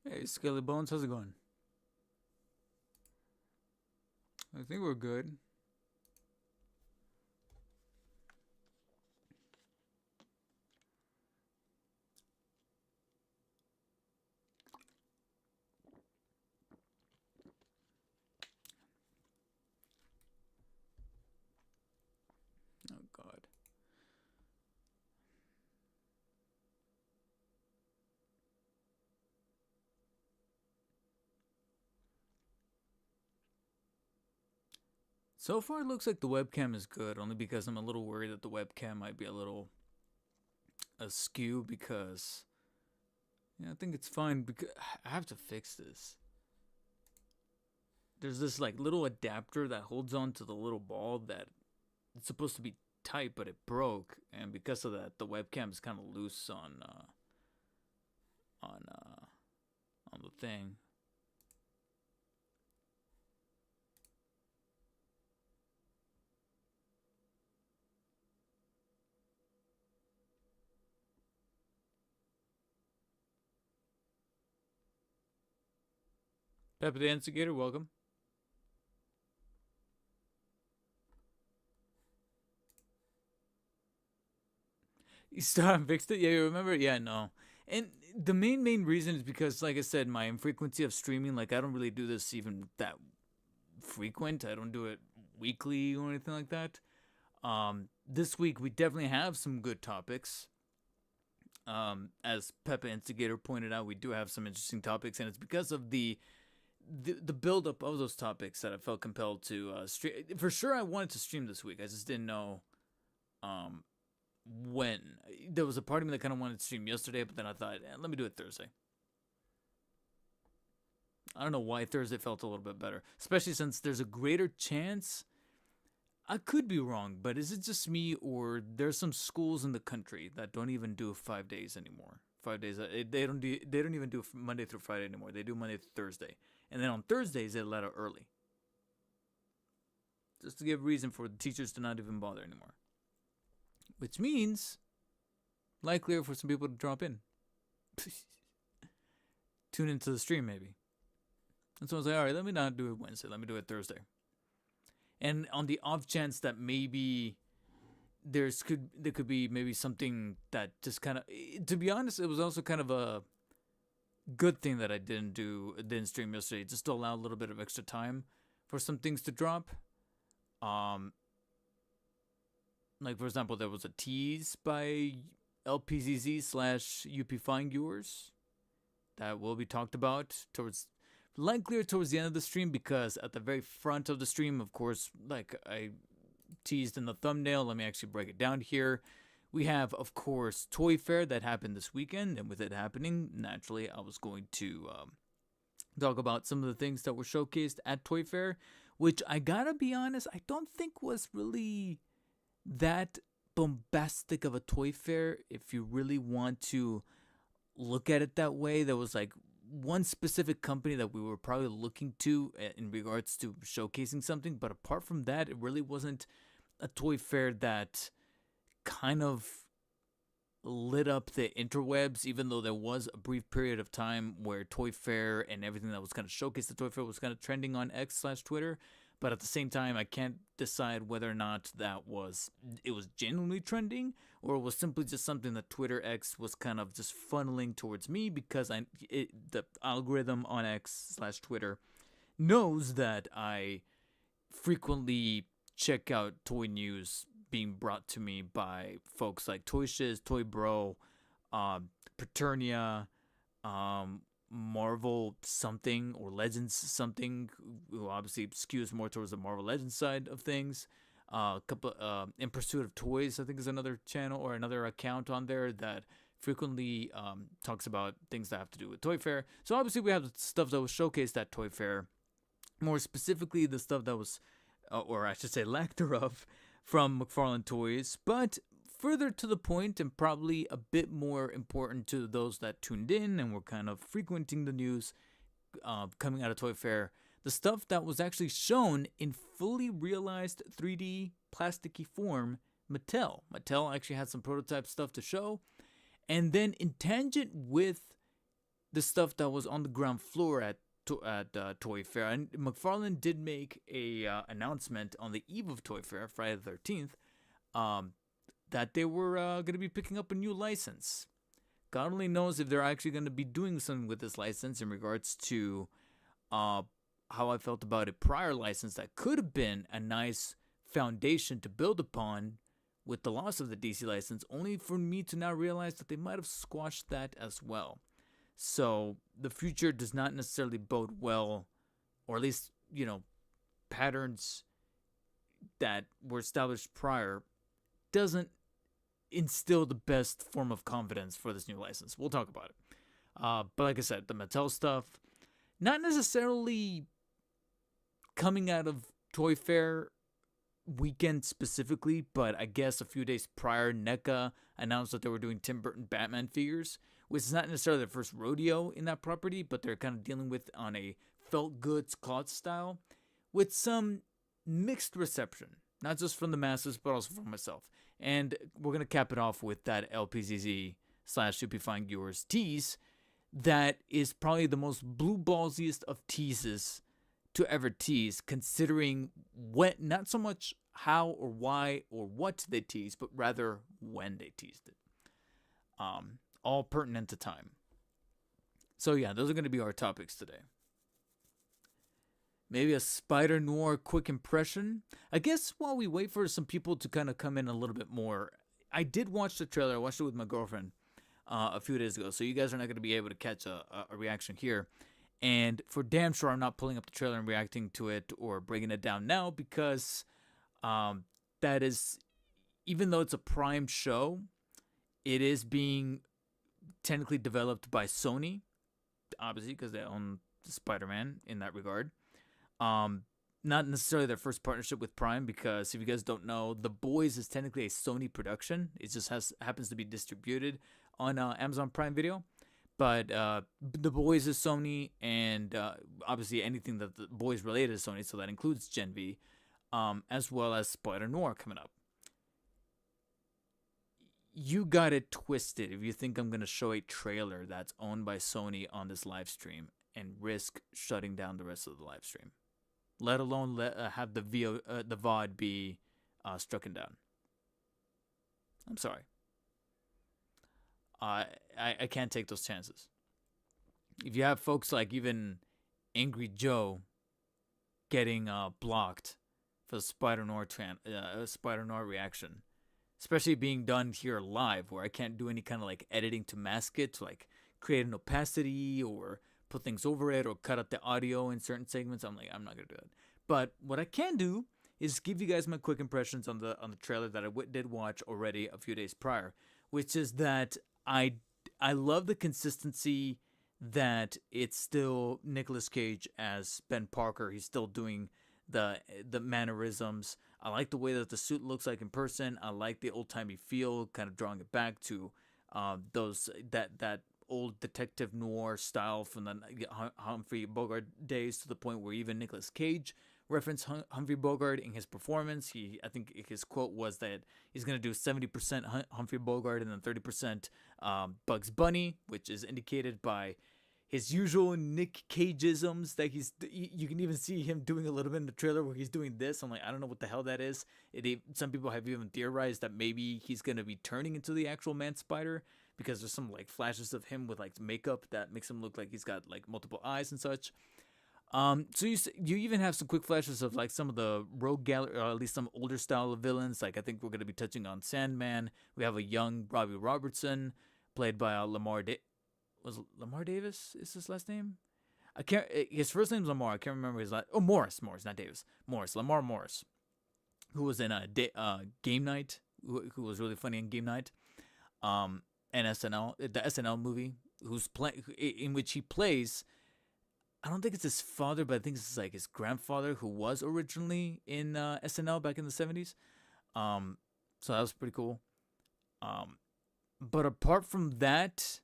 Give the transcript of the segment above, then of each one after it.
Hey, Skelly Bones, how's it going? I think we're good. Oh, God. So far, it looks like the webcam is good, only because I'm a little worried that the webcam might be a little askew because. Yeah, I think it's fine because I have to fix this. There's this like little adapter that holds on to the little ball that it's supposed to be tight, but it broke, and because of that, the webcam is kind of loose on uh, on the thing. Pepper the Instigator, welcome. You still haven't fixed it? Yeah, you remember? Yeah, no. And the main reason is because, like I said, my infrequency of streaming, like I don't really do this even that frequent. I don't do it weekly or anything like that. This week we definitely have some good topics. As Peppa Instigator pointed out, we do have some interesting topics, and it's because of the build up of those topics that I felt compelled to stream. For sure, I wanted to stream this week. I just didn't know um when. There was a part of me that kind of wanted to stream yesterday, but then I thought, let me do it Thursday. I don't know why Thursday felt a little bit better, especially since there's a greater chance. I could be wrong, but is it just me, or there's some schools in the country that don't even do 5 days anymore? 5 days. They don't even do Monday through Friday anymore. They do Monday through Thursday, and then on Thursdays they let out early, just to give reason for the teachers to not even bother anymore. Which means likelier for some people to drop in, tune into the stream maybe. And so I was like, all right, let me not do it Wednesday. Let me do it Thursday. And on the off chance that maybe there could be maybe something that just kind of, to be honest, it was also kind of a good thing that I didn't stream yesterday, just to allow a little bit of extra time for some things to drop. Um, like for example, there was a tease by LPZZ slash UP Viewers that will be talked about towards likelier towards the end of the stream, because at the very front of the stream, of course, like I teased in the thumbnail, let me actually break it down here. We have, of course, Toyfair that happened this weekend, and with it happening, naturally, I was going to talk about some of the things that were showcased at Toyfair, which I gotta be honest, I don't think was really that bombastic of a Toyfair. If you really want to look at it that way, there was like one specific company that we were probably looking to in regards to showcasing something, but apart from that, it really wasn't a toy fair that kind of lit up the interwebs, even though there was a brief period of time where Toy Fair and everything that was kind of showcased the Toy Fair was kind of trending on X slash Twitter. But at the same time, I can't decide whether or not it was genuinely trending, or it was simply just something that Twitter X was kind of just funneling towards me, because the algorithm on X slash Twitter knows that I frequently check out toy news being brought to me by folks like Toy Shiz, Toy Bro, Paternia, um, Marvel something or Legends something, who obviously skews more towards the Marvel Legends side of things. Couple In Pursuit of Toys, I think, is another channel or another account on there that frequently talks about things that have to do with Toy Fair. So obviously we have stuff that was showcased at Toy Fair, more specifically the stuff that was, or I should say, lack thereof, from McFarlane Toys. But further to the point, and probably a bit more important to those that tuned in and were kind of frequenting the news coming out of Toy Fair, the stuff that was actually shown in fully realized 3D plasticky form, Mattel actually had some prototype stuff to show. And then in tangent with the stuff that was on the ground floor at Toyfair. And McFarlane did make a announcement on the eve of Toyfair, Friday the 13th, that they were going to be picking up a new license. God only knows if they're actually going to be doing something with this license in regards to how I felt about a prior license that could have been a nice foundation to build upon with the loss of the DC license, only for me to now realize that they might have squashed that as well. So the future does not necessarily bode well, or at least, patterns that were established prior doesn't instill the best form of confidence for this new license. We'll talk about it. But like I said, the Mattel stuff, not necessarily coming out of Toy Fair weekend specifically, but I guess a few days prior, NECA announced that they were doing Tim Burton Batman figures, which is not necessarily their first rodeo in that property, but they're kind of dealing with on a felt goods cloth style with some mixed reception, not just from the masses, but also from myself. And we're going to cap it off with that LPZZ / Stupefying Viewers tease that is probably the most blue ballsiest of teases to ever tease, considering what, not so much how or why or what they teased, but rather when they teased it. All pertinent to time. So yeah, those are going to be our topics today. Maybe a Spider Noir quick impression. I guess while we wait for some people to kind of come in a little bit more, I did watch the trailer. I watched it with my girlfriend a few days ago, so you guys are not going to be able to catch a reaction here. And for damn sure, I'm not pulling up the trailer and reacting to it or breaking it down now, because that is, even though it's a Prime show, it is being technically developed by Sony, obviously, because they own Spider-Man in that regard. Not necessarily their first partnership with Prime, because if you guys don't know, The Boys is technically a Sony production. It just happens to be distributed on Amazon Prime Video. But The Boys is Sony, and obviously anything that The Boys related is Sony, so that includes Gen V, as well as Spider Noir coming up. You got it twisted if you think I'm going to show a trailer that's owned by Sony on this live stream and risk shutting down the rest of the live stream, let alone have the VOD be struck down. I'm sorry. I can't take those chances. If you have folks like even Angry Joe getting blocked for the Spider Noir reaction, especially being done here live, where I can't do any kind of like editing to mask it, to like create an opacity or put things over it or cut out the audio in certain segments. I'm not gonna do that. But what I can do is give you guys my quick impressions on the trailer that I did watch already a few days prior, which is that I love the consistency that it's still Nicolas Cage as Ben Parker. He's still doing the mannerisms. I like the way that the suit looks like in person. I like the old-timey feel, kind of drawing it back to that old detective noir style from the Humphrey Bogart days, to the point where even Nicolas Cage referenced Humphrey Bogart in his performance. I think his quote was that he's going to do 70% Humphrey Bogart and then 30% Bugs Bunny, which is indicated by his usual Nick Cageisms that you can even see him doing a little bit in the trailer where he's doing this. I'm like, I don't know what the hell that is. Some people have even theorized that maybe he's going to be turning into the actual Man Spider, because there's some like flashes of him with like makeup that makes him look like he's got like multiple eyes and such. So you even have some quick flashes of like some of the rogue gallery, or at least some older style of villains. Like I think we're going to be touching on Sandman. We have a young Robbie Robertson, played by Lamar Davis is his last name? I can't. His first name's Lamar. I can't remember his last. Oh, Morris, not Davis. Lamar Morris, who was in Game Night, who was really funny in Game Night, and SNL, the SNL movie, in which he plays. I don't think it's his father, but I think it's like his grandfather, who was originally in SNL back in the 70s. So that was pretty cool. But apart from that,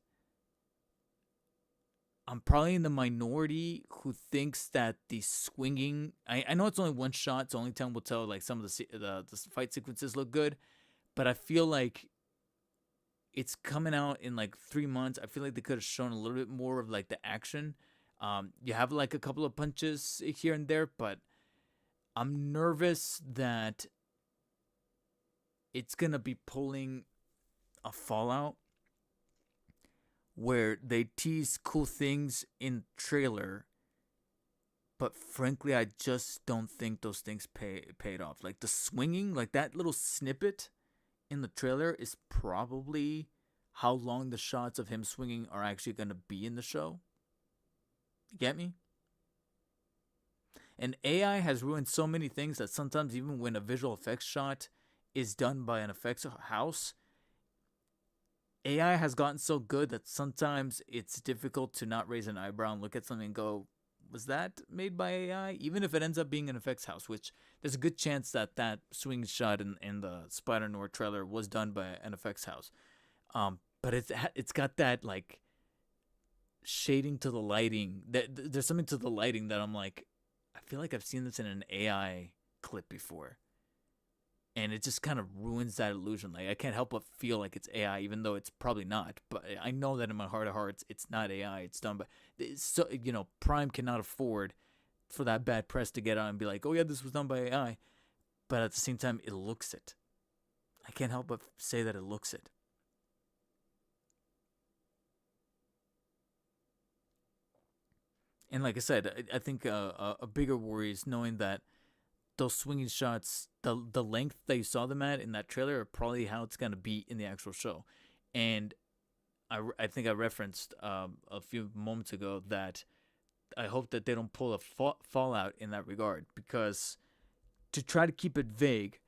I'm probably in the minority who thinks that the swinging. I know it's only one shot, so only time will tell. Like some of the fight sequences look good, but I feel like it's coming out in like 3 months. I feel like they could have shown a little bit more of like the action. You have like a couple of punches here and there, but I'm nervous that it's gonna be pulling a Fallout where they tease cool things in trailer, but frankly, I just don't think those things paid off. Like the swinging, like that little snippet in the trailer is probably how long the shots of him swinging are actually gonna be in the show. You get me? And AI has ruined so many things that sometimes even when a visual effects shot is done by an effects house, AI has gotten so good that sometimes it's difficult to not raise an eyebrow and look at something and go, was that made by AI? Even if it ends up being an effects house, which there's a good chance that that swing shot in the Spider-Noir trailer was done by an effects house. But it's got that like shading to the lighting. There's something to the lighting that I'm like, I feel like I've seen this in an AI clip before. And it just kind of ruins that illusion. Like I can't help but feel like it's AI, even though it's probably not. But I know that in my heart of hearts, it's not AI. It's done by so Prime cannot afford for that bad press to get out and be like, oh yeah, this was done by AI. But at the same time, it looks it. I can't help but say that it looks it. And like I said, I think a bigger worry is knowing that those swinging shots, the length that you saw them at in that trailer, are probably how it's gonna be in the actual show. And I think I referenced a few moments ago that I hope that they don't pull a fallout in that regard, because to try to keep it vague,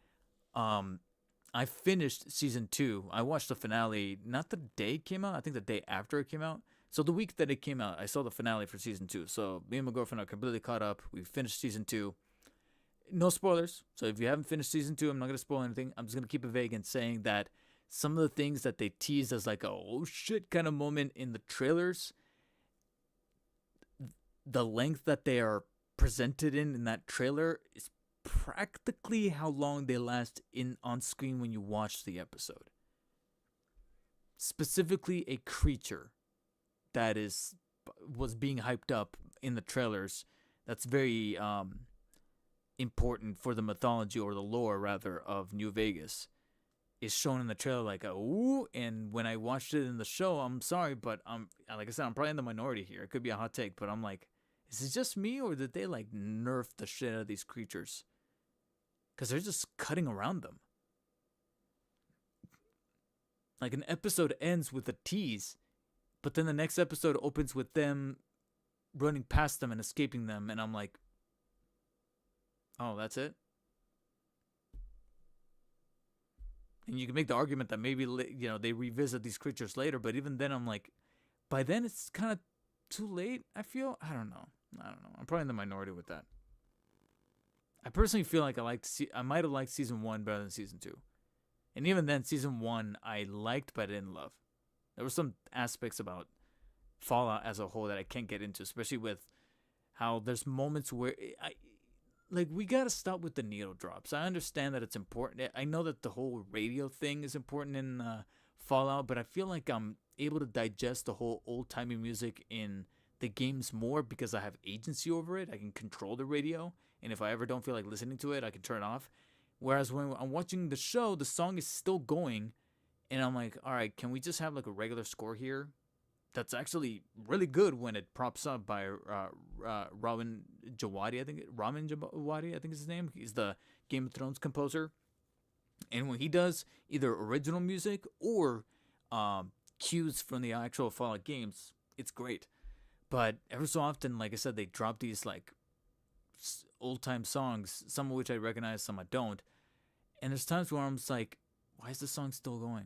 I finished season 2. I watched the finale not the day it came out. I think the day after it came out. So the week that it came out, I saw the finale for season 2. So me and my girlfriend are completely caught up. We finished season 2. No spoilers. So if you haven't finished season 2, I'm not going to spoil anything. I'm just going to keep it vague and saying that some of the things that they teased as like a oh shit kind of moment in the trailers, the length that they are presented in that trailer is practically how long they last in on screen when you watch the episode. Specifically a creature that was being hyped up in the trailers that's very important for the mythology, or the lore rather, of New Vegas, is shown in the trailer like ooh. And when I watched it in the show, I'm sorry, but like I said, I'm probably in the minority here. It could be a hot take, but I'm like, is it just me, or did they like nerf the shit out of these creatures? Because they're just cutting around them. Like an episode ends with a tease, but then the next episode opens with them running past them and escaping them, and I'm like, oh, that's it? And you can make the argument that maybe they revisit these creatures later, but even then I'm like, by then it's kind of too late, I feel. I don't know. I'm probably in the minority with that. I personally feel like I might have liked season 1 better than season 2. And even then, season 1 I liked but I didn't love. There were some aspects about Fallout as a whole that I can't get into, especially with how there's moments where we gotta stop with the needle drops. I understand that it's important. I know that the whole radio thing is important in Fallout, but I feel like I'm able to digest the whole old-timey music in the games more because I have agency over it. I can control the radio, and if I ever don't feel like listening to it, I can turn it off. Whereas when I'm watching the show, the song is still going, and I'm like, all right, can we just have like a regular score here? That's actually really good when it props up by Ramin Djawadi. Ramin Djawadi, I think is his name. He's the Game of Thrones composer. And when he does either original music or cues from the actual Fallout games, it's great. But ever so often, like I said, they drop these like old-time songs, some of which I recognize, some I don't. And there's times where I'm just like, why is the song still going?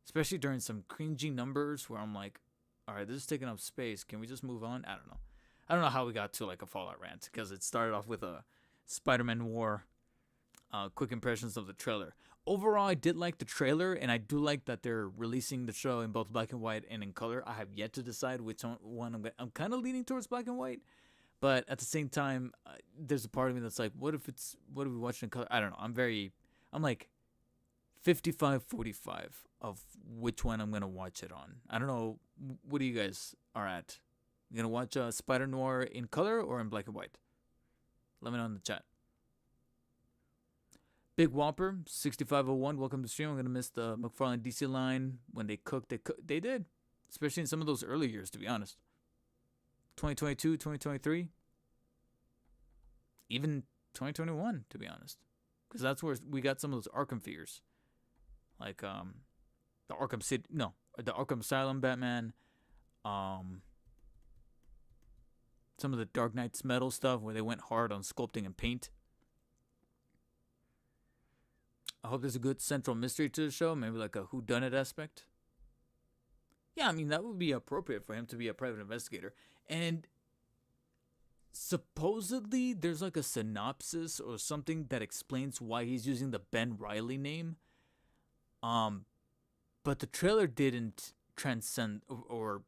Especially during some cringy numbers where I'm like, all right, this is taking up space. Can we just move on? I don't know how we got to like a Fallout rant, because it started off with a Spider-Man War, quick impressions of the trailer. Overall, I did like the trailer, and I do like that they're releasing the show in both black and white and in color. I have yet to decide which one I'm kind of leaning towards black and white, but at the same time, there's a part of me that's like, what if we watch it in color? I don't know. I'm like 55-45 of which one I'm gonna watch it on. I don't know. What do you guys are at? You gonna watch Spider Noir in color or in black and white? Let me know in the chat. Big Whopper 6501. Welcome to the stream. I'm gonna miss the McFarlane DC line when they cooked. They did, especially in some of those early years. To be honest, 2022, 2023, even 2021. To be honest, because that's where we got some of those Arkham figures, like the Arkham City, no, the Arkham Asylum Batman, some of the Dark Knight's metal stuff where they went hard on sculpting and paint. I hope there's a good central mystery to the show, maybe like a whodunit aspect. Yeah, I mean, that would be appropriate for him to be a private investigator. And supposedly there's like a synopsis or something that explains why he's using the Ben Reilly name. But the trailer didn't transcend or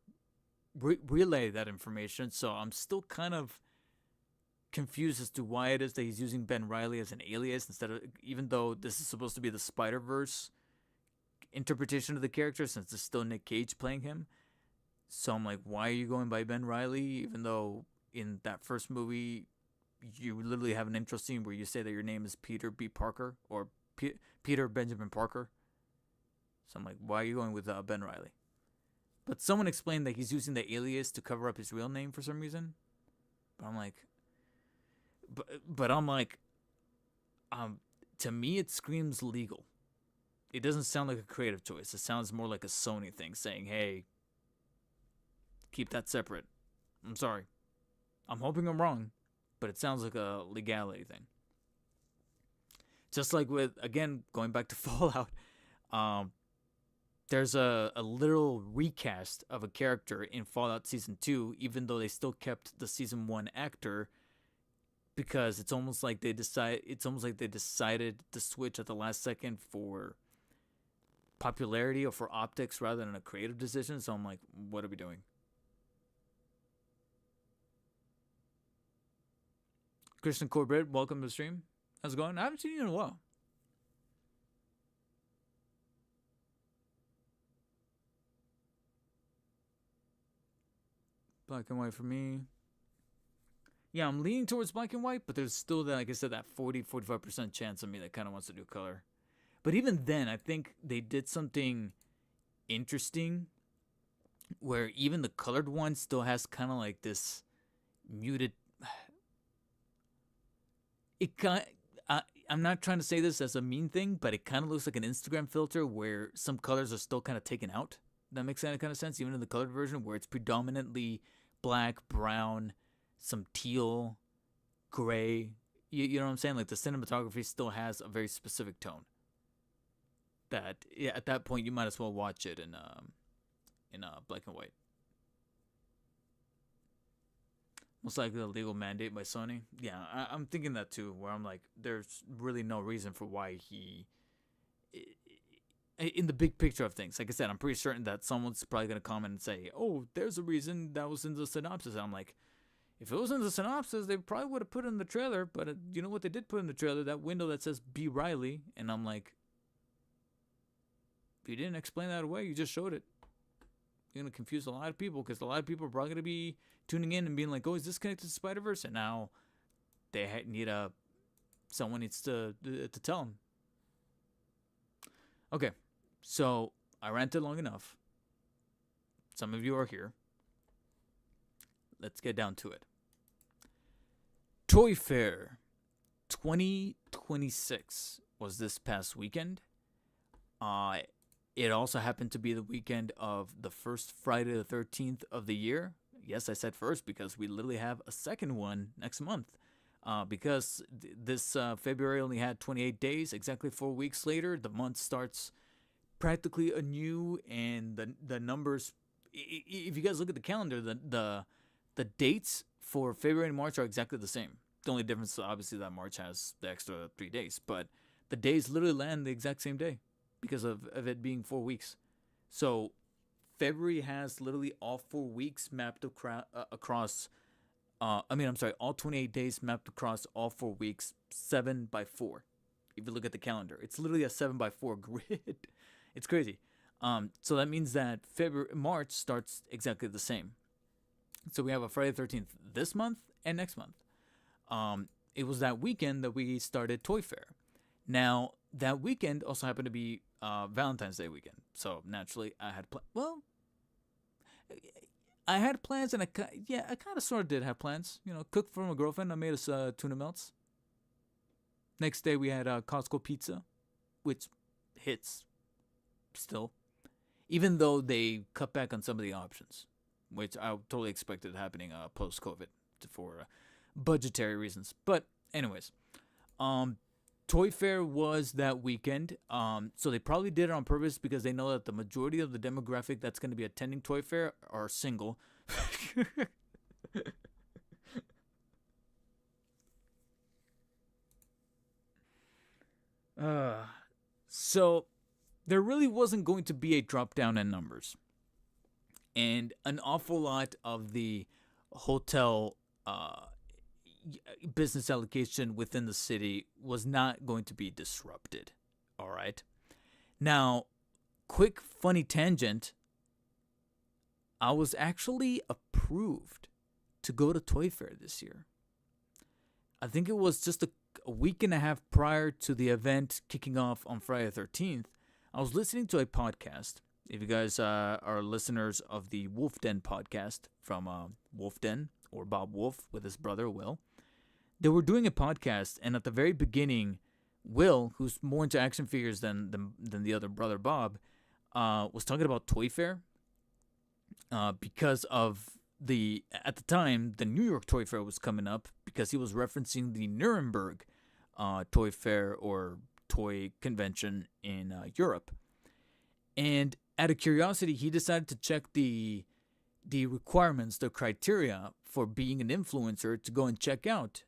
relay that information, so I'm still kind of confused as to why it is that he's using Ben Reilly as an alias instead of, even though this is supposed to be the Spider-Verse interpretation of the character, since it's still Nick Cage playing him. So I'm like, why are you going by Ben Reilly, even though in that first movie you literally have an intro scene where you say that your name is Peter B. Parker or Peter Benjamin Parker. So I'm like, why are you going with Ben Reilly? But someone explained that he's using the alias to cover up his real name for some reason. But I'm like, to me it screams legal. It doesn't sound like a creative choice. It sounds more like a Sony thing saying, hey, keep that separate. I'm sorry. I'm hoping I'm wrong, but it sounds like a legality thing. Just like with, again, going back to Fallout, there's a literal recast of a character in Fallout Season 2, even though they still kept the Season 1 actor, because it's almost like they decided to switch at the last second for popularity or for optics rather than a creative decision. So I'm like, what are we doing? Christian Corbett, welcome to the stream. How's it going? I haven't seen you in a while. Black and white for me. Yeah, I'm leaning towards black and white, but there's still that, like I said, that 40-45% chance of me that kind of wants to do color. But even then, I think they did something interesting where even the colored one still has kind of like this muted. I'm not trying to say this as a mean thing, but it kind of looks like an Instagram filter where some colors are still kind of taken out. That makes any kind of sense, even in the colored version where it's predominantly black, brown, some teal, gray. You know what I'm saying? Like the cinematography still has a very specific tone. That, yeah, at that point you might as well watch it in black and white. Most likely a legal mandate by Sony. Yeah, I'm thinking that too, where I'm like, there's really no reason for why he, in the big picture of things, like I said, I'm pretty certain that someone's probably going to comment and say, oh, there's a reason that was in the synopsis. And I'm like, if it was in the synopsis, they probably would have put it in the trailer. But you know what they did put in the trailer? That window that says B. Riley. And I'm like, if you didn't explain that away, you just showed it. You're going to confuse a lot of people, because a lot of people are probably going to be tuning in and being like, oh, is this connected to Spider-Verse? And now they need someone needs to tell them. Okay, so I ranted long enough. Some of you are here. Let's get down to it. Toyfair 2026 was this past weekend. It also happened to be the weekend of the first Friday the 13th of the year. Yes, I said first because we literally have a second one next month. Because this February only had 28 days, exactly 4 weeks later, the month starts practically anew, and the numbers, if you guys look at the calendar, the dates for February and March are exactly the same. The only difference, obviously, that March has the extra 3 days, but the days literally land the exact same day because of it being 4 weeks. So February has literally all 4 weeks mapped across, all 28 days mapped across all 4 weeks, 7 by 4. If you look at the calendar, it's literally a 7 by 4 grid. It's crazy. So that means that March starts exactly the same. So we have a Friday the 13th this month and next month. It was that weekend that we started Toyfair. Now, that weekend also happened to be Valentine's Day weekend. So naturally, I had I had plans, and I kind of sort of did have plans. You know, cooked for my girlfriend. I made us tuna melts. Next day we had Costco pizza, which hits still, even though they cut back on some of the options, which I totally expected happening post COVID for budgetary reasons. But anyways, Toy Fair was that weekend. So they probably did it on purpose because they know that the majority of the demographic that's going to be attending Toy Fair are single. uh, so there really wasn't going to be a drop down in numbers. And an awful lot of the hotel business allocation within the city was not going to be disrupted. All right. Now, quick funny tangent. I was actually approved to go to Toy Fair this year. I think it was just a week and a half prior to the event kicking off on Friday the 13th. I was listening to a podcast. If you guys are listeners of the Wolf Den podcast from Wolf Den or Bob Wolf with his brother Will, they were doing a podcast, and at the very beginning, Will, who's more into action figures than the other brother Bob, was talking about Toy Fair because of at the time the New York Toy Fair was coming up, because he was referencing the Nuremberg Toy Fair or toy convention in Europe. And out of curiosity, he decided to check the requirements, the criteria for being an influencer to go and check out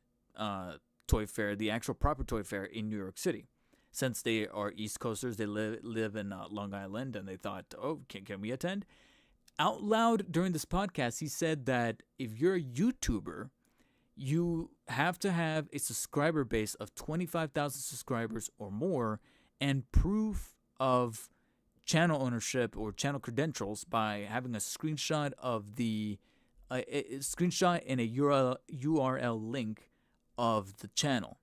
Toy Fair, the actual proper Toy Fair in New York City. Since they are East Coasters, they live in Long Island, and they thought, oh, can we attend? Out loud during this podcast, he said that if you're a YouTuber, you have to have a subscriber base of 25,000 subscribers or more, and proof of channel ownership or channel credentials by having a screenshot of a screenshot and a URL link of the channel.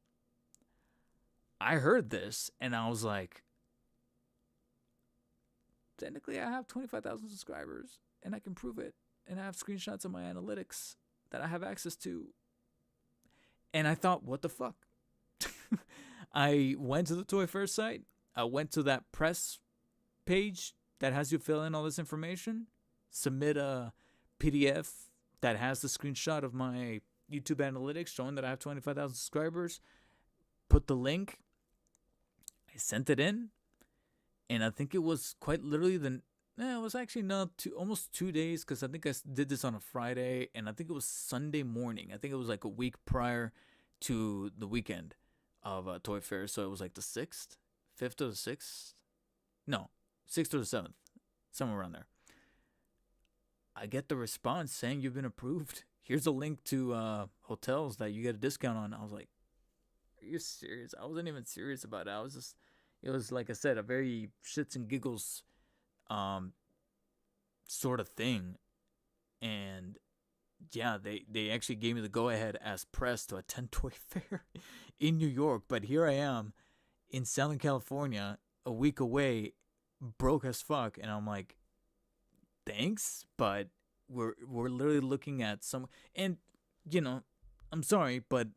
I heard this and I was like, technically I have 25,000 subscribers and I can prove it, and I have screenshots of my analytics that I have access to. And I thought, what the fuck? I went to the Toy Fair site. I went to that press page that has you fill in all this information, submit a PDF that has the screenshot of my YouTube analytics showing that I have 25,000 subscribers, put the link, I sent it in, and I think it was quite literally it was actually not almost 2 days, because I think I did this on a Friday, and I think it was Sunday morning. I think it was like a week prior to the weekend of Toy Fair, so it was like the 6th, 5th or the 6th? No, 6th or the 7th, somewhere around there. I get the response saying you've been approved. Here's a link to hotels that you get a discount on. I was like, are you serious? I wasn't even serious about it. It was like I said, a very shits and giggles sort of thing. And yeah, they actually gave me the go-ahead as press to attend Toy Fair in New York. But here I am in Southern California, a week away, broke as fuck, and I'm like, thanks, but we're literally looking at some, and I'm sorry, but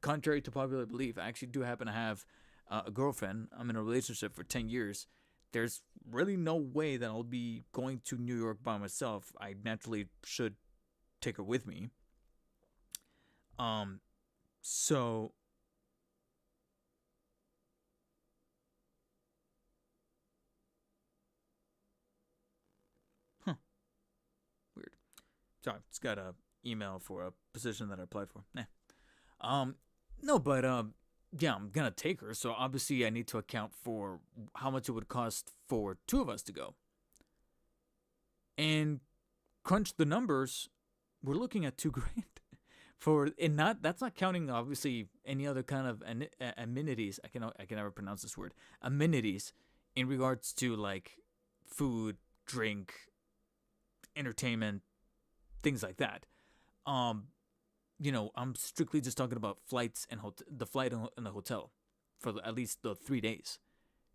contrary to popular belief, I actually do happen to have a girlfriend. I'm in a relationship for 10 years. There's really no way that I'll be going to New York by myself. I naturally should take her with me. So weird. Sorry, just got a email for a position that I applied for. No, but yeah, I'm gonna take her, so obviously I need to account for how much it would cost for two of us to go. And crunch the numbers, we're looking at $2,000 that's not counting obviously any other kind of amenities. I can never pronounce this word. Amenities in regards to like food, drink, entertainment, things like that. I'm strictly just talking about flights and the flight and the hotel for at least the 3 days.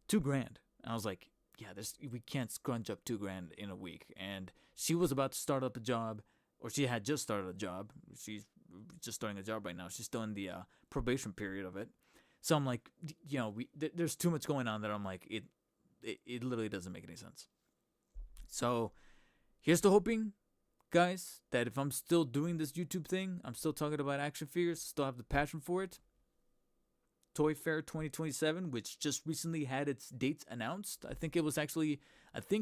$2,000. And I was like, yeah, we can't scrunch up $2,000 in a week. And she was about to start up a job, or she had just started a job. She's just starting a job right now. She's still in the probation period of it. So I'm like, there's too much going on that I'm like, it literally doesn't make any sense. So here's to hoping, guys, that if I'm still doing this YouTube thing, I'm still talking about action figures, still have the passion for it. Toyfair 2027, which just recently had its dates announced. I think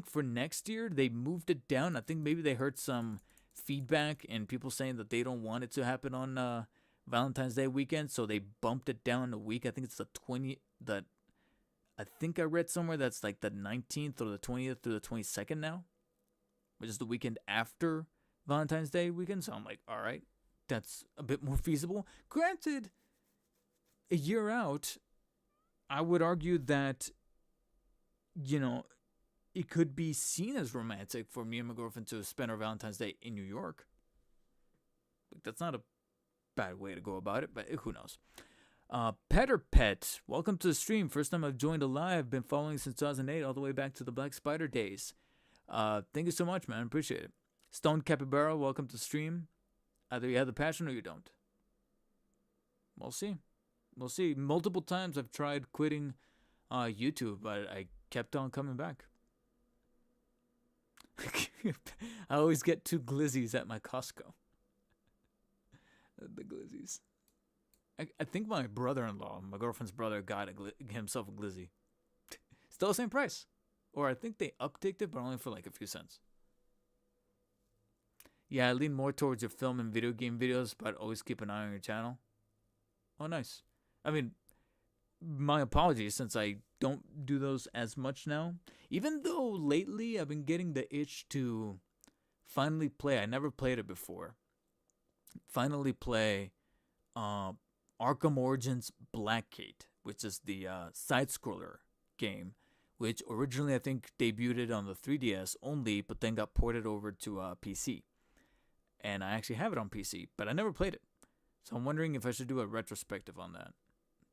for next year, they moved it down. I think maybe they heard some feedback and people saying that they don't want it to happen on Valentine's Day weekend, so they bumped it down a week. I think it's I think I read somewhere that's like the 19th or the 20th through the 22nd now, which is the weekend after Valentine's Day weekend. So I'm like, all right, that's a bit more feasible. Granted, a year out, I would argue that, it could be seen as romantic for me and my girlfriend to spend our Valentine's Day in New York. That's not a bad way to go about it, but who knows. Petter Pet, welcome to the stream. First time I've joined a live. Been following since 2008, all the way back to the Black Spider days. Thank you so much, man. Appreciate it. Stone Capybara, welcome to the stream. Either you have the passion or you don't. We'll see. Multiple times I've tried quitting YouTube, but I kept on coming back. I always get 2 glizzies at my Costco. The glizzies. I think my brother-in-law, my girlfriend's brother, got himself a glizzy. Still the same price. Or I think they upticked it, but only for like a few cents. Yeah, I lean more towards your film and video game videos, but always keep an eye on your channel. Oh, nice. I mean, my apologies since I don't do those as much now. Even though lately I've been getting the itch to finally play. I never played it before. Finally play Arkham Origins Blackgate, which is the side-scroller game, which originally I think debuted on the 3DS only, but then got ported over to PC. And I actually have it on PC, but I never played it. So I'm wondering if I should do a retrospective on that.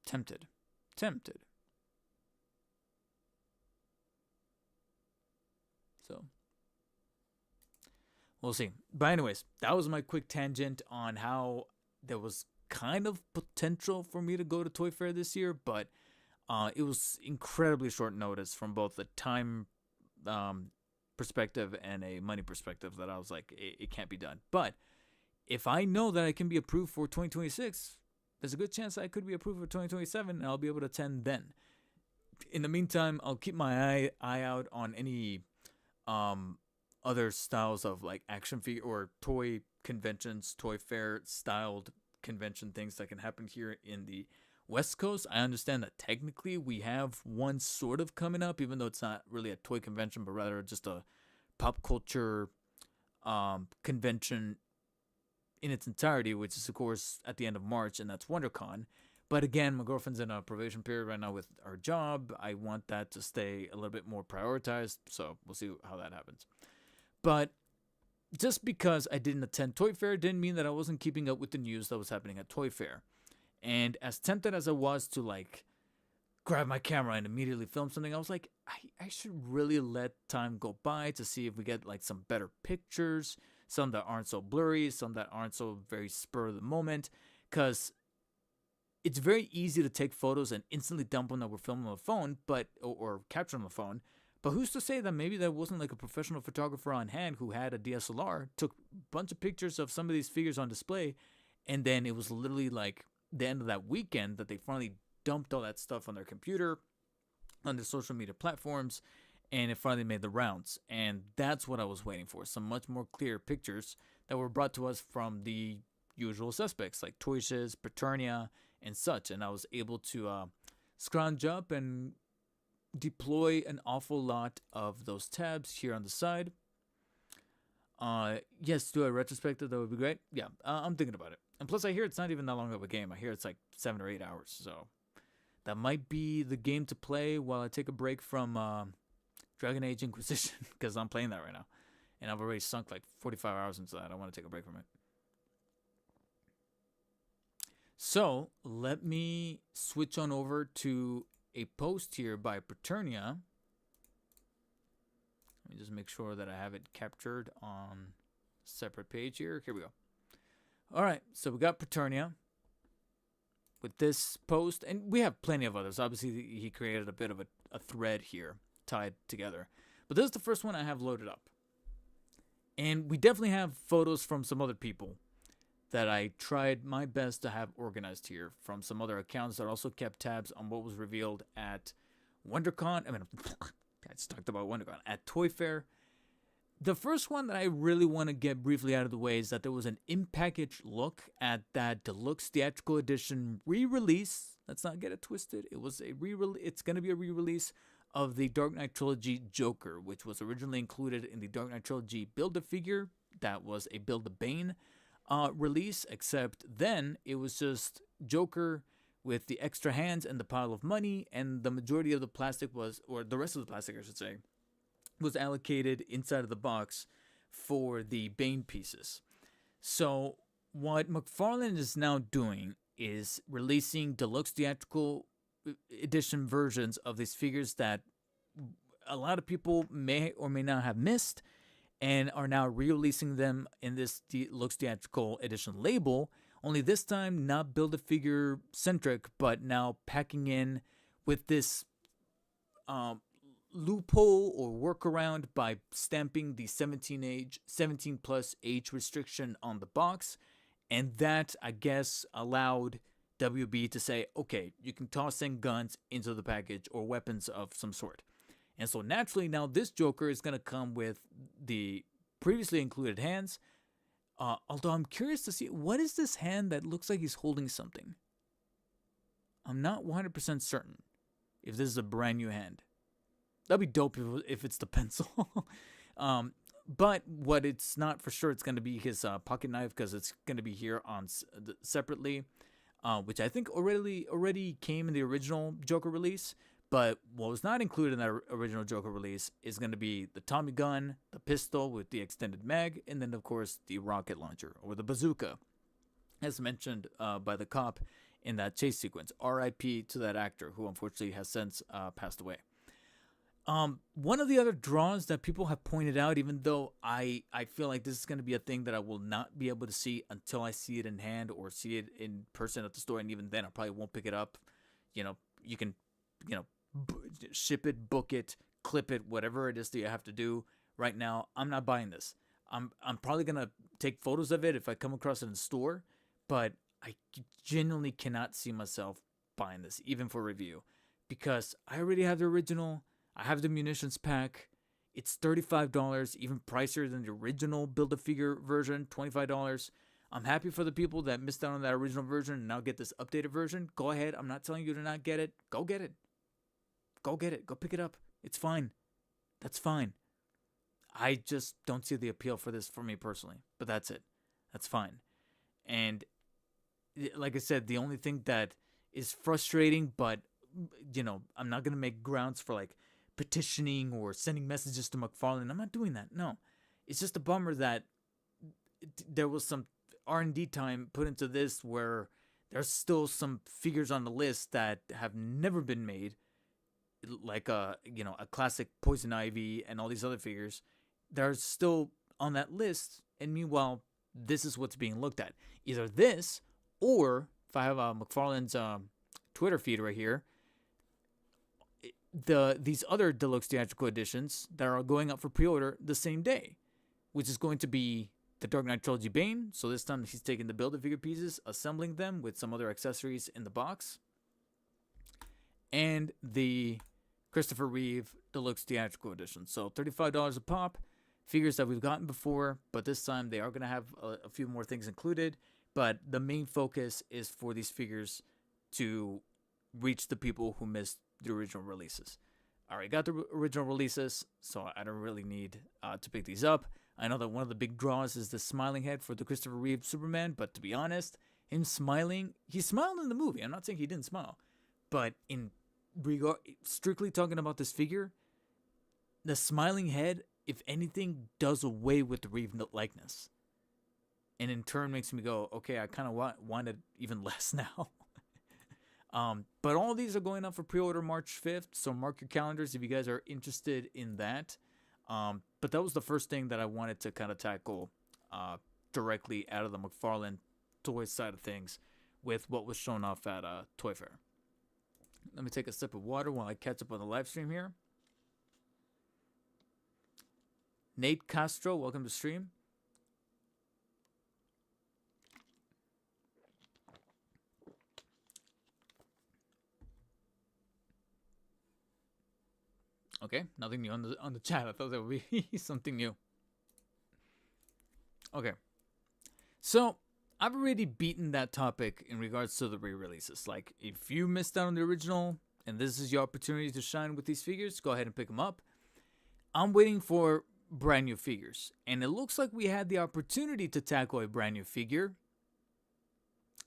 Tempted. So, we'll see. But anyways, that was my quick tangent on how there was kind of potential for me to go to Toyfair this year, but it was incredibly short notice from both a time perspective and a money perspective that I was like, it can't be done. But if I know that I can be approved for 2026, there's a good chance I could be approved for 2027 and I'll be able to attend then. In the meantime, I'll keep my eye out on any other styles of like action figure or toy conventions, Toyfair styled convention things that can happen here in the West Coast. I understand that technically we have one sort of coming up, even though it's not really a toy convention, but rather just a pop culture convention in its entirety, which is of course at the end of March, and that's WonderCon. But again, my girlfriend's in a probation period right now with our job. I want that to stay a little bit more prioritized, so we'll see how that happens. But just because I didn't attend Toyfair didn't mean that I wasn't keeping up with the news that was happening at Toyfair. And as tempted as I was to like grab my camera and immediately film something, I was like, I should really let time go by to see if we get like some better pictures, some that aren't so blurry, some that aren't so very spur of the moment, because it's very easy to take photos and instantly dump them that we're filming on the phone, or capture on the phone. But who's to say that maybe there wasn't like a professional photographer on hand who had a DSLR, took a bunch of pictures of some of these figures on display, and then it was literally like the end of that weekend that they finally dumped all that stuff on their computer, on their social media platforms, and it finally made the rounds. And that's what I was waiting for, some much more clear pictures that were brought to us from the usual suspects like Toyfair, Paternia, and such. And I was able to scrounge up and deploy an awful lot of those tabs here on the side. Yes, do a retrospective, that would be great. Yeah, I'm thinking about it. And plus I hear it's not even that long of a game. I hear it's like 7 or 8 hours, so that might be the game to play while I take a break from Dragon Age Inquisition, because I'm playing that right now. And I've already sunk like 45 hours into that. I want to take a break from it. So let me switch on over to a post here by Paternia. Let me just make sure that I have it captured on a separate page here. Here we go. All right, so we got Paternia with this post, and we have plenty of others. Obviously, he created a bit of a thread here tied together. But this is the first one I have loaded up. And we definitely have photos from some other people that I tried my best to have organized here from some other accounts that also kept tabs on what was revealed at WonderCon. I just talked about WonderCon. At Toyfair. The first one that I really want to get briefly out of the way is that there was an in-package look at that deluxe theatrical edition re-release. Let's not get it twisted. It was a it's going to be a re-release of the Dark Knight Trilogy Joker, which was originally included in the Dark Knight Trilogy Build-A-Figure. That was a Build-A-Bane release, except then it was just Joker with the extra hands and the pile of money, and the majority of the plastic was, or the rest of the plastic I should say, was allocated inside of the box for the Bane pieces. So what McFarlane is now doing is releasing deluxe theatrical edition versions of these figures that a lot of people may or may not have missed, and are now re-releasing them in this deluxe theatrical edition label, only this time not Build-A-Figure centric, but now packing in with this loophole or workaround by stamping the 17 plus age restriction on the box. And that, I guess, allowed WB to say, okay, you can toss in guns into the package or weapons of some sort. And so naturally now this Joker is going to come with the previously included hands. Although I'm curious to see, what is this hand that looks like he's holding something? I'm not 100% certain if this is a brand new hand. That'd be dope if it's the pencil. But what it's not for sure, it's going to be his pocket knife, because it's going to be here on separately, which I think already came in the original Joker release. But what was not included in that original Joker release is going to be the Tommy gun, the pistol with the extended mag, and then, of course, the rocket launcher, or the bazooka, as mentioned by the cop in that chase sequence. R.I.P. to that actor, who unfortunately has since passed away. One of the other draws that people have pointed out, even though I feel like this is going to be a thing that I will not be able to see until I see it in hand or see it in person at the store, and even then I probably won't pick it up. You can, ship it, book it, clip it, whatever it is that you have to do. Right now, I'm not buying this. I'm probably gonna take photos of it if I come across it in the store, but I genuinely cannot see myself buying this, even for review, because I already have the original. I have the munitions pack. It's $35, even pricier than the original Build-A-Figure version, $25. I'm happy for the people that missed out on that original version and now get this updated version. Go ahead. I'm not telling you to not get it. Go get it. Go get it. Go pick it up. It's fine. That's fine. I just don't see the appeal for this for me personally. But that's it. That's fine. And like I said, the only thing that is frustrating, but, I'm not going to make grounds for like petitioning or sending messages to McFarlane. I'm not doing that. No. It's just a bummer that there was some R&D time put into this where there's still some figures on the list that have never been made, like a classic Poison Ivy and all these other figures. They're still on that list, and meanwhile, this is what's being looked at. Either this, or if I have McFarlane's Twitter feed right here, these other deluxe theatrical editions that are going up for pre-order the same day, which is going to be the Dark Knight Trilogy Bane. So this time he's taking the Build-A-Figure pieces, assembling them with some other accessories in the box, and the Christopher Reeve Deluxe Theatrical Edition. So $35 a pop. Figures that we've gotten before, but this time they are going to have a few more things included. But the main focus is for these figures to reach the people who missed the original releases. I already got the original releases, so I don't really need to pick these up. I know that one of the big draws is the smiling head for the Christopher Reeve Superman, but to be honest, him smiling, he smiled in the movie. I'm not saying he didn't smile, But in regard, strictly talking about this figure, the smiling head, if anything, does away with the Reeve likeness. And in turn makes me go, okay, I kind of want it even less now. But all of these are going up for pre-order March 5th, so mark your calendars if you guys are interested in that. But that was the first thing that I wanted to kind of tackle directly out of the McFarlane toys side of things with what was shown off at Toyfair. Let me take a sip of water while I catch up on the live stream here. Nate Castro, welcome to stream. Okay, nothing new on the chat. I thought that would be something new. Okay, so I've already beaten that topic in regards to the re-releases. Like, if you missed out on the original and this is your opportunity to shine with these figures, go ahead and pick them up. I'm waiting for brand new figures, and it looks like we had the opportunity to tackle a brand new figure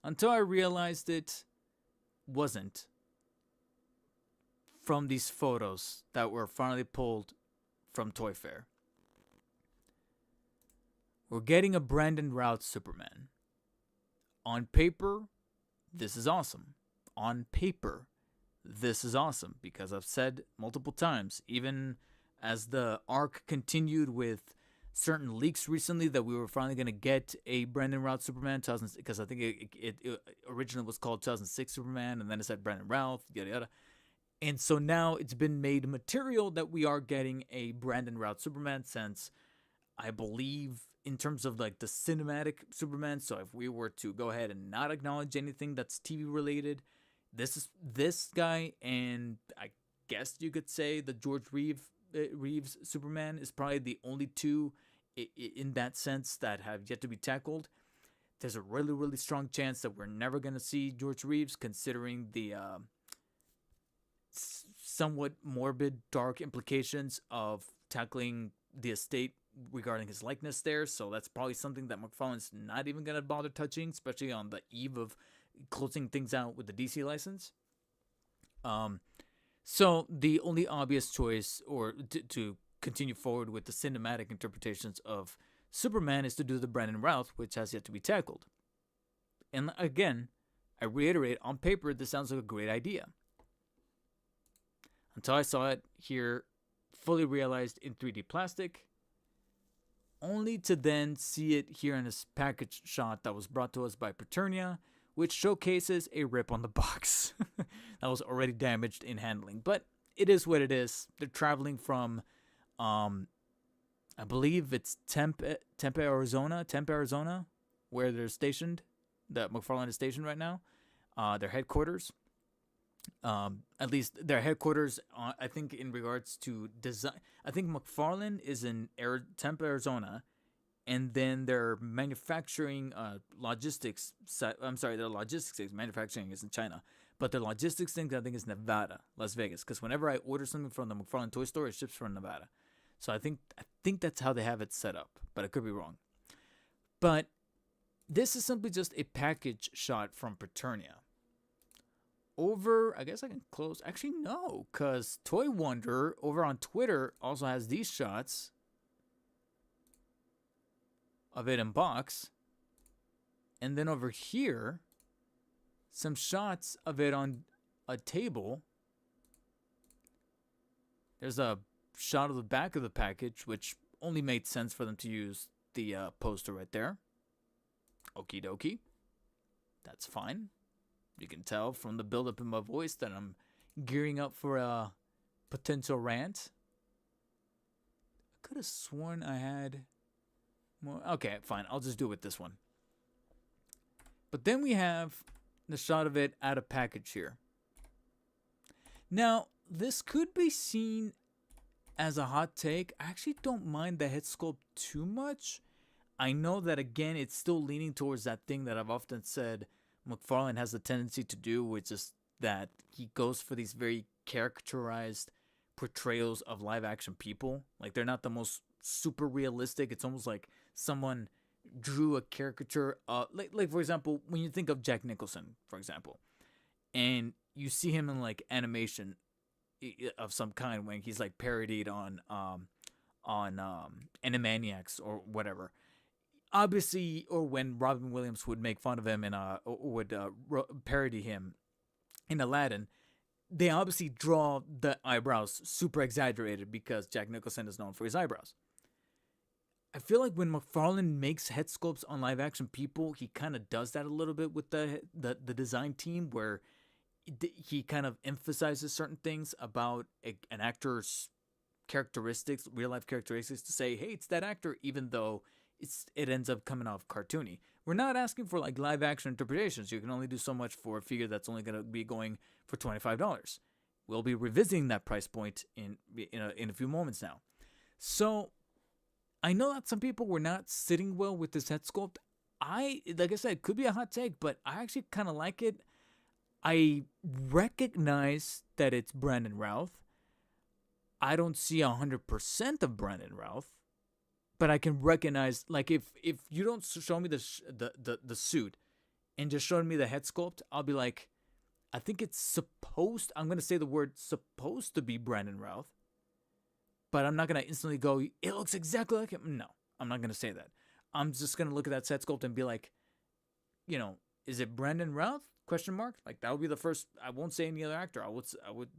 until I realized it wasn't. From these photos that were finally pulled from Toyfair. We're getting a Brandon Routh Superman. On paper, this is awesome. On paper, this is awesome, because I've said multiple times, even as the arc continued with certain leaks recently, that we were finally going to get a Brandon Routh Superman, because I think it originally was called 2006 Superman, and then it said Brandon Routh, yada yada. And so now it's been made material that we are getting a Brandon Routh Superman, since I believe in terms of like the cinematic Superman. So if we were to go ahead and not acknowledge anything that's TV related, this is this guy, and I guess you could say the George Reeves Superman is probably the only two in that sense that have yet to be tackled. There's a really, really strong chance that we're never going to see George Reeves, considering the somewhat morbid, dark implications of tackling the estate regarding his likeness there. So that's probably something that McFarlane's not even going to bother touching, especially on the eve of closing things out with the DC license. So the only obvious choice, or to continue forward with the cinematic interpretations of Superman, is to do the Brandon Routh, which has yet to be tackled. And again, I reiterate, on paper, this sounds like a great idea. Until I saw it here fully realized in 3D plastic, only to then see it here in this package shot that was brought to us by Paternia, which showcases a rip on the box that was already damaged in handling. But it is what it is. They're traveling from, I believe it's Tempe, Arizona, where they're stationed, that McFarlane is stationed right now, their headquarters. At least their headquarters, I think in regards to design, I think McFarlane is in Tempe, Arizona, and then their manufacturing logistics, their logistics manufacturing is in China, but their logistics thing I think is Nevada, Las Vegas, because whenever I order something from the McFarlane toy store, it ships from Nevada. So I think that's how they have it set up, but I could be wrong. But this is simply just a package shot from Paternia. Over, I guess I can close. Actually, no, because Toy Wonder over on Twitter also has these shots of it in box. And then over here, some shots of it on a table. There's a shot of the back of the package, which only made sense for them to use the poster right there. Okie dokie. That's fine. You can tell from the buildup in my voice that I'm gearing up for a potential rant. I could have sworn I had more. Okay, fine. I'll just do it with this one. But then we have the shot of it out of package here. Now, this could be seen as a hot take. I actually don't mind the head sculpt too much. I know that, again, it's still leaning towards that thing that I've often said McFarlane has a tendency to do, which is that he goes for these very characterized portrayals of live action people. Like, they're not the most super realistic. It's almost like someone drew a caricature. Like for example, when you think of Jack Nicholson, for example, and you see him in like animation of some kind when he's like parodied on Animaniacs or whatever. Obviously, or when Robin Williams would make fun of him and would parody him in Aladdin, they obviously draw the eyebrows super exaggerated because Jack Nicholson is known for his eyebrows. I feel like when McFarlane makes head sculpts on live action people, he kind of does that a little bit with the design team, where he kind of emphasizes certain things about an actor's characteristics, real life characteristics, to say, hey, it's that actor, even though it ends up coming off cartoony. We're not asking for like live action interpretations. You can only do so much for a figure that's only going to be going for $25. We'll be revisiting that price point in a few moments now. So I know that some people were not sitting well with this head sculpt. Like I said, it could be a hot take, but I actually kind of like it. I recognize that it's Brandon Routh. I don't see 100% of Brandon Routh, but I can recognize, like, if you don't show me the suit and just show me the head sculpt, I'll be like, I think it's supposed, I'm going to say the word supposed to be Brandon Routh, but I'm not going to instantly go, it looks exactly like him. No, I'm not going to say that. I'm just going to look at that set sculpt and be like, is it Brandon Routh? Question mark. Like, that would be the first. I won't say any other actor.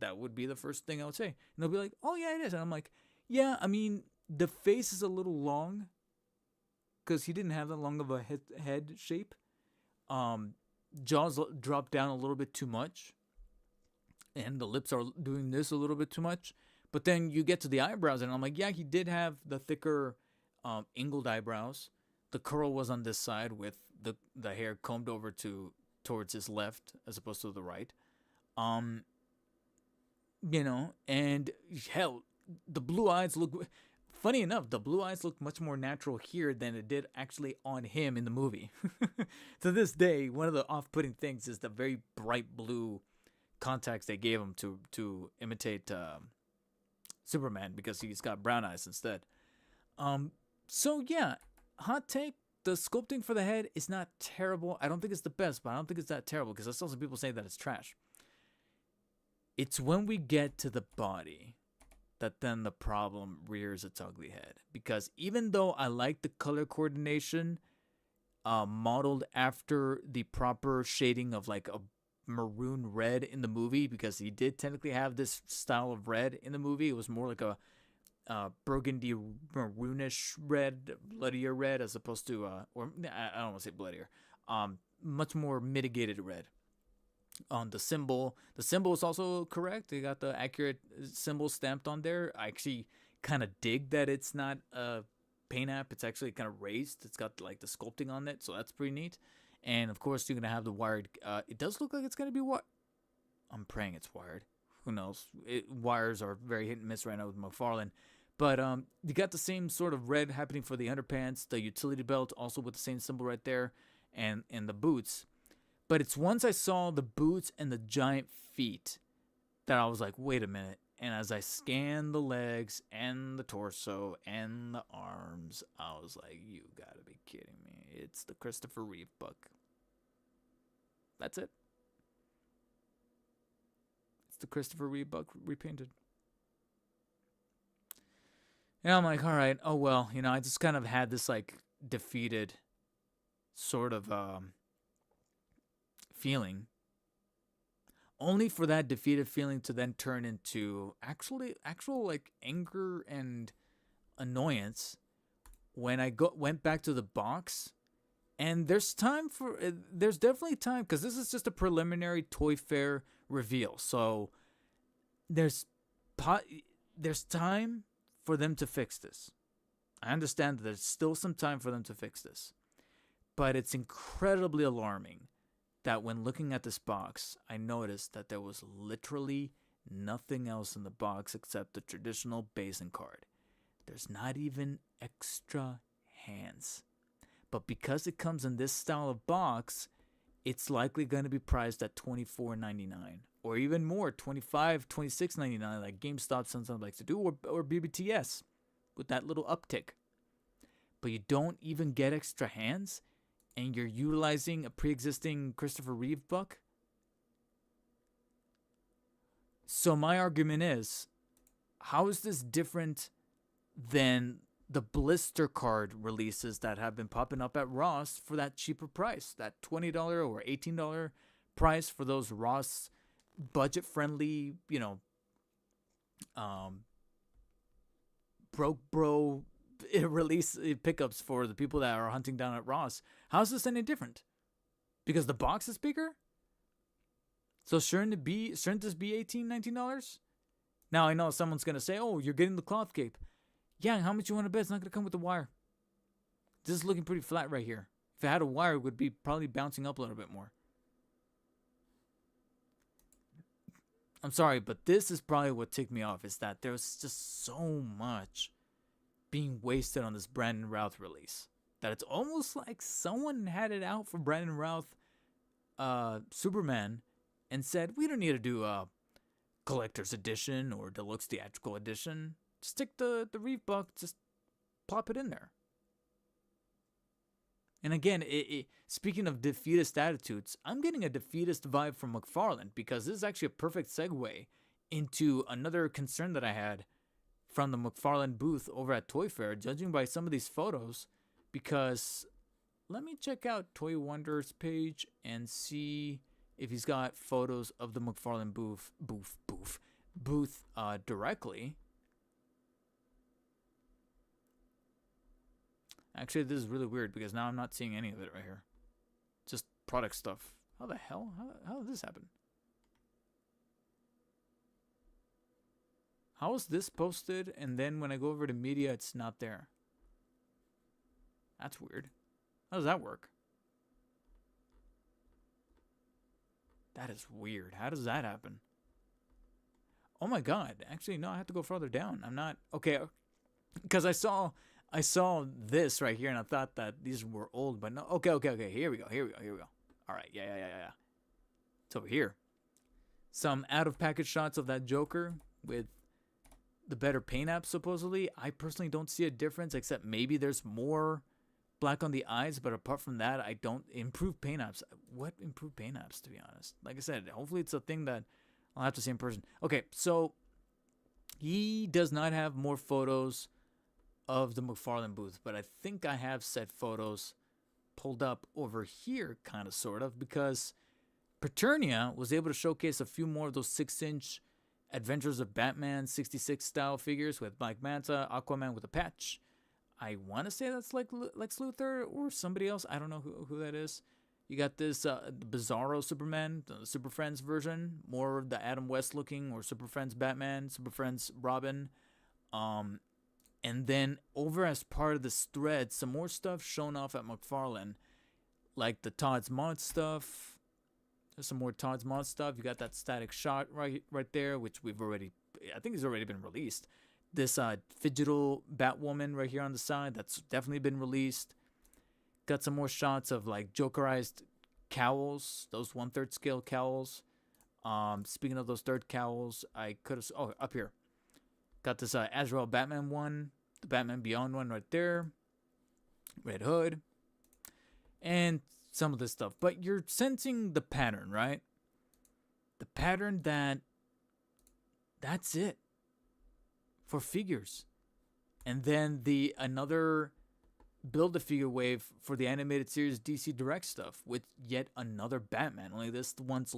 That would be the first thing I would say. And they'll be like, oh yeah, it is. And I'm like, yeah, I mean, the face is a little long because he didn't have that long of a head shape. Jaws drop down a little bit too much, and the lips are doing this a little bit too much. But then you get to the eyebrows, and I'm like, yeah, he did have the thicker angled eyebrows. The curl was on this side with the hair combed over towards his left as opposed to the right. And hell, the blue eyes look, funny enough, the blue eyes look much more natural here than it did actually on him in the movie. To this day, one of the off-putting things is the very bright blue contacts they gave him to imitate Superman, because he's got brown eyes instead. So yeah, hot take, the sculpting for the head is not terrible. I don't think it's the best, but I don't think it's that terrible, because I saw some people say that it's trash. It's when we get to the body that then the problem rears its ugly head. Because even though I like the color coordination modeled after the proper shading of like a maroon red in the movie, because he did technically have this style of red in the movie. It was more like a burgundy maroonish red, bloodier red, as opposed to or I don't want to say bloodier, much more mitigated red. On the symbol is also correct. They got the accurate symbol stamped on there. I actually kind of dig that it's not a paint app. It's actually kind of raised. It's got like the sculpting on it, so that's pretty neat. And of course, you're gonna have the wired. It does look like it's gonna be what? I'm praying it's wired. Who knows? Wires are very hit and miss right now with McFarlane. But you got the same sort of red happening for the underpants, the utility belt also with the same symbol right there, and the boots. But it's once I saw the boots and the giant feet that I was like, wait a minute. And as I scanned the legs and the torso and the arms, I was like, you gotta be kidding me. It's the Christopher Reeve book. That's it. It's the Christopher Reeve book repainted. And I'm like, all right, oh well, I just kind of had this like defeated sort of feeling, only for that defeated feeling to then turn into actual like anger and annoyance when I went back to the box. And there's definitely time, because this is just a preliminary Toyfair reveal, so there's time for them to fix this. I understand that there's still some time for them to fix this, but it's incredibly alarming that when looking at this box, I noticed that there was literally nothing else in the box except the traditional base and card. There's not even extra hands. But because it comes in this style of box, it's likely going to be priced at $24.99 or even more, $25, $26.99, like GameStop sometimes likes to do, or BBTS with that little uptick. But you don't even get extra hands, and you're utilizing a pre-existing Christopher Reeve book? So my argument is, how is this different than the blister card releases that have been popping up at Ross for that cheaper price, that $20 or $18 price for those Ross budget friendly, broke bro release pickups for the people that are hunting down at Ross? How's this any different? Because the box is bigger? So shouldn't this be $18, $19? Now I know someone's gonna say, "Oh, you're getting the cloth cape." Yeah, how much you want to bet it's not gonna come with the wire? This is looking pretty flat right here. If it had a wire, it would be probably bouncing up a little bit more. I'm sorry, but this is probably what ticked me off, is that there's just so much being wasted on this Brandon Routh release that it's almost like someone had it out for Brandon Routh Superman and said, we don't need to do a collector's edition or deluxe theatrical edition. Stick the Reeve buck, just plop it in there. And again, speaking of defeatist attitudes, I'm getting a defeatist vibe from McFarlane, because this is actually a perfect segue into another concern that I had from the McFarlane booth over at Toyfair, judging by some of these photos. Because let me check out Toy Wonders page and see if he's got photos of the McFarlane booth directly. Actually, this is really weird because now I'm not seeing any of it right here. Just product stuff. How the hell? How did this happen? How is this posted and then when I go over to media, it's not there? That's weird. How does that work? That is weird. How does that happen? Oh my god. Actually, no, I have to go further down. I'm not... Okay, because I saw this right here and I thought that these were old, but no. Okay. Here we go. All right. Yeah. It's over here. Some out-of-package shots of that Joker with the better paint apps, supposedly. I personally don't see a difference, except maybe there's more black on the eyes, but apart from that, I don't... Improved paint apps. What improved paint apps, to be honest? Like I said, hopefully it's a thing that I'll have to see in person. Okay, so he does not have more photos of the McFarlane booth, but I think I have said photos pulled up over here, kind of, sort of, because Paternia was able to showcase a few more of those 6-inch Adventures of Batman 66 style figures with Black Manta, Aquaman with a patch. I want to say that's like Lex Luthor or somebody else. I don't know who that is. You got this Bizarro Superman, the Super Friends version, more of the Adam West looking, or Super Friends Batman, Super Friends Robin. And then over as part of this thread, some more stuff shown off at McFarlane, like the Todd's Mod stuff. There's some more Todd's Mod stuff. You got that static shot right there, which I think it's already been released. This Fidgetal Batwoman right here on the side, that's definitely been released. Got some more shots of like Jokerized cowls, those 1/3 scale cowls. Speaking of those third cowls, I could have... Oh, up here. Got this Azrael Batman one, the Batman Beyond one right there, Red Hood, and some of this stuff. But you're sensing the pattern, right? The pattern that's it for figures. And then another Build-A-Figure wave for the animated series DC Direct stuff with yet another Batman. Only this one's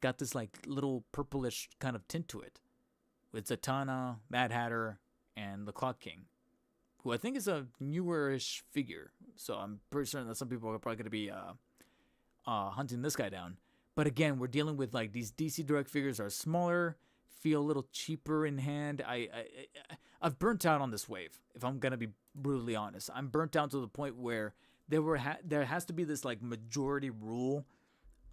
got this like little purplish kind of tint to it, with Zatanna, Mad Hatter, and the Clock King, who I think is a newer-ish figure. So I'm pretty certain that some people are probably going to be hunting this guy down. But again, we're dealing with like these DC Direct figures are smaller, feel a little cheaper in hand. I've burnt out on this wave, if I'm going to be brutally honest. I'm burnt out to the point where there has to be this like majority rule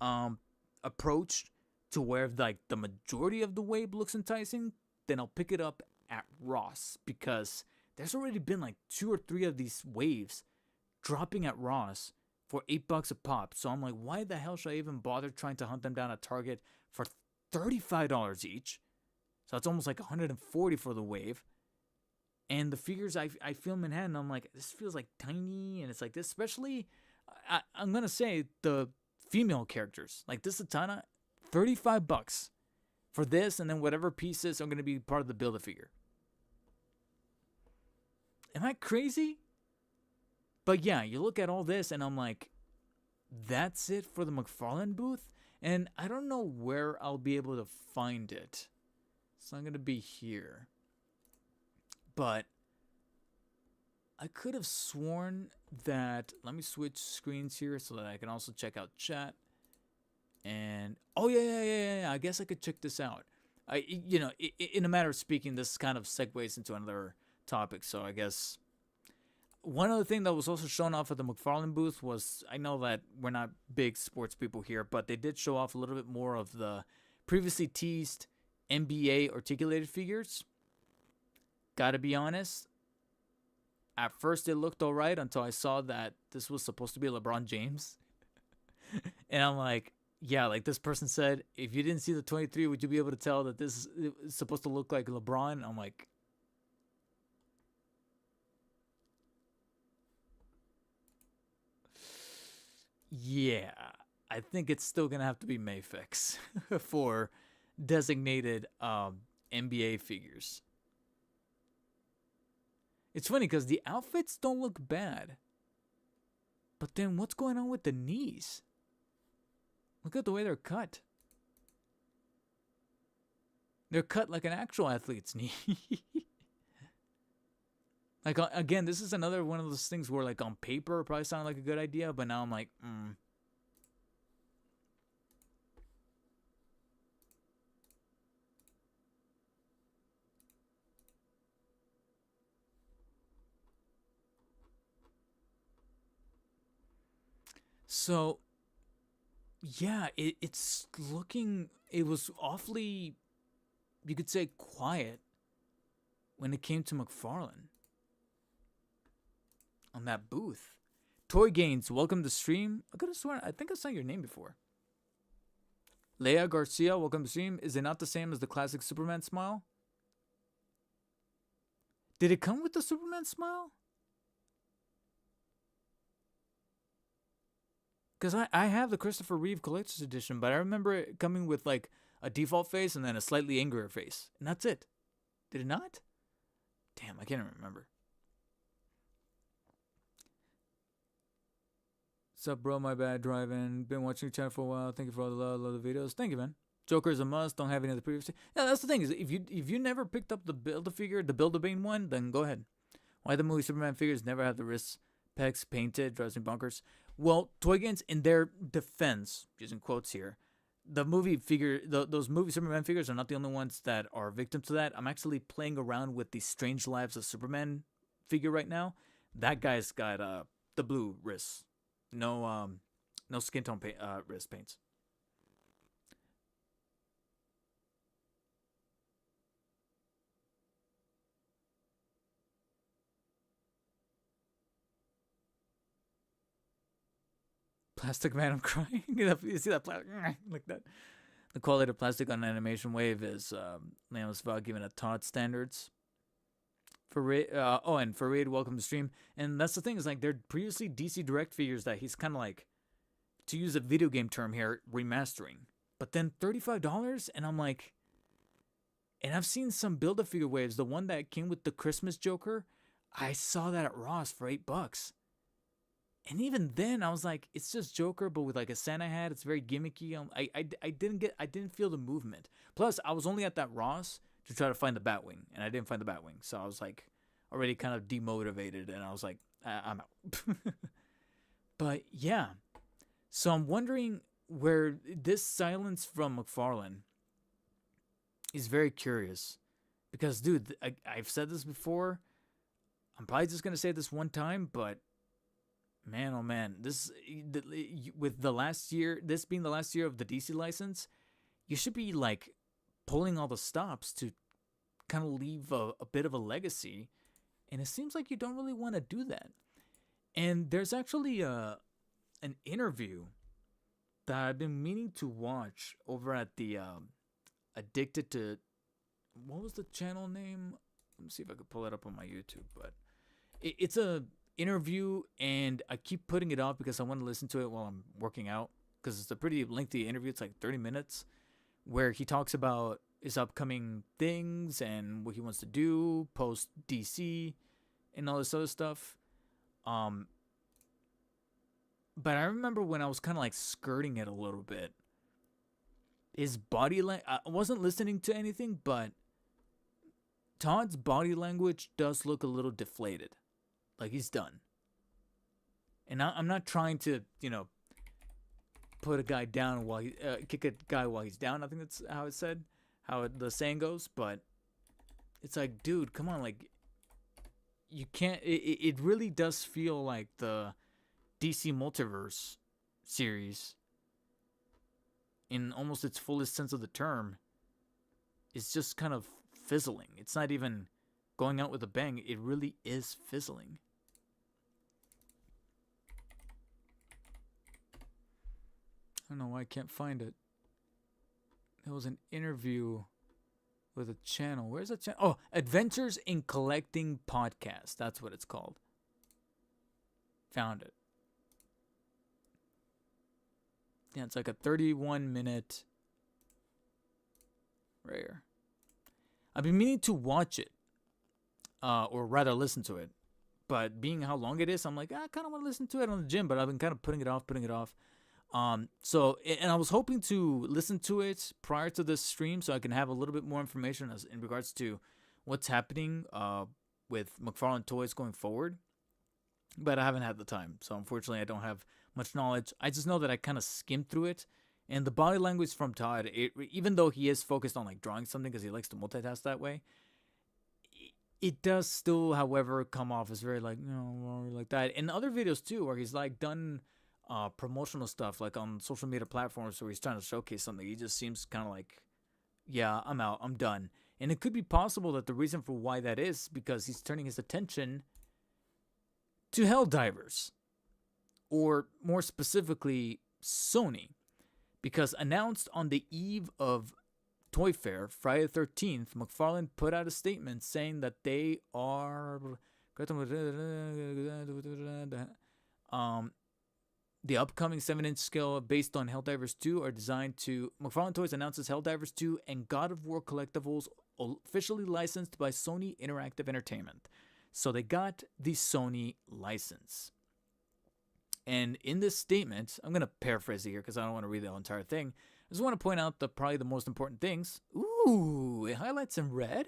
approach to where like the majority of the wave looks enticing, then I'll pick it up at Ross, because there's already been like 2 or 3 of these waves dropping at Ross for $8 a pop. So I'm like, why the hell should I even bother trying to hunt them down at Target for $35 each? So it's almost like $140 for the wave. And the figures, I feel them in hand, and I'm like, this feels like tiny, and it's like this, especially, I'm going to say the female characters. Like this Zatanna, $35. for this, and then whatever pieces are going to be part of the Build-A-Figure. Am I crazy? But yeah, you look at all this, and I'm like, that's it for the McFarlane booth? And I don't know where I'll be able to find it. It's not going to be here. But I could have sworn that... Let me switch screens here so that I can also check out chat. And... Oh, yeah. I guess I could check this out. In a matter of speaking, this kind of segues into another topic. So I guess... One other thing that was also shown off at the McFarlane booth was... I know that we're not big sports people here, but they did show off a little bit more of the previously teased NBA articulated figures. Gotta be honest. At first, it looked alright until I saw that this was supposed to be LeBron James. And I'm like, yeah, like this person said, if you didn't see the 23, would you be able to tell that this is supposed to look like LeBron? I'm like... Yeah, I think it's still going to have to be Mayfix for designated NBA figures. It's funny because the outfits don't look bad. But then what's going on with the knees? Look at the way they're cut. They're cut like an actual athlete's knee. Like, again, this is another one of those things where, like, on paper, it probably sounded like a good idea, but now I'm like, So, yeah, it's looking... It was awfully, you could say, quiet when it came to McFarlane. On that booth. Toy Gains, welcome to stream. I could have sworn, I think I saw your name before. Leia Garcia, welcome to stream. Is it not the same as the classic Superman smile? Did it come with the Superman smile? Because I have the Christopher Reeve Collector's Edition, but I remember it coming with like a default face and then a slightly angrier face. And that's it. Did it not? Damn, I can't even remember. Sup, bro? My bad. Driving. Been watching your channel for a while. Thank you for all the love. Love the videos. Thank you, man. Joker is a must. Don't have any of the previous. Yeah, that's the thing. Is if you never picked up the Build-A-Figure, the Build-A-Bane one, then go ahead. Why the movie Superman figures never have the wrists, pecs painted, drives me bonkers. Well, Toy Gains, in their defense, using quotes here, the movie figure, those movie Superman figures are not the only ones that are victim to that. I'm actually playing around with the Strange Lives of Superman figure right now. That guy's got the blue wrists. No skin tone wrist paints. Plastic man, I'm crying. You see that plastic like that? The quality of plastic on Animation Wave is Leon's Vog given at Todd standards. And for Raid, welcome to stream. And that's the thing, is like they're previously DC Direct figures that he's kind of like, to use a video game term here, remastering. But then $35, and I'm like, and I've seen some Build-A-Figure waves. The one that came with the Christmas Joker, I saw that at Ross for $8. And even then, I was like, it's just Joker, but with like a Santa hat. It's very gimmicky. I didn't feel the movement. Plus, I was only at that Ross to try to find the Batwing, and I didn't find the Batwing. So I was like already kind of demotivated, and I was like, I'm out. But yeah, so I'm wondering where this silence from McFarlane is very curious. Because, dude, I've said this before. I'm probably just going to say this one time, but man, oh man, with the last year, this being the last year of the DC license, you should be like pulling all the stops to kind of leave a bit of a legacy. And it seems like you don't really want to do that. And there's actually an interview that I've been meaning to watch over at the Addicted to, what was the channel name? Let me see if I could pull it up on my YouTube. But it's a interview, and I keep putting it off because I want to listen to it while I'm working out, because it's a pretty lengthy interview. It's like 30 minutes where he talks about his upcoming things and what he wants to do post DC and all this other stuff. But I remember when I was kind of like skirting it a little bit, his body language, I wasn't listening to anything, but Todd's body language does look a little deflated. Like he's done. And I'm not trying to, put a guy down while he, kick a guy while he's down. I think that's how it's said, the saying goes. But it's like, dude, come on. Like, you can't, it really does feel like the DC Multiverse series, in almost its fullest sense of the term, is just kind of fizzling. It's not even going out with a bang. It really is fizzling. I don't know why I can't find it. There was an interview with a channel. Where's that channel? Oh, Adventures in Collecting Podcast. That's what it's called. Found it. Yeah, it's like a 31-minute. Right here. I've been meaning to watch it. Or rather listen to it. But being how long it is, I'm like, I kind of want to listen to it on the gym. But I've been kind of putting it off. So, and I was hoping to listen to it prior to this stream so I can have a little bit more information in regards to what's happening with McFarlane Toys going forward. But I haven't had the time. So unfortunately, I don't have much knowledge. I just know that I kind of skimmed through it. And the body language from Todd, even though he is focused on like drawing something because he likes to multitask that way, it does still, however, come off as very like, like that. In other videos too, where he's like done promotional stuff, like on social media platforms where he's trying to showcase something, he just seems kind of like, yeah, I'm out, I'm done. And it could be possible that the reason for why that is because he's turning his attention to Helldivers, or more specifically, Sony. Because announced on the eve of Toyfair, Friday the 13th, McFarlane put out a statement saying that they are the upcoming 7-inch scale based on Helldivers 2 are designed to... McFarlane Toys announces Helldivers 2 and God of War collectibles officially licensed by Sony Interactive Entertainment. So they got the Sony license. And in this statement, I'm going to paraphrase it here because I don't want to read the entire thing. I just want to point out probably the most important things. Ooh, it highlights in red.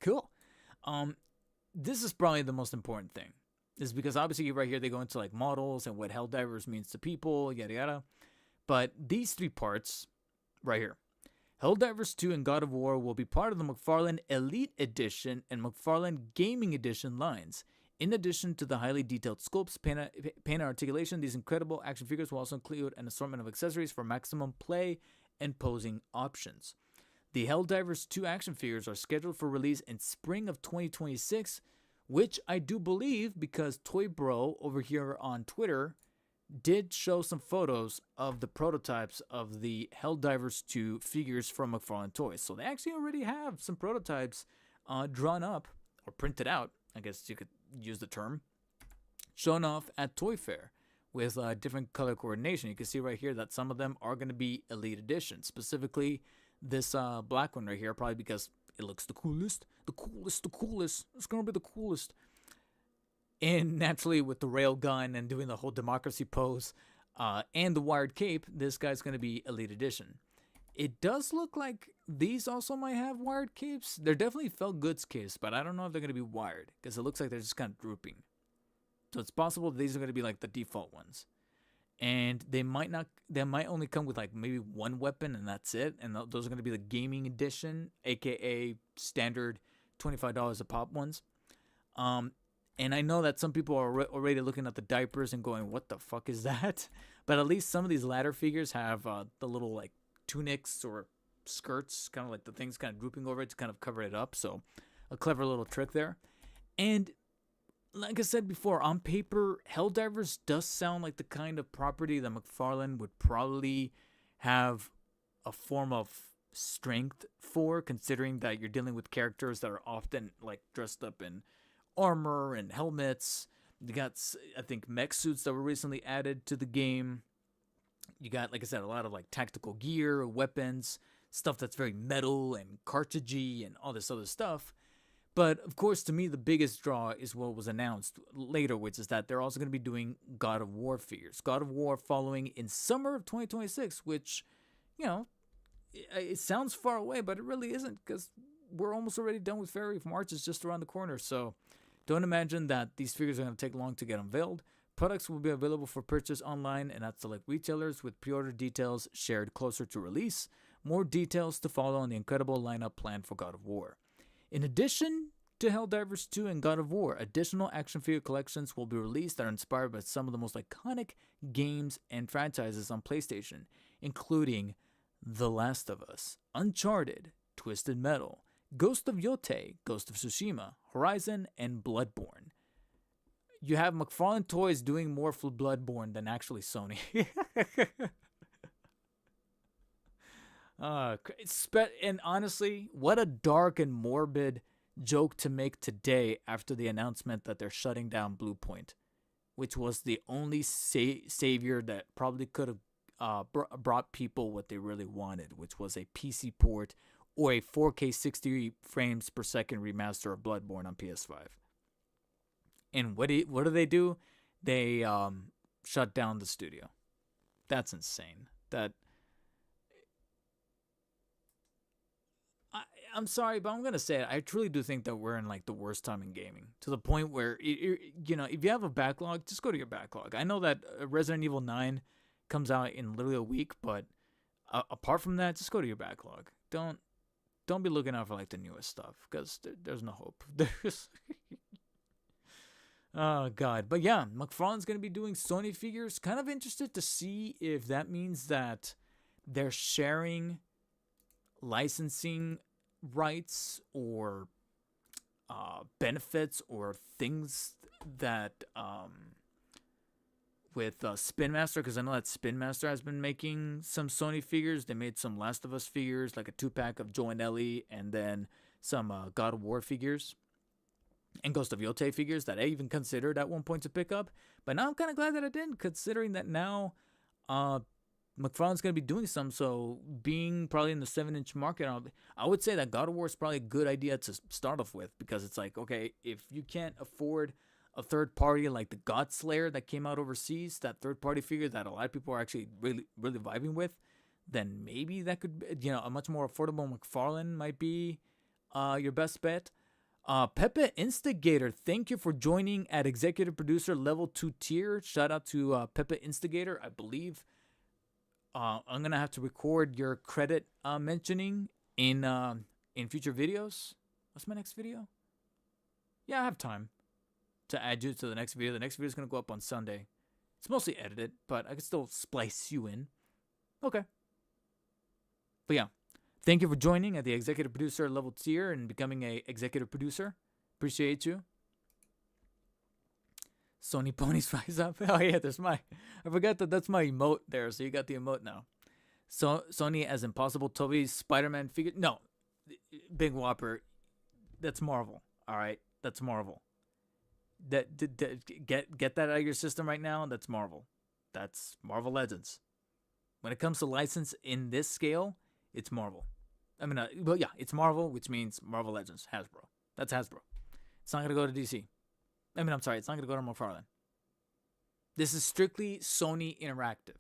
Cool. This is probably the most important thing. Is because obviously right here they go into like models and what Helldivers means to people, yada yada. But these three parts right here. Helldivers 2 and God of War will be part of the McFarlane Elite Edition and McFarlane Gaming Edition lines. In addition to the highly detailed sculpts, paint and articulation, these incredible action figures will also include an assortment of accessories for maximum play and posing options. The Helldivers 2 action figures are scheduled for release in spring of 2026, which I do believe because Toy Bro over here on Twitter did show some photos of the prototypes of the Helldivers 2 figures from McFarlane Toys. So they actually already have some prototypes drawn up or printed out, I guess you could use the term, shown off at Toyfair with different color coordination. You can see right here that some of them are going to be Elite Edition, specifically this black one right here, probably because it looks the coolest. It's going to be the coolest. And naturally, with the railgun and doing the whole democracy pose and the wired cape, this guy's going to be Elite Edition. It does look like these also might have wired capes. They're definitely felt goods capes, but I don't know if they're going to be wired because it looks like they're just kind of drooping. So it's possible these are going to be like the default ones. And they might only come with like maybe one weapon and that's it. And those are going to be the gaming edition, aka standard $25 a pop ones. And I know that some people are already looking at the diapers and going, what the fuck is that? But at least some of these ladder figures have the little like tunics or skirts, kind of like the things kind of drooping over it to kind of cover it up. So a clever little trick there. And like I said before, on paper, Helldivers does sound like the kind of property that McFarlane would probably have a form of strength for, considering that you're dealing with characters that are often like dressed up in armor and helmets. You got, I think, mech suits that were recently added to the game. You got, like I said, a lot of like tactical gear, weapons, stuff that's very metal and cartridgey and all this other stuff. But of course, to me, the biggest draw is what was announced later, which is that they're also going to be doing God of War figures. God of War following in summer of 2026, which, you know, it sounds far away, but it really isn't, because we're almost already done with February. March is just around the corner. So don't imagine that these figures are going to take long to get unveiled. Products will be available for purchase online and at select retailers, with pre-order details shared closer to release. More details to follow on the incredible lineup planned for God of War. In addition to Helldivers 2 and God of War, additional action figure collections will be released that are inspired by some of the most iconic games and franchises on PlayStation, including The Last of Us, Uncharted, Twisted Metal, Ghost of Yotei, Ghost of Tsushima, Horizon, and Bloodborne. You have McFarlane Toys doing more for Bloodborne than actually Sony. And honestly, what a dark and morbid joke to make today after the announcement that they're shutting down Bluepoint, which was the only savior that probably could have brought people what they really wanted, which was a PC port or a 4K 60 frames per second remaster of Bloodborne on PS5. And what do they do? They shut down the studio. That's insane. I'm sorry, but I'm gonna say it. I truly do think that we're in like the worst time in gaming, to the point where you know, if you have a backlog, just go to your backlog. I know that Resident Evil 9 comes out in literally a week, but apart from that, just go to your backlog. Don't be looking out for like the newest stuff, because there's no hope. There's oh god, but yeah, McFarlane's gonna be doing Sony figures. Kind of interested to see if that means that they're sharing licensing rights or benefits or things that with Spin Master, because I know that Spin Master has been making some Sony figures. They made some Last of Us figures, like a 2-pack of Joe and Ellie, and then some God of War figures and Ghost of Yotei figures that I even considered at one point to pick up. But now I'm kind of glad that I didn't, considering that now McFarlane's going to be doing some. So being probably in the 7-inch market, I would say that God of War is probably a good idea to start off with, because it's like, okay, if you can't afford a third party like the God Slayer that came out overseas, that third party figure that a lot of people are actually really, really vibing with, then maybe that could, you know, a much more affordable McFarlane might be your best bet. Pepe Instigator, thank you for joining at executive producer level 2 tier. Shout out to Pepe Instigator. I believe I'm gonna have to record your credit mentioning in future videos. What's my next video? Yeah, I have time to add you to the next video. The next video is gonna go up on Sunday. It's mostly edited, but I can still splice you in. Okay. But yeah, thank you for joining at the executive producer level tier and becoming a executive producer. Appreciate you. Sony ponies rise up. Oh yeah, I forgot that that's my emote there. So you got the emote now. So Sony as Impossible Toby's Spider-Man figure. No, Big Whopper. That's Marvel. All right, that's Marvel. Get that out of your system right now. That's Marvel. That's Marvel Legends. When it comes to license in this scale, it's Marvel. I mean, well, yeah, it's Marvel, which means Marvel Legends, Hasbro. That's Hasbro. It's not gonna go to DC. I mean, I'm sorry, it's not gonna go to McFarlane. This is strictly Sony Interactive.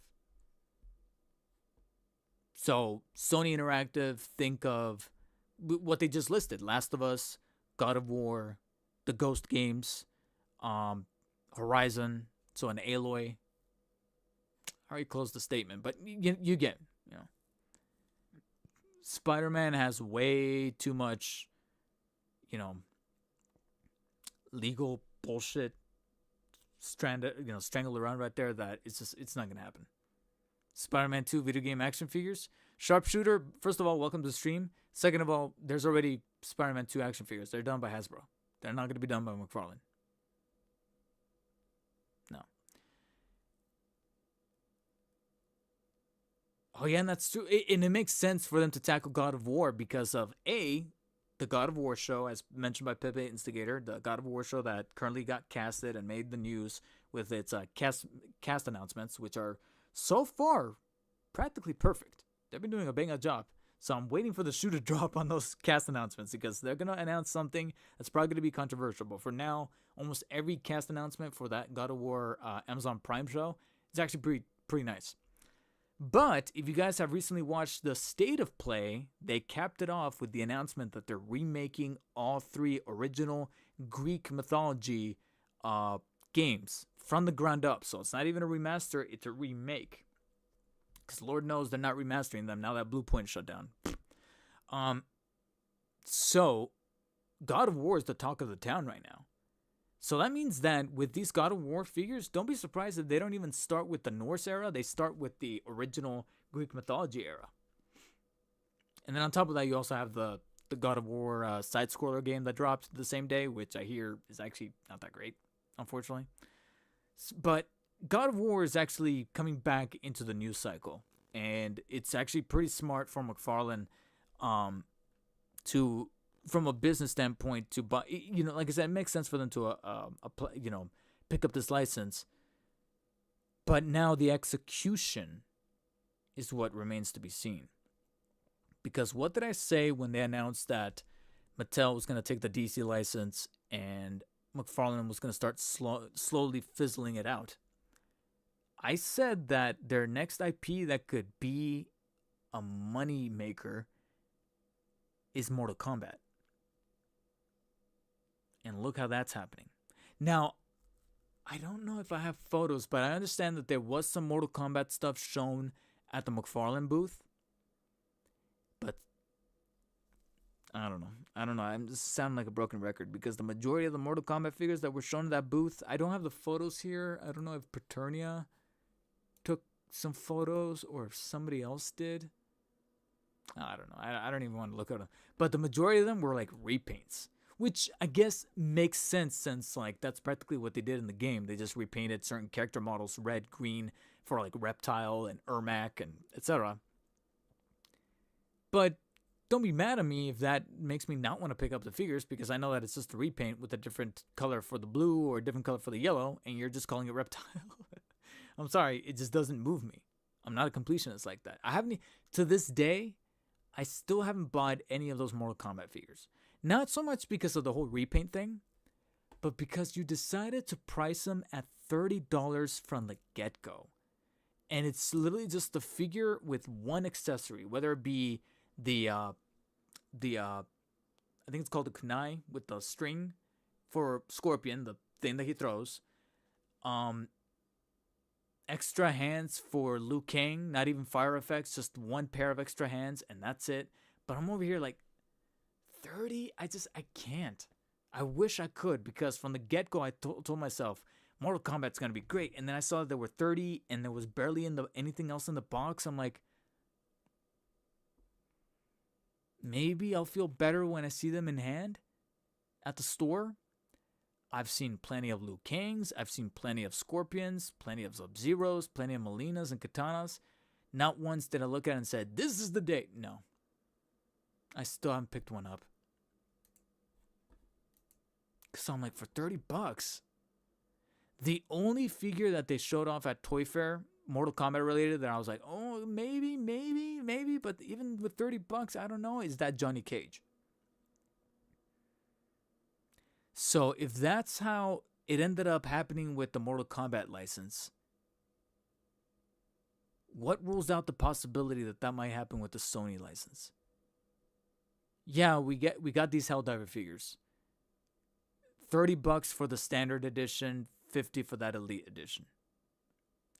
So Sony Interactive, think of what they just listed: Last of Us, God of War, the Ghost games, Horizon, so an Aloy. I already closed the statement, but you get, you know. Spider-Man has way too much, you know, legal bullshit strangled around right there that it's not gonna happen. Spider-Man 2 video game action figures. Sharpshooter, first of all, welcome to the stream. Second of all, there's already Spider-Man 2 action figures. They're done by Hasbro. They're not gonna be done by McFarlane. No. Oh yeah, and that's true. And it makes sense for them to tackle God of War because of the God of War show, as mentioned by Pepe Instigator, the God of War show that currently got casted and made the news with its cast announcements, which are so far practically perfect. They've been doing a bang up job. So I'm waiting for the shoe to drop on those cast announcements because they're going to announce something that's probably going to be controversial. But for now, almost every cast announcement for that God of War Amazon Prime show is actually pretty nice. But if you guys have recently watched the State of Play, they capped it off with the announcement that they're remaking all 3 original Greek mythology games from the ground up. So it's not even a remaster, it's a remake. Because Lord knows they're not remastering them now that Blue Point shut down. So God of War is the talk of the town right now. So that means that with these God of War figures, don't be surprised if they don't even start with the Norse era. They start with the original Greek mythology era. And then on top of that, you also have the God of War side-scroller game that dropped the same day, which I hear is actually not that great, unfortunately. But God of War is actually coming back into the news cycle. And it's actually pretty smart for McFarlane to... from a business standpoint to buy, like I said, it makes sense for them to pick up this license. But now the execution is what remains to be seen. Because what did I say when they announced that Mattel was going to take the DC license and McFarlane was going to start slowly fizzling it out? I said that their next IP that could be a money maker is Mortal Kombat. And look how that's happening. Now, I don't know if I have photos, but I understand that there was some Mortal Kombat stuff shown at the McFarlane booth. But I don't know. I'm just sounding like a broken record because the majority of the Mortal Kombat figures that were shown at that booth, I don't have the photos here. I don't know if Paternia took some photos or if somebody else did. I don't know. I don't even want to look at them. But the majority of them were like repaints. Which I guess makes sense since like that's practically what they did in the game. They just repainted certain character models red, green for like Reptile and Ermac and etc. But don't be mad at me if that makes me not want to pick up the figures because I know that it's just a repaint with a different color for the blue or a different color for the yellow and you're just calling it Reptile. I'm sorry, it just doesn't move me. I'm not a completionist like that. To this day, I still haven't bought any of those Mortal Kombat figures. Not so much because of the whole repaint thing, but because you decided to price them at $30 from the get-go. And it's literally just the figure with one accessory, whether it be I think it's called the kunai with the string for Scorpion, the thing that he throws. Extra hands for Liu Kang, not even fire effects, just one pair of extra hands, and that's it. But I'm over here like, 30? I can't. I wish I could because from the get-go I told myself Mortal Kombat's going to be great. And then I saw that there were 30 and there was barely anything else in the box. I'm like, maybe I'll feel better when I see them in hand at the store. I've seen plenty of Liu Kangs. I've seen plenty of Scorpions, plenty of Sub-Zeros, plenty of Molinas and Katanas. Not once did I look at it and said, this is the date. No. I still haven't picked one up. So I'm like, for $30, the only figure that they showed off at Toyfair, Mortal Kombat related, that I was like, oh, maybe, but even with $30, I don't know, is that Johnny Cage. So if that's how it ended up happening with the Mortal Kombat license, what rules out the possibility that might happen with the Sony license? Yeah, we got these Helldiver figures. $30 for the standard edition, $50 for that elite edition.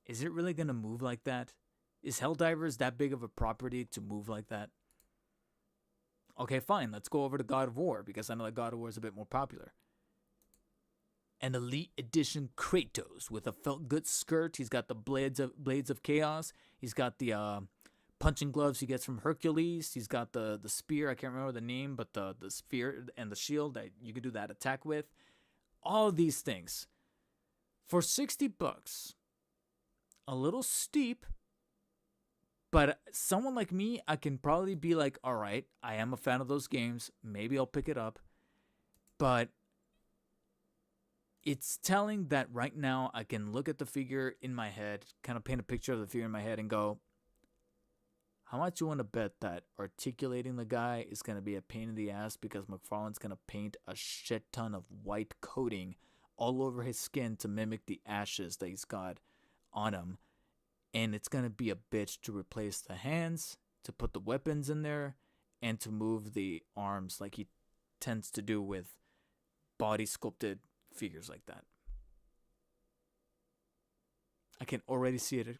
Is it really going to move like that? Is Helldivers that big of a property to move like that? Okay, fine. Let's go over to God of War because I know that God of War is a bit more popular. An elite edition Kratos with a felt good skirt. He's got the blades of chaos. He's got the punching gloves he gets from Hercules. He's got the spear. I can't remember the name, but the spear and the shield that you can do that attack with. All these things. For $60, a little steep, but someone like me, I can probably be like, all right, I am a fan of those games. Maybe I'll pick it up. But it's telling that right now I can look at the figure in my head, kind of paint a picture of the figure in my head and go, How much you want to bet that articulating the guy is going to be a pain in the ass because McFarlane's going to paint a shit ton of white coating all over his skin to mimic the ashes that he's got on him. And it's going to be a bitch to replace the hands, to put the weapons in there, and to move the arms like he tends to do with body sculpted figures like that. I can already see it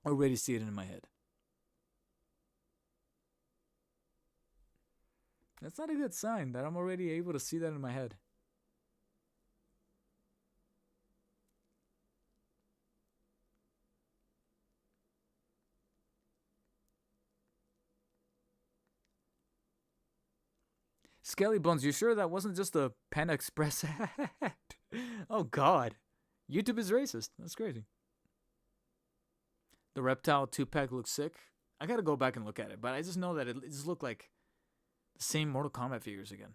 in my head. That's not a good sign that I'm already able to see that in my head. Skelly Bones, you sure that wasn't just a Panda Express ad? Oh God, YouTube is racist. That's crazy. The Reptile 2-pack looks sick. I gotta go back and look at it, but I just know that it just looked like the same Mortal Kombat figures again.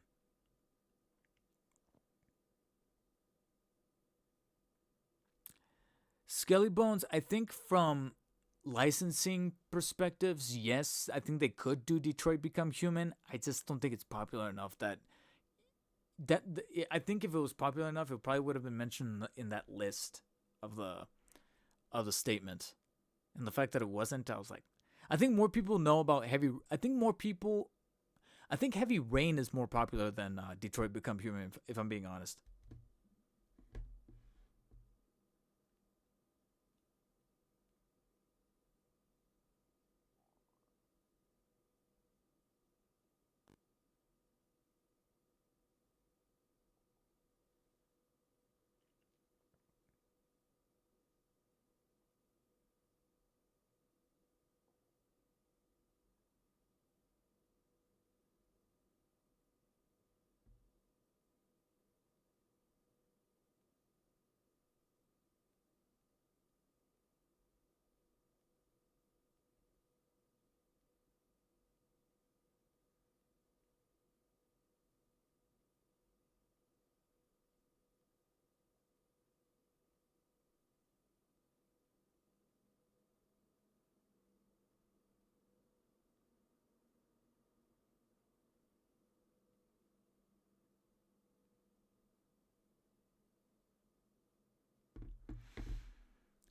Skelly Bones, I think from licensing perspectives, yes, I think they could do Detroit Become Human. I just don't think it's popular enough that I think if it was popular enough, it probably would have been mentioned in that list of the statement. And the fact that it wasn't, I was like, I think more people know about Heavy. I think Heavy Rain is more popular than Detroit Become Human, if I'm being honest.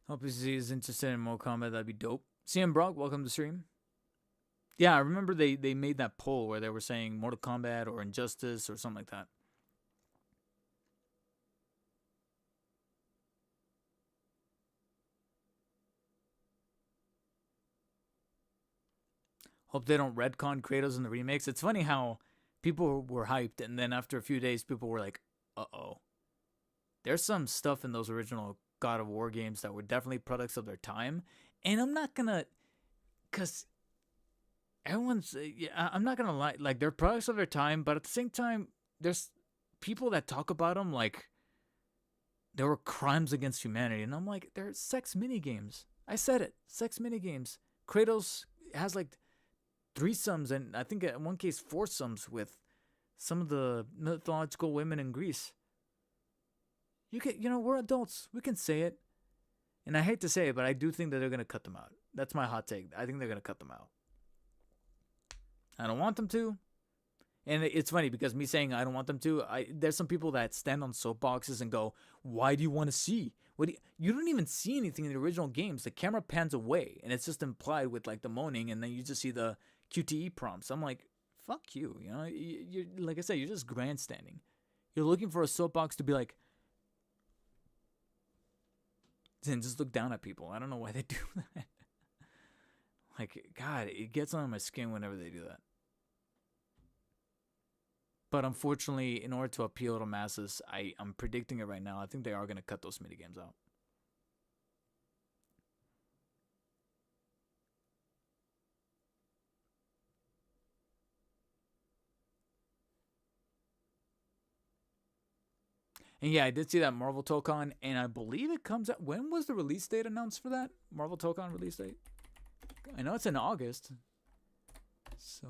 Hope he is interested in Mortal Kombat. That'd be dope. CM Brock, welcome to the stream. Yeah, I remember they made that poll where they were saying Mortal Kombat or Injustice or something like that. Hope they don't retcon Kratos in the remakes. It's funny how people were hyped, and then after a few days, people were like, uh-oh. There's some stuff in those original God of War games that were definitely products of their time. And I'm not going to... Because everyone's... I'm not going to lie. Like, they're products of their time, but at the same time, there's people that talk about them like there were crimes against humanity. And I'm like, they're sex minigames. I said it. Sex minigames. Kratos has like threesomes and I think in one case foursomes with some of the mythological women in Greece. We're adults. We can say it. And I hate to say it, but I do think that they're going to cut them out. That's my hot take. I think they're going to cut them out. I don't want them to. And it's funny because me saying I don't want them to, there's some people that stand on soapboxes and go, why do you want to see? You don't even see anything in the original games. The camera pans away and it's just implied with like the moaning and then you just see the QTE prompts. I'm like, fuck you. You know, you're like I said, you're just grandstanding. You're looking for a soapbox to be like, and just look down at people. I don't know why they do that. Like, God, it gets on my skin whenever they do that. But unfortunately, in order to appeal to masses, I'm predicting it right now. I think they are going to cut those minigames out. And yeah, I did see that Marvel Tokon, and I believe it comes out. When was the release date announced for that? Marvel Tokon release date? I know it's in August. So...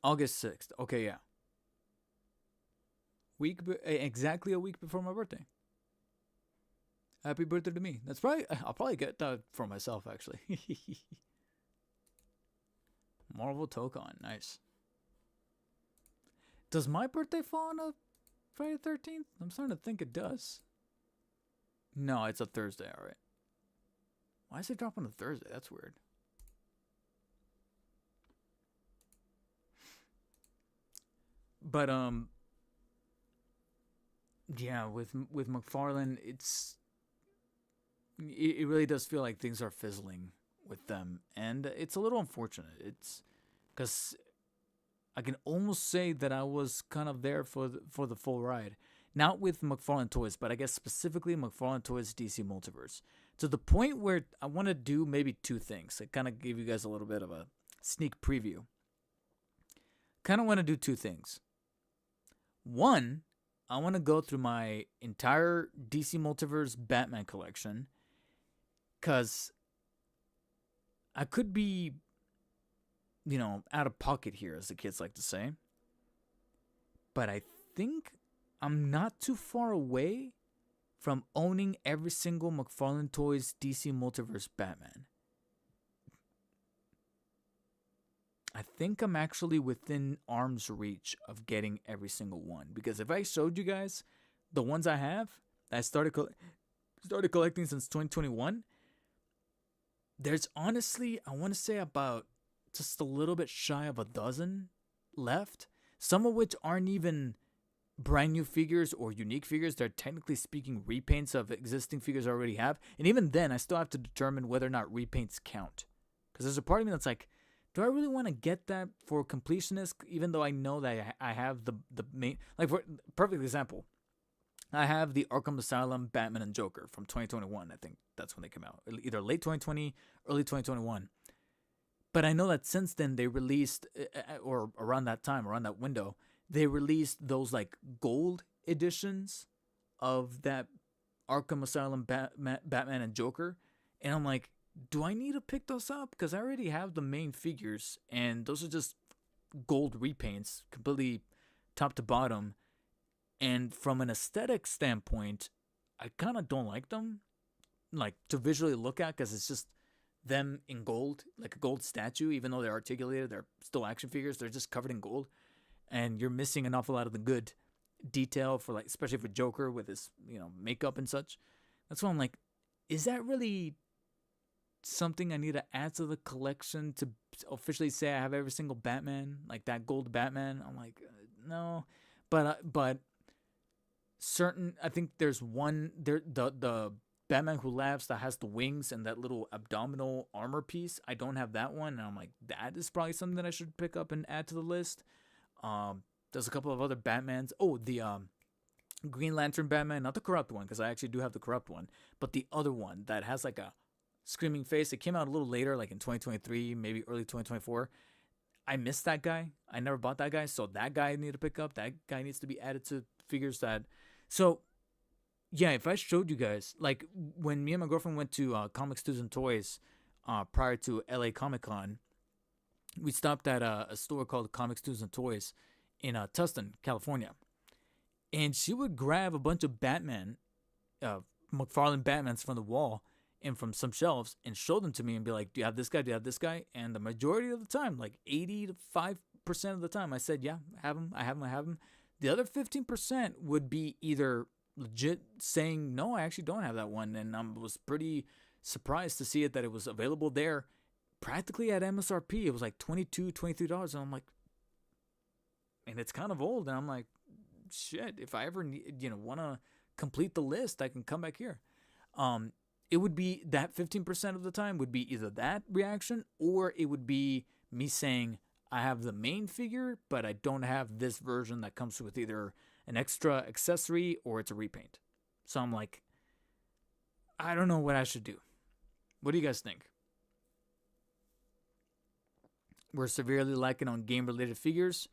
August 6th. Okay, yeah. Exactly a week before my birthday. Happy birthday to me. I'll probably get that for myself actually. Marvel Tokon, nice. Does my birthday fall on a Friday the 13th? I'm starting to think it does. No, it's a Thursday, alright. Why is it drop on a Thursday? That's weird. But yeah, with McFarlane, it really does feel like things are fizzling with them, and it's a little unfortunate. It's because I can almost say that I was kind of there for the full ride, not with McFarlane Toys, but I guess specifically McFarlane Toys DC Multiverse, to the point where I want to do maybe two things. I kind of gave you guys a little bit of a sneak preview. Kind of want to do two things. One, I want to go through my entire DC Multiverse Batman collection, because I could be, out of pocket here, as the kids like to say. But I think I'm not too far away from owning every single McFarlane Toys DC Multiverse Batman. I think I'm actually within arm's reach of getting every single one. Because if I showed you guys the ones I have, that I started collecting since 2021, there's honestly, I want to say about just a little bit shy of a dozen left. Some of which aren't even brand new figures or unique figures. They're technically speaking repaints of existing figures I already have. And even then, I still have to determine whether or not repaints count. Because there's a part of me that's like, do I really want to get that for completionist, even though I know that I have the main... Like, for perfect example, I have the Arkham Asylum, Batman, and Joker from 2021. I think that's when they came out. Either late 2020, early 2021. But I know that since then they released, or around that time, around that window, they released those like gold editions of that Arkham Asylum, Batman, and Joker. And I'm like, do I need to pick those up? Because I already have the main figures, and those are just gold repaints, completely top to bottom. And from an aesthetic standpoint, I kind of don't like them, like to visually look at, because it's just them in gold, like a gold statue. Even though they're articulated, they're still action figures. They're just covered in gold, and you're missing an awful lot of the good detail for, like, especially for Joker with his makeup and such. That's why I'm like, is that really something I need to add to the collection to officially say I have every single Batman, like that gold Batman? I'm like, no, but certain. I think there's one there, the Batman Who Laughs that has the wings and that little abdominal armor piece. I don't have that one, and I'm like, that is probably something that I should pick up and add to the list. There's a couple of other Batmans. Oh, the Green Lantern Batman, not the corrupt one, because I actually do have the corrupt one, but the other one that has like a screaming face. It came out a little later, like in 2023, maybe early 2024. I missed that guy. I never bought that guy, so that guy I need to pick up. That guy needs to be added to figures that. So, yeah, if I showed you guys, like when me and my girlfriend went to Comics, News, and Toys prior to LA Comic Con, we stopped at a store called Comics, News, and Toys in Tustin, California. And she would grab a bunch of Batman, McFarlane Batmans from the wall and from some shelves and show them to me and be like, do you have this guy? Do you have this guy? And the majority of the time, like 85% of the time, I said, yeah, I have him. I have him. I have him. The other 15% would be either legit saying, no, I actually don't have that one. And I was pretty surprised to see that it was available there practically at MSRP. It was like $22, $23. And I'm like, and it's kind of old. And I'm like, shit, if I ever want to complete the list, I can come back here. It would be that 15% of the time would be either that reaction, or it would be me saying, I have the main figure, but I don't have this version that comes with either an extra accessory or it's a repaint. So I'm like, I don't know what I should do. What do you guys think? We're severely lacking on game-related figures.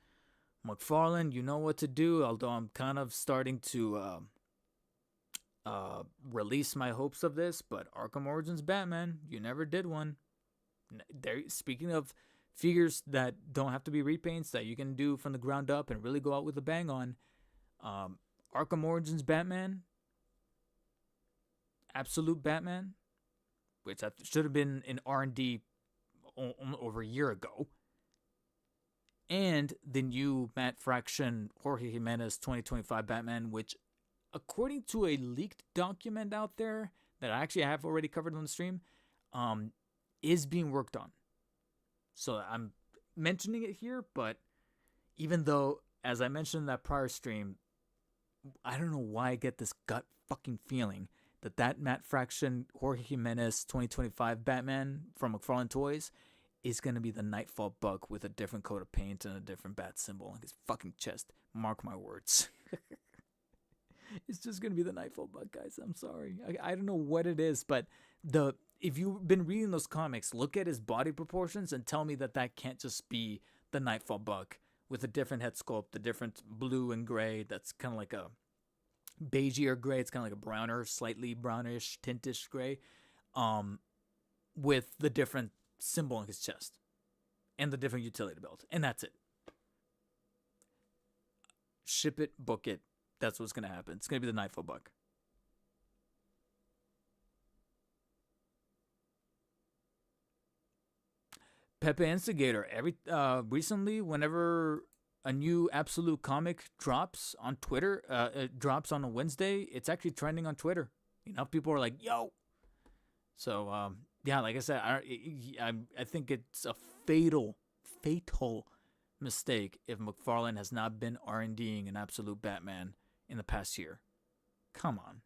McFarlane, you know what to do, although I'm kind of starting to release my hopes of this, but Arkham Origins Batman, you never did one. There, speaking of figures that don't have to be repaints, that you can do from the ground up and really go out with a bang on. Arkham Origins Batman, Absolute Batman, which should have been in R&D over a year ago. And the new Matt Fraction Jorge Jimenez 2025 Batman, which, according to a leaked document out there that I actually have already covered on the stream, is being worked on. So I'm mentioning it here, but even though, as I mentioned in that prior stream, I don't know why I get this gut fucking feeling that Matt Fraction Jorge Jimenez 2025 Batman from McFarlane Toys is going to be the Nightfall Bug with a different coat of paint and a different bat symbol on his fucking chest. Mark my words. It's just going to be the Nightfall Bug, guys. I'm sorry. I don't know what it is, but if you've been reading those comics, look at his body proportions and tell me that can't just be the Nightfall Bug with a different head sculpt, the different blue and gray. That's kind of like a beigeier gray. It's kind of like a browner, slightly brownish, tintish gray, with the different symbol on his chest and the different utility belt. And that's it. Ship it, book it. That's what's going to happen. It's going to be the Nightfall Bug. Pepe Instigator. Recently, whenever a new Absolute comic drops on Twitter, it drops on a Wednesday, it's actually trending on Twitter. Enough people are like, yo. So, yeah, like I said, I think it's a fatal mistake if McFarlane has not been R&Ding an Absolute Batman in the past year. Come on.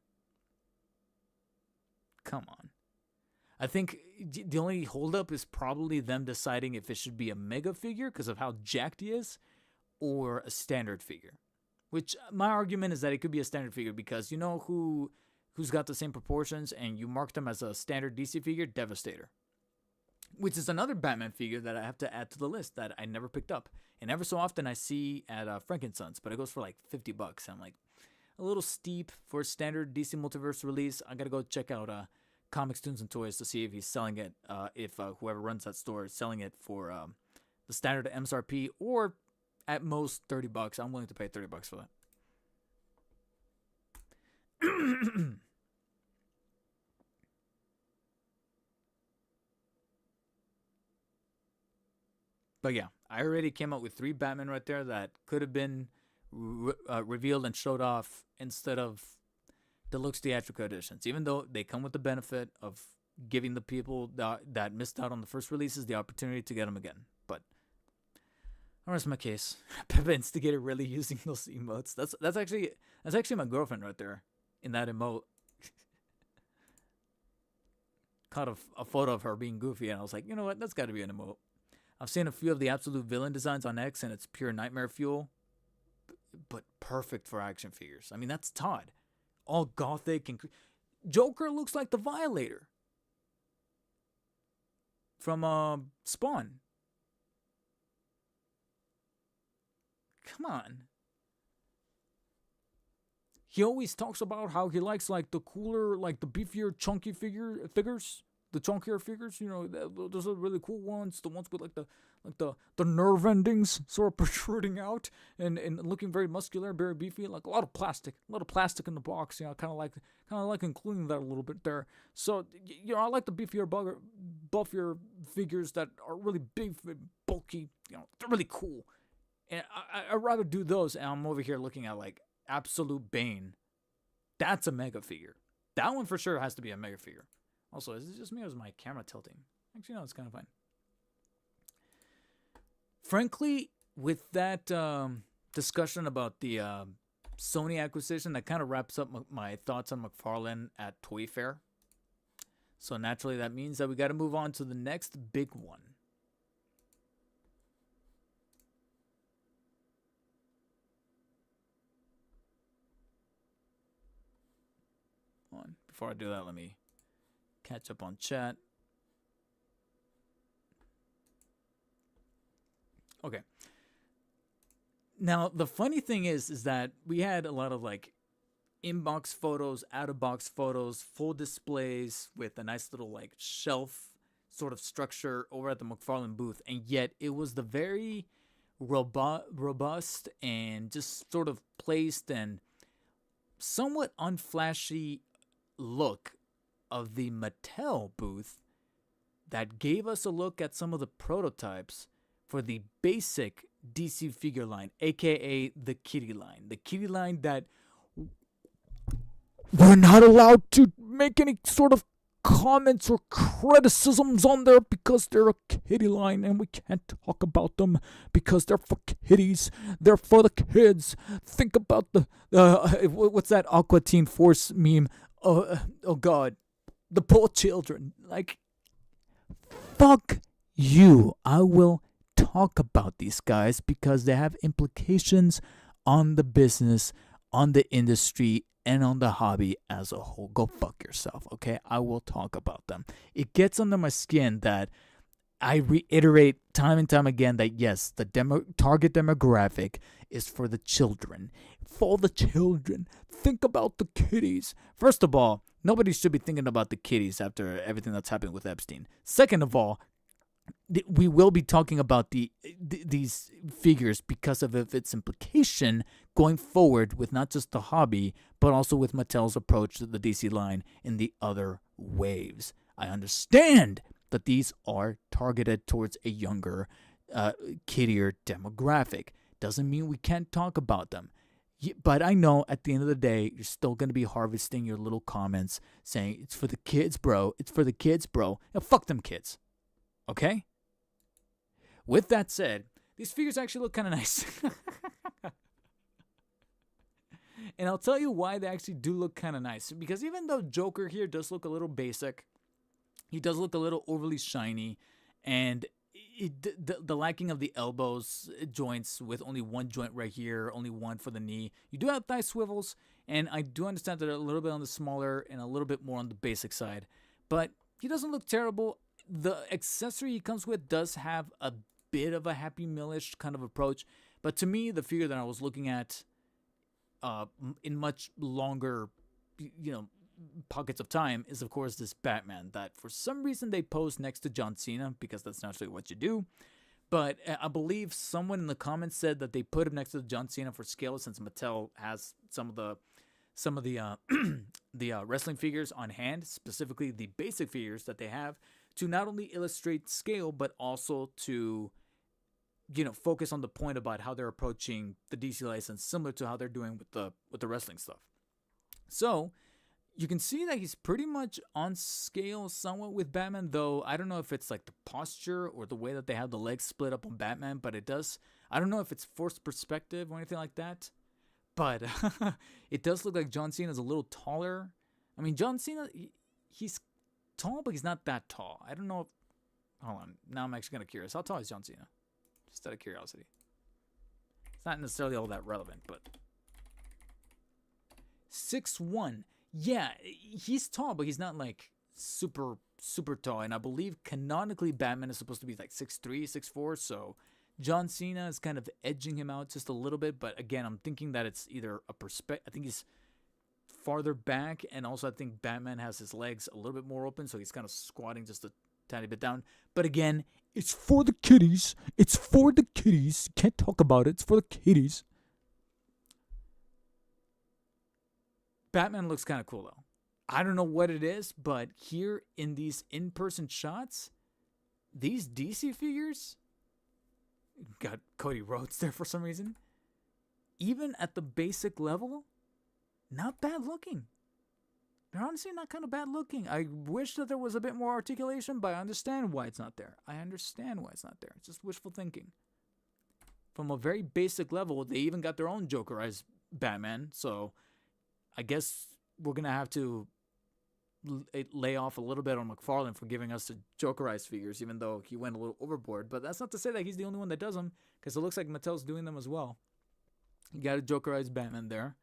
I think the only holdup is probably them deciding if it should be a mega figure because of how jacked he is, or a standard figure. Which my argument is that it could be a standard figure because you know who's got the same proportions and you marked him as a standard DC figure? Devastator. Which is another Batman figure that I have to add to the list that I never picked up. And ever so often I see at Frankensons, but it goes for like $50. I'm like, a little steep for a standard DC Multiverse release. I gotta go check out Comics, Tunes, and Toys to see if he's selling it, if whoever runs that store is selling it for the standard MSRP, or at most $30. I'm willing to pay $30 for that. But yeah, I already came up with 3 Batman right there that could have been revealed and showed off instead of deluxe theatrical editions, even though they come with the benefit of giving the people that missed out on the first releases the opportunity to get them again. But I'll rest my case. Pepe Instigator really using those emotes. That's actually my girlfriend right there in that emote. Caught a photo of her being goofy, and I was like, you know what? That's got to be an emote. I've seen a few of the Absolute villain designs on X, and it's pure nightmare fuel, but perfect for action figures. I mean, that's Todd. All gothic and Joker looks like the Violator from Spawn. Come on. He always talks about how he likes like the cooler, like the beefier, chunky figures. The chunkier figures, you know, those are really cool ones. The ones with like the nerve endings sort of protruding out and looking very muscular, very beefy, like a lot of plastic in the box. You know, kind of like including that a little bit there. So you know, I like the beefier, buffier figures that are really big, bulky. You know, they're really cool, and I'd rather do those. And I'm over here looking at like Absolute Bane. That's a mega figure. That one for sure has to be a mega figure. Also, is it just me or is my camera tilting? Actually, no, it's kind of fine. Frankly, with that discussion about the Sony acquisition, that kind of wraps up my thoughts on McFarlane at Toyfair. So naturally, that means that we got to move on to the next big one. Before I do that, let me catch up on chat. Okay. Now, the funny thing is that we had a lot of like inbox photos, out of box photos, full displays with a nice little like shelf sort of structure over at the McFarlane booth, and yet it was the very robust and just sort of placed and somewhat unflashy look of the Mattel booth that gave us a look at some of the prototypes for the basic DC figure line, aka the Kitty line. The Kitty line that we're not allowed to make any sort of comments or criticisms on there because they're a kitty line and we can't talk about them because they're for kitties. They're for the kids. Think about the what's that Aqua Teen Force meme? Oh God, the poor children. Like, fuck you. I will talk about these guys because they have implications on the business, on the industry, and on the hobby as a whole. Go fuck yourself, okay? I will talk about them. It gets under my skin that I reiterate time and time again that yes, the target demographic is for the children. For the children. Think about the kiddies. First of all, nobody should be thinking about the kiddies after everything that's happened with Epstein. Second of all, we will be talking about these figures because of its implication going forward with not just the hobby, but also with Mattel's approach to the DC line in the other waves. I understand that these are targeted towards a younger, kiddier demographic. Doesn't mean we can't talk about them. But I know at the end of the day, you're still going to be harvesting your little comments saying, it's for the kids, bro. It's for the kids, bro. Now, fuck them kids. Okay? With that said, these figures actually look kind of nice. And I'll tell you why they actually do look kind of nice. Because even though Joker here does look a little basic, he does look a little overly shiny, and the lacking of the elbows joints with only one joint right here, only one for the knee. You do have thigh swivels, and I do understand that they're a little bit on the smaller and a little bit more on the basic side. But he doesn't look terrible. The accessory he comes with does have a bit of a Happy Meal-ish kind of approach. But to me, the figure that I was looking at in much longer, pockets of time is, of course, this Batman that for some reason they posed next to John Cena because that's naturally what you do. But I believe someone in the comments said that they put him next to John Cena for scale since Mattel has some of the wrestling figures on hand, specifically the basic figures that they have, to not only illustrate scale but also to focus on the point about how they're approaching the DC license, similar to how they're doing with the wrestling stuff. So you can see that he's pretty much on scale somewhat with Batman, though I don't know if it's like the posture or the way that they have the legs split up on Batman, but I don't know if it's forced perspective or anything like that, but it does look like John Cena is a little taller. I mean, John Cena, he's tall, but he's not that tall. I don't know hold on, now I'm actually kind of curious. How tall is John Cena? Just out of curiosity. It's not necessarily all that relevant, but 6'1". Yeah, he's tall, but he's not like super, super tall. And I believe canonically Batman is supposed to be like 6'3", 6'4". So John Cena is kind of edging him out just a little bit. But again, I'm thinking that it's either a perspective. I think he's farther back. And also I think Batman has his legs a little bit more open. So he's kind of squatting just a tiny bit down. But again, it's for the kiddies. It's for the kiddies. Can't talk about it. It's for the kiddies. Batman looks kind of cool, though. I don't know what it is, but here in these in-person shots, these DC figures, got Cody Rhodes there for some reason, even at the basic level, not bad looking. They're honestly not kind of bad looking. I wish that there was a bit more articulation, but I understand why it's not there. It's just wishful thinking. From a very basic level, they even got their own Jokerized Batman, so I guess we're going to have to lay off a little bit on McFarlane for giving us the Jokerized figures, even though he went a little overboard. But that's not to say that he's the only one that does them, because it looks like Mattel's doing them as well. You got a Jokerized Batman there.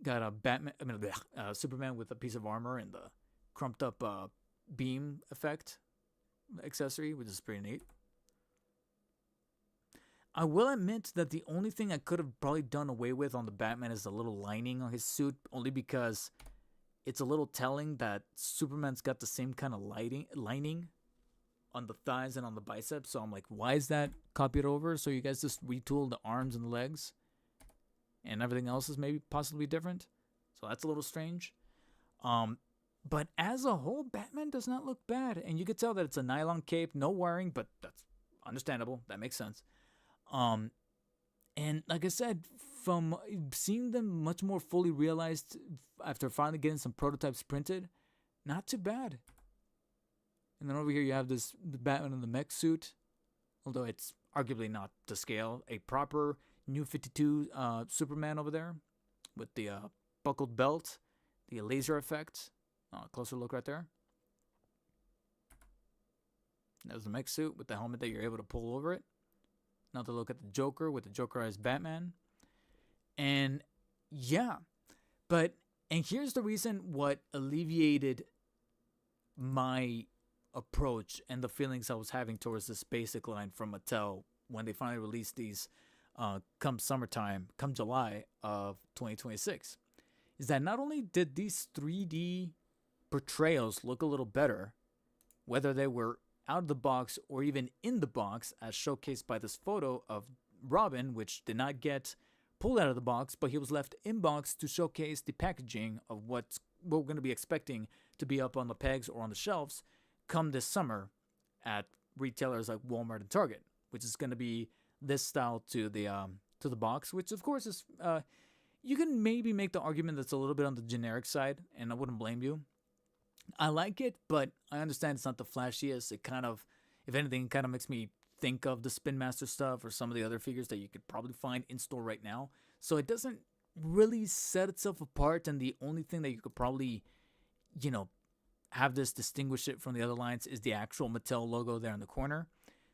Got a Superman with a piece of armor and the crumped up beam effect accessory, which is pretty neat. I will admit that the only thing I could have probably done away with on the Batman is the little lining on his suit, only because it's a little telling that Superman's got the same kind of lining. on the thighs and on the biceps. So I'm like, why is that copied over? So you guys just retooled the arms and the legs, and everything else is maybe possibly different. So that's a little strange. But as a whole, Batman does not look bad, and you could tell that it's a nylon cape, no wiring, but that's understandable. That makes sense. And like I said, from seeing them much more fully realized after finally getting some prototypes printed, not too bad. And then over here you have the Batman in the mech suit, although it's arguably not to scale. A proper New 52 Superman over there with the buckled belt, the laser effect. Closer look right there. There's the mech suit with the helmet that you're able to pull over it. Another look at the Joker with the Joker as Batman. And yeah, and here's the reason what alleviated my approach and the feelings I was having towards this basic line from Mattel when they finally released these come summertime, come July of 2026, is that not only did these 3D portrayals look a little better, whether they were out of the box or even in the box, as showcased by this photo of Robin, which did not get pulled out of the box, but he was left in box to showcase the packaging of what we're going to be expecting to be up on the pegs or on the shelves come this summer at retailers like Walmart and Target, which is going to be this style to the box, which of course is you can maybe make the argument that's a little bit on the generic side, and I wouldn't blame you. I like it, but I understand it's not the flashiest. It kind of, if anything, kind of makes me think of the Spin Master stuff or some of the other figures that you could probably find in store right now. So it doesn't really set itself apart, and the only thing that you could probably, have this distinguish it from the other lines is the actual Mattel logo there in the corner.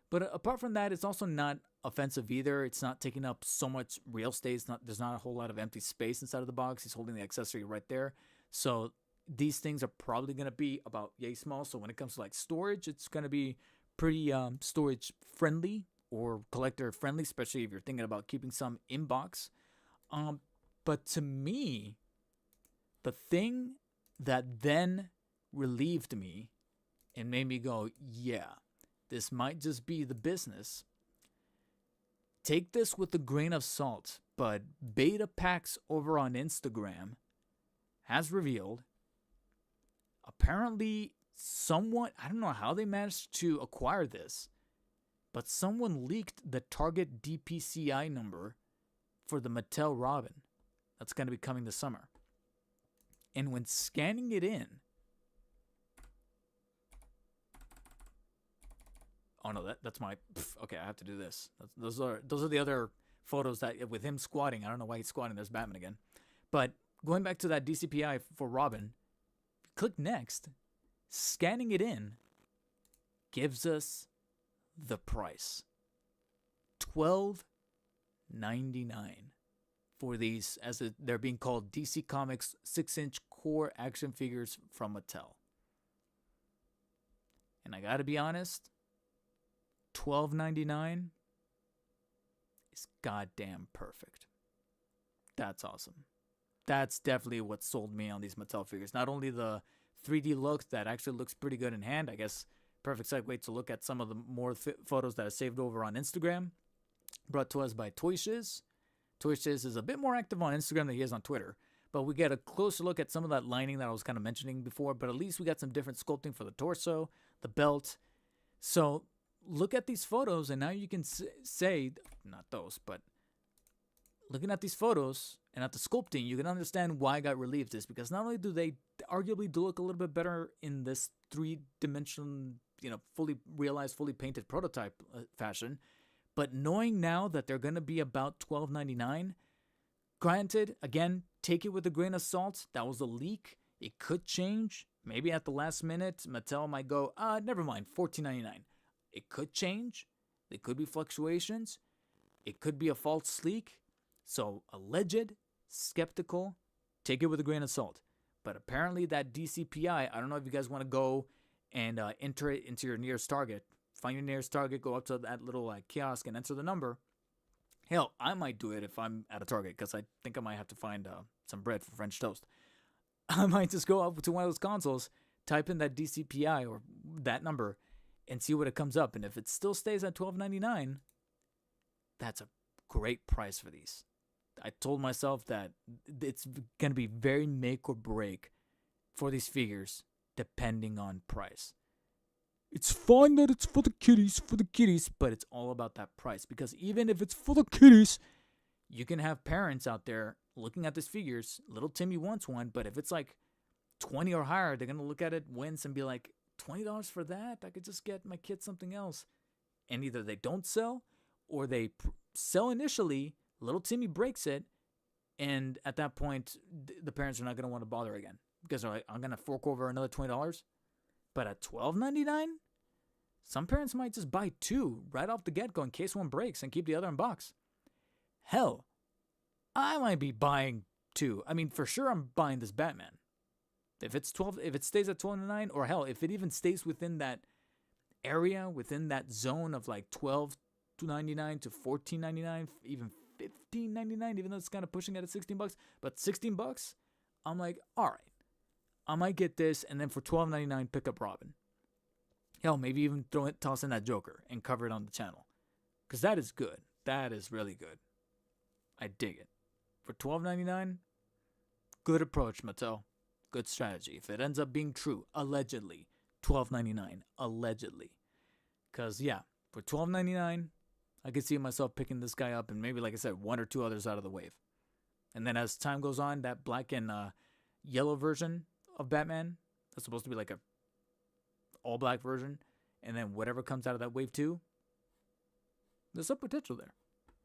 But apart from that, it's also not offensive either. It's not taking up so much real estate. There's not a whole lot of empty space inside of the box. He's holding the accessory right there. So these things are probably going to be about yay small. So when it comes to like storage, it's going to be pretty storage friendly or collector friendly, especially if you're thinking about keeping some in box. But to me, the thing that then relieved me and made me go, yeah, this might just be the business. Take this with a grain of salt, but Beta Packs over on Instagram has revealed apparently someone, I don't know how they managed to acquire this, but someone leaked the Target DPCI number for the Mattel Robin that's going to be coming this summer. And when scanning it in, oh no, that's my, okay, I have to do this. Those are the other photos that with him squatting. I don't know why he's squatting. There's Batman again. But going back to that DCPI for Robin, click next. Scanning it in gives us the price. $12.99 for these, as they're being called, DC Comics 6-inch core action figures from Mattel. And I gotta be honest, $12.99 is goddamn perfect. That's awesome. That's definitely what sold me on these Mattel figures. Not only the 3D look that actually looks pretty good in hand. I guess perfect segue to look at some of the more photos that I saved over on Instagram, brought to us by Toyfair. Toyfair is a bit more active on Instagram than he is on Twitter, but we get a closer look at some of that lining that I was kind of mentioning before, but at least we got some different sculpting for the torso, the belt. So look at these photos, and now you can say, not those, but looking at these photos and at the sculpting, you can understand why I got relieved this, because not only do they arguably do look a little bit better in this 3-dimensional, fully realized, fully painted prototype fashion, but knowing now that they're going to be about $12.99, granted, again, take it with a grain of salt. That was a leak. It could change. Maybe at the last minute, Mattel might go, never mind, $14.99. It could change. There could be fluctuations. It could be a false leak. So alleged, skeptical, take it with a grain of salt. But apparently that DCPI, I don't know if you guys want to go and enter it into your nearest Target. Find your nearest Target, go up to that little kiosk and enter the number. Hell, I might do it if I'm at a Target, because I think I might have to find some bread for French toast. I might just go up to one of those consoles, type in that DCPI or that number, and see what it comes up. And if it still stays at $12.99, that's a great price for these. I told myself that it's going to be very make or break for these figures depending on price. It's fine that it's for the kiddies, but it's all about that price. Because even if it's for the kiddies, you can have parents out there looking at these figures. Little Timmy wants one, but if it's like 20 or higher, they're going to look at it, wince, and be like, $20 for that? I could just get my kid something else. And either they don't sell, or they sell initially, little Timmy breaks it, and at that point, the parents are not going to want to bother again. Because they're like, I'm going to fork over another $20. But at $12.99, some parents might just buy two right off the get-go in case one breaks and keep the other in box. Hell, I might be buying two. I mean, for sure I'm buying this Batman. If it stays at $12.99, or hell, if it even stays within that area, within that zone of like $12.99 to $14.99, even $15.99, even though it's kind of pushing it at $16, but $16, I'm like, all right, I might get this, and then for $12.99, pick up Robin. Hell, maybe even toss in that Joker and cover it on the channel, because that is good. That is really good. I dig it. For $12.99, good approach, Mattel. Good strategy. If it ends up being true, allegedly, $12.99, allegedly. Because, yeah, for $12.99, I could see myself picking this guy up and maybe, like I said, one or two others out of the wave. And then as time goes on, that black and yellow version of Batman, that's supposed to be like a all-black version, and then whatever comes out of that wave 2, there's some potential there.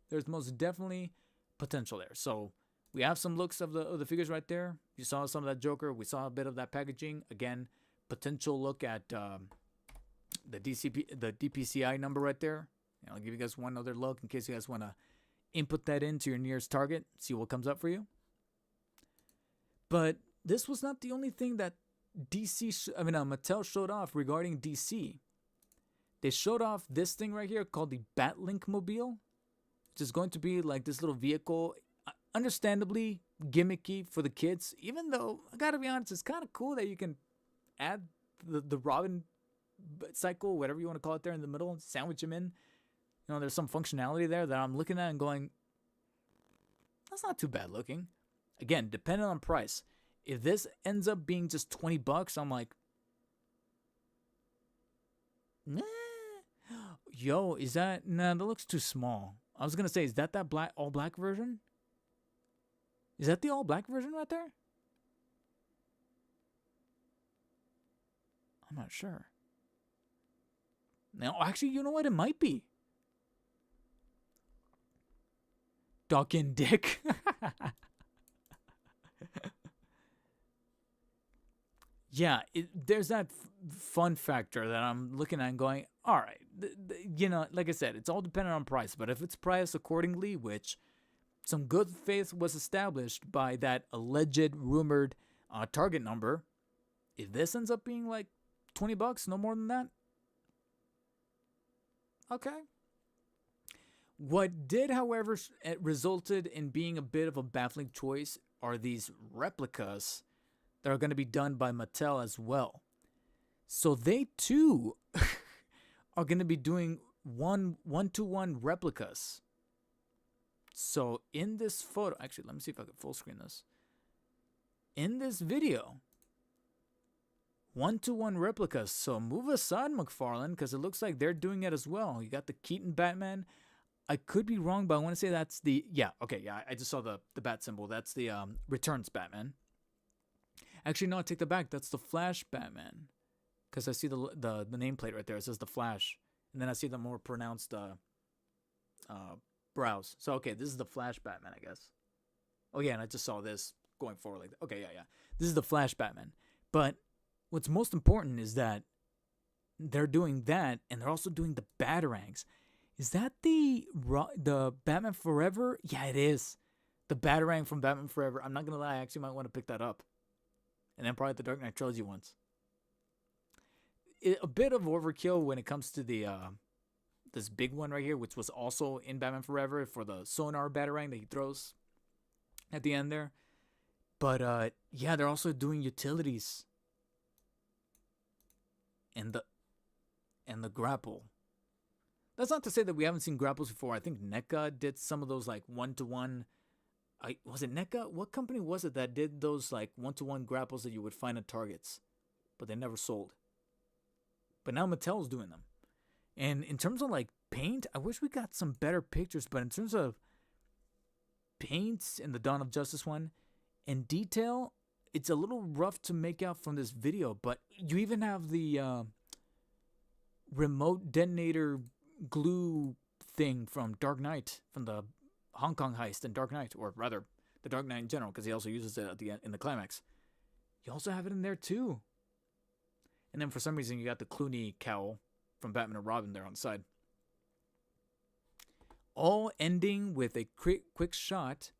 There's most definitely potential there. So we have some looks of the figures right there. You saw some of that Joker. We saw a bit of that packaging. Again, potential look at the DPCI number right there. I'll give you guys one other look in case you guys want to input that into your nearest target, see what comes up for you. But this was not the only thing that Mattel showed off regarding DC. They showed off this thing right here called the Batlink Mobile, which is going to be like this little vehicle, understandably gimmicky for the kids, even though, I gotta be honest, it's kind of cool that you can add the Robin cycle, whatever you want to call it, there in the middle and sandwich him in. You know, there's some functionality there that I'm looking at and going, that's not too bad looking. Again, depending on price. If this ends up being just $20, I'm like, nah. Yo, is that, nah, that looks too small. I was going to say, is that black, all black version? Is that the all black version right there? I'm not sure. Now, actually, you know what? It might be. Doc and Dick. Yeah, there's that fun factor that I'm looking at and going, all right, you know, like I said, it's all dependent on price. But if it's priced accordingly, which some good faith was established by that alleged rumored target number, if this ends up being like $20, no more than that, okay. What did, however, resulted in being a bit of a baffling choice are these replicas that are going to be done by Mattel as well. So they too are going to be doing one-to-one replicas. So in this photo, actually, let me see if I can full screen this. In this video, one-to-one replicas. So move aside, McFarlane, because it looks like they're doing it as well. You got the Keaton Batman. I could be wrong, but I want to say that's the, yeah, okay, yeah, I just saw the bat symbol. That's the Returns Batman. Actually, no, I take that back. That's the Flash Batman. Because I see the nameplate right there. It says the Flash. And then I see the more pronounced brows. So, okay, this is the Flash Batman, I guess. Oh, yeah, and I just saw this going forward like that. Okay, yeah. This is the Flash Batman. But what's most important is that they're doing that, and they're also doing the Batarangs. Is that the Batman Forever? Yeah, it is. The Batarang from Batman Forever. I'm not going to lie. I actually might want to pick that up. And then probably the Dark Knight Trilogy ones. A bit of overkill when it comes to the this big one right here, which was also in Batman Forever for the sonar Batarang that he throws at the end there. But yeah, they're also doing utilities. And and the grapple. That's not to say that we haven't seen grapples before. I think NECA did some of those like one-to-one. Was it NECA? What company was it that did those like one-to-one grapples that you would find at Targets, but they never sold? But now Mattel's doing them. And in terms of like paint, I wish we got some better pictures. But in terms of paints in the Dawn of Justice one and detail, it's a little rough to make out from this video. But you even have the remote detonator glue thing from Dark Knight, from the Hong Kong heist in Dark Knight, or rather the Dark Knight in general, because he also uses it at the end in the climax. You also have it in there too. And then for some reason you got the Clooney cowl from Batman and Robin there on the side. All ending with a quick shot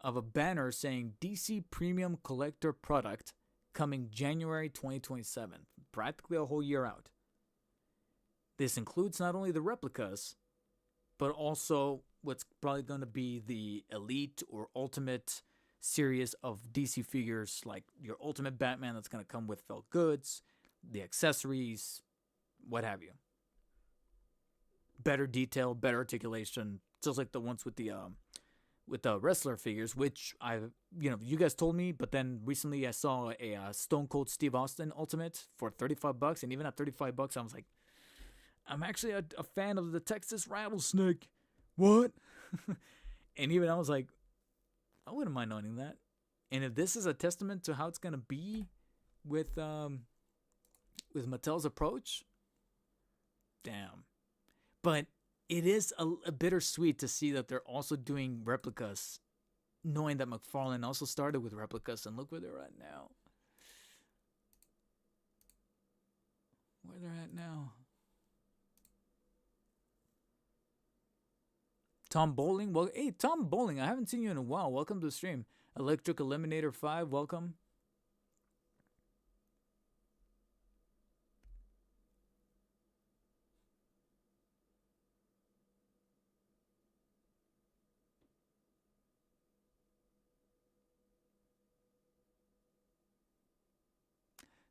of a banner saying DC Premium Collector Product coming January 2027. Practically a whole year out. This includes not only the replicas, but also what's probably going to be the Elite or Ultimate series of DC figures, like your Ultimate Batman that's going to come with felt goods, the accessories, what have you. Better detail, better articulation, just like the ones with the wrestler figures, which you guys told me, but then recently I saw a Stone Cold Steve Austin Ultimate for $35, and even at $35, I was like, I'm actually a fan of the Texas Rattlesnake. What? And even I was like, I wouldn't mind owning that. And if this is a testament to how it's gonna be with Mattel's approach, damn. But it is a bittersweet to see that they're also doing replicas, knowing that McFarlane also started with replicas, and look where they're at now. Where they're at now. Tom Bowling, well, hey, Tom Bowling, I haven't seen you in a while. Welcome to the stream. Electric Eliminator 5, welcome.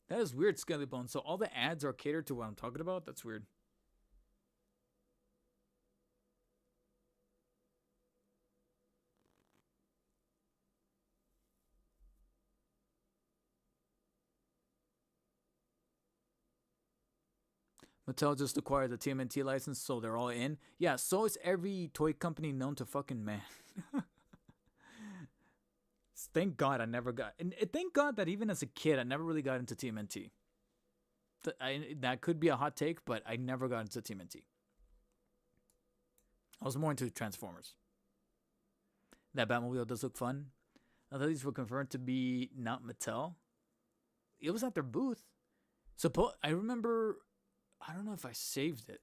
That is weird, Skelly Bone. So all the ads are catered to what I'm talking about? That's weird. Mattel just acquired the TMNT license, so they're all in. Yeah, so is every toy company known to fucking man. Thank God I never got... And thank God that even as a kid, I never really got into TMNT. That could be a hot take, but I never got into TMNT. I was more into Transformers. That Batmobile does look fun. I thought these were confirmed to be not Mattel. It was at their booth. I remember... I don't know if I saved it,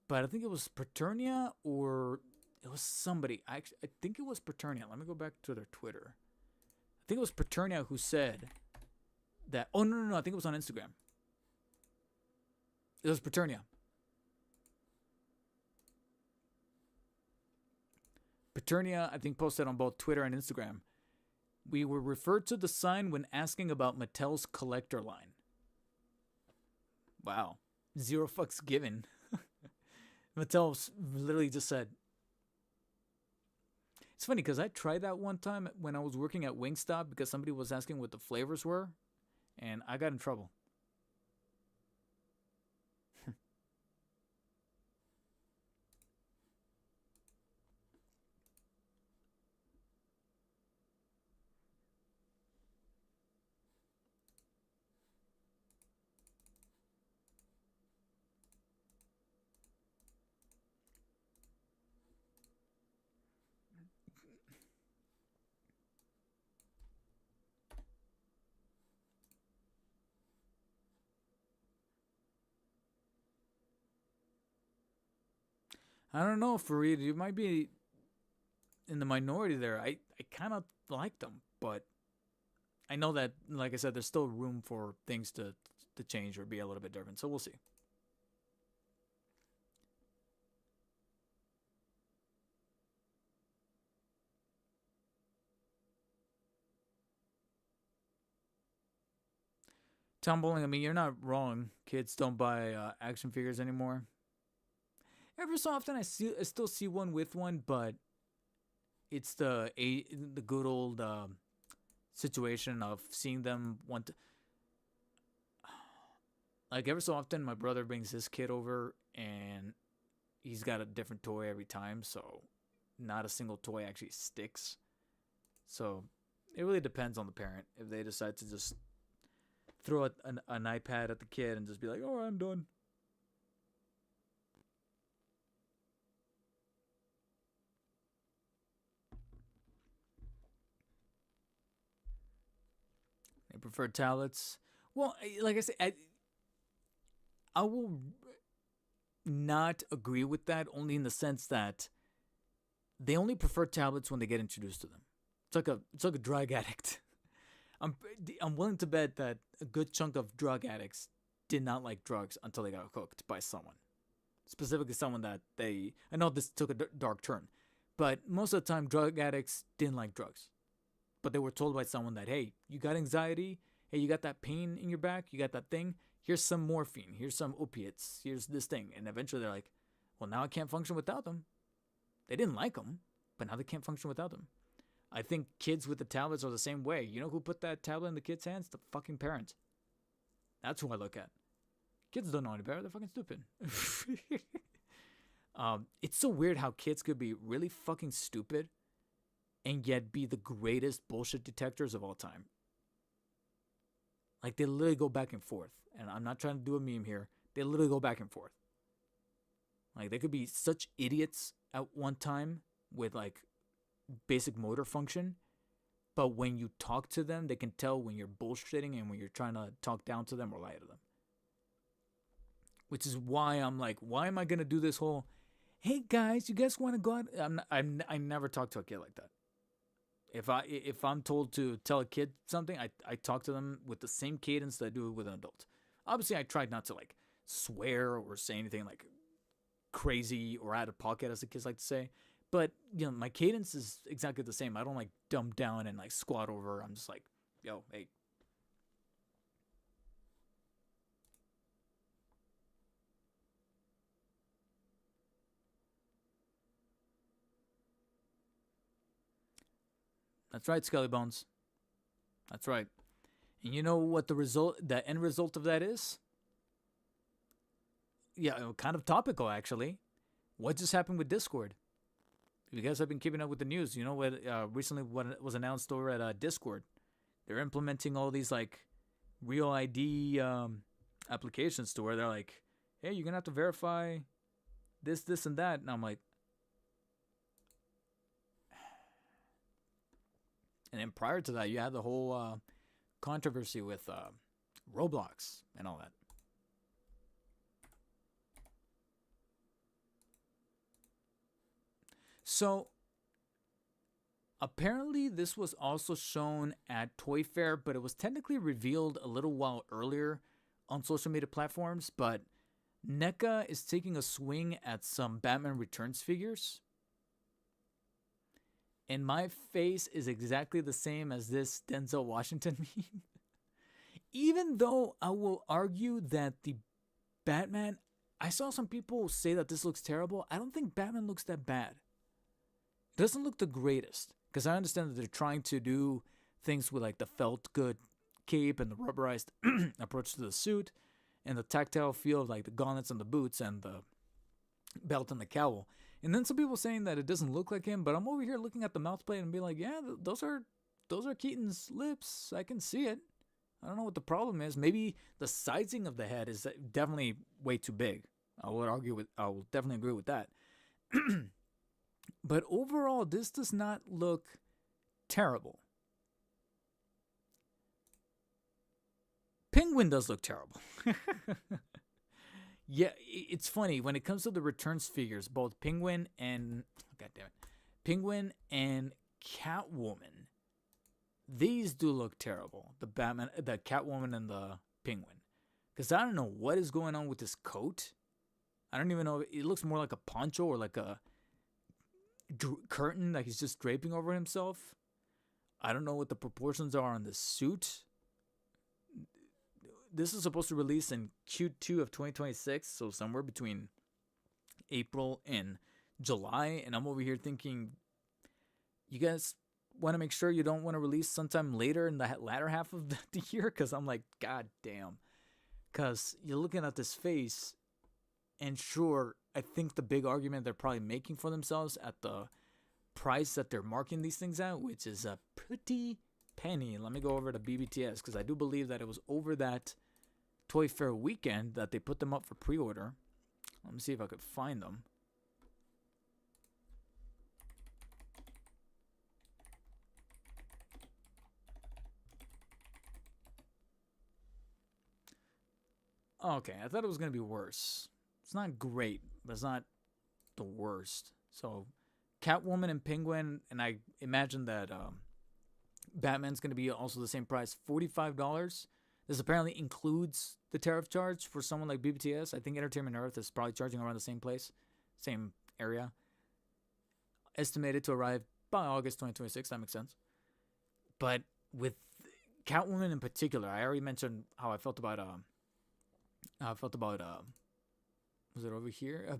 but I think it was Paternia or it was somebody. I think it was Paternia. Let me go back to their Twitter. I think it was Paternia who said that. Oh, no. I think it was on Instagram. It was Paternia. Paternia, I think, posted on both Twitter and Instagram. We were referred to the sign when asking about Mattel's collector line. Wow. 0 fucks given. Mattel literally just said. It's funny because I tried that one time when I was working at Wingstop because somebody was asking what the flavors were, and I got in trouble. I don't know, Fareed. You might be in the minority there. I kind of like them, but I know that, like I said, there's still room for things to change or be a little bit different. So we'll see. Tom Bowling, I mean, you're not wrong. Kids don't buy action figures anymore. Every so often, I still see one with one, but it's the good old situation of seeing them want to, like every so often my brother brings his kid over and he's got a different toy every time, so not a single toy actually sticks. So it really depends on the parent if they decide to just throw an iPad at the kid and just be like, oh, I'm done. They prefer tablets. Well, like I said, I will not agree with that, only in the sense that they only prefer tablets when they get introduced to them. It's like a drug addict. I'm I'm willing to bet that a good chunk of drug addicts did not like drugs until they got hooked by someone, specifically someone that they. I know this took a dark turn, but most of the time, drug addicts didn't like drugs, but they were told by someone that, hey, you got anxiety, hey, you got that pain in your back, you got that thing. Here's some morphine, here's some opiates, here's this thing, and eventually they're like, well, now I can't function without them. They didn't like them, but now they can't function without them. I think kids with the tablets are the same way. You know who put that tablet in the kid's hands? The fucking parents. That's who I look at. Kids don't know any better. They're fucking stupid. It's so weird how kids could be really fucking stupid and yet be the greatest bullshit detectors of all time. Like, they literally go back and forth. And I'm not trying to do a meme here. They literally go back and forth. Like, they could be such idiots at one time with, like, basic motor function, but when you talk to them, they can tell when you're bullshitting and when you're trying to talk down to them or lie to them. Which is why I'm like, why am I gonna do this whole, hey guys, you guys want to go out? I never talk to a kid like that. If I'm told to tell a kid something, I talk to them with the same cadence that I do with an adult. Obviously, I tried not to like swear or say anything like crazy or out of pocket, as the kids like to say. But, you know, my cadence is exactly the same. I don't, like, dump down and, like, squat over. I'm just like, yo, hey. That's right, Skelly Bones. That's right. And you know what the end result of that is? Yeah, kind of topical, actually. What just happened with Discord? If you guys have been keeping up with the news, you know what recently what was announced over at Discord. They're implementing all these like real ID applications to where they're like, hey, you're gonna have to verify this, and that. And I'm like, and then prior to that, you had the whole controversy with Roblox and all that. So apparently this was also shown at Toyfair, but it was technically revealed a little while earlier on social media platforms. But NECA is taking a swing at some Batman Returns figures. And my face is exactly the same as this Denzel Washington meme. Even though I will argue that the Batman, I saw some people say that this looks terrible. I don't think Batman looks that bad. It doesn't look the greatest, because I understand that they're trying to do things with like the felt good cape and the rubberized approach to the suit and the tactile feel of like the gauntlets and the boots and the belt and the cowl. And then some people saying that it doesn't look like him, but I'm over here looking at the mouth plate and being like, yeah, those are Keaton's lips. I can see it. I don't know what the problem is. Maybe the sizing of the head is definitely way too big. I will definitely agree with that. But overall, this does not look terrible. Penguin does look terrible. Yeah, it's funny when it comes to the returns figures, both Penguin and Penguin and Catwoman. These do look terrible. The Batman, the Catwoman, and the Penguin. Because I don't know what is going on with this coat. I don't even know. It looks more like a poncho or like a curtain that he's just draping over himself. I don't know what the proportions are on the suit. this is supposed to release in Q2 of 2026, so somewhere between April and July. And I'm over here thinking, you guys want to make sure you don't want to release sometime later in the latter half of the year? Because I'm like, god damn. Because you're looking at this face, and sure, I think the big argument they're probably making for themselves at the price that they're marking these things at, which is a pretty penny. Let me go over to BBTS, because I do believe that it was over that Toyfair weekend that they put them up for pre-order. Let me see if I could find them. Okay, I thought it was going to be worse. It's not great, but it's not the worst. So, Catwoman and Penguin, and I imagine that Batman's going to be also the same price, $45. This apparently includes the tariff charge for someone like BBTS. I think Entertainment Earth is probably charging around the same place, same area. Estimated to arrive by August 2026. That makes sense. But with Catwoman in particular, I already mentioned how I felt about was it over here?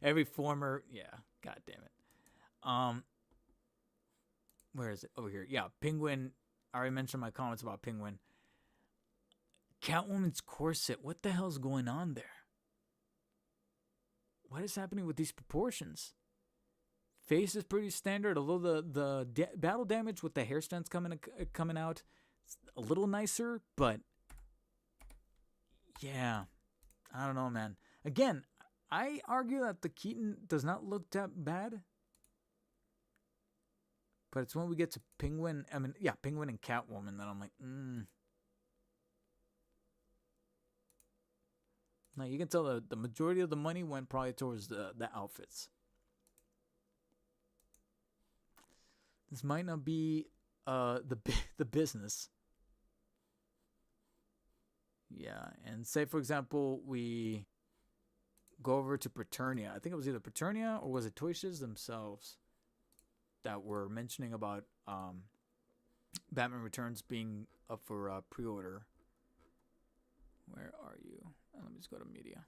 Every former, yeah, god damn it. Where is it? Over here. Yeah, Penguin. I already mentioned my comments about Penguin. Catwoman's corset. What the hell's going on there? What is happening with these proportions? Face is pretty standard, although the battle damage with the hair strands coming out, it's a little nicer, but yeah, I don't know, man. Again, I argue that the Keaton does not look that bad, but it's when we get to Penguin, Penguin and Catwoman that I'm like, Now you can tell the majority of the money went probably towards the outfits. This might not be the business. Yeah, and say for example we go over to Preternia. I think it was either Preternia or was it Toyfair themselves that were mentioning about Batman Returns being up for pre-order. Where are you? Let me just go to media.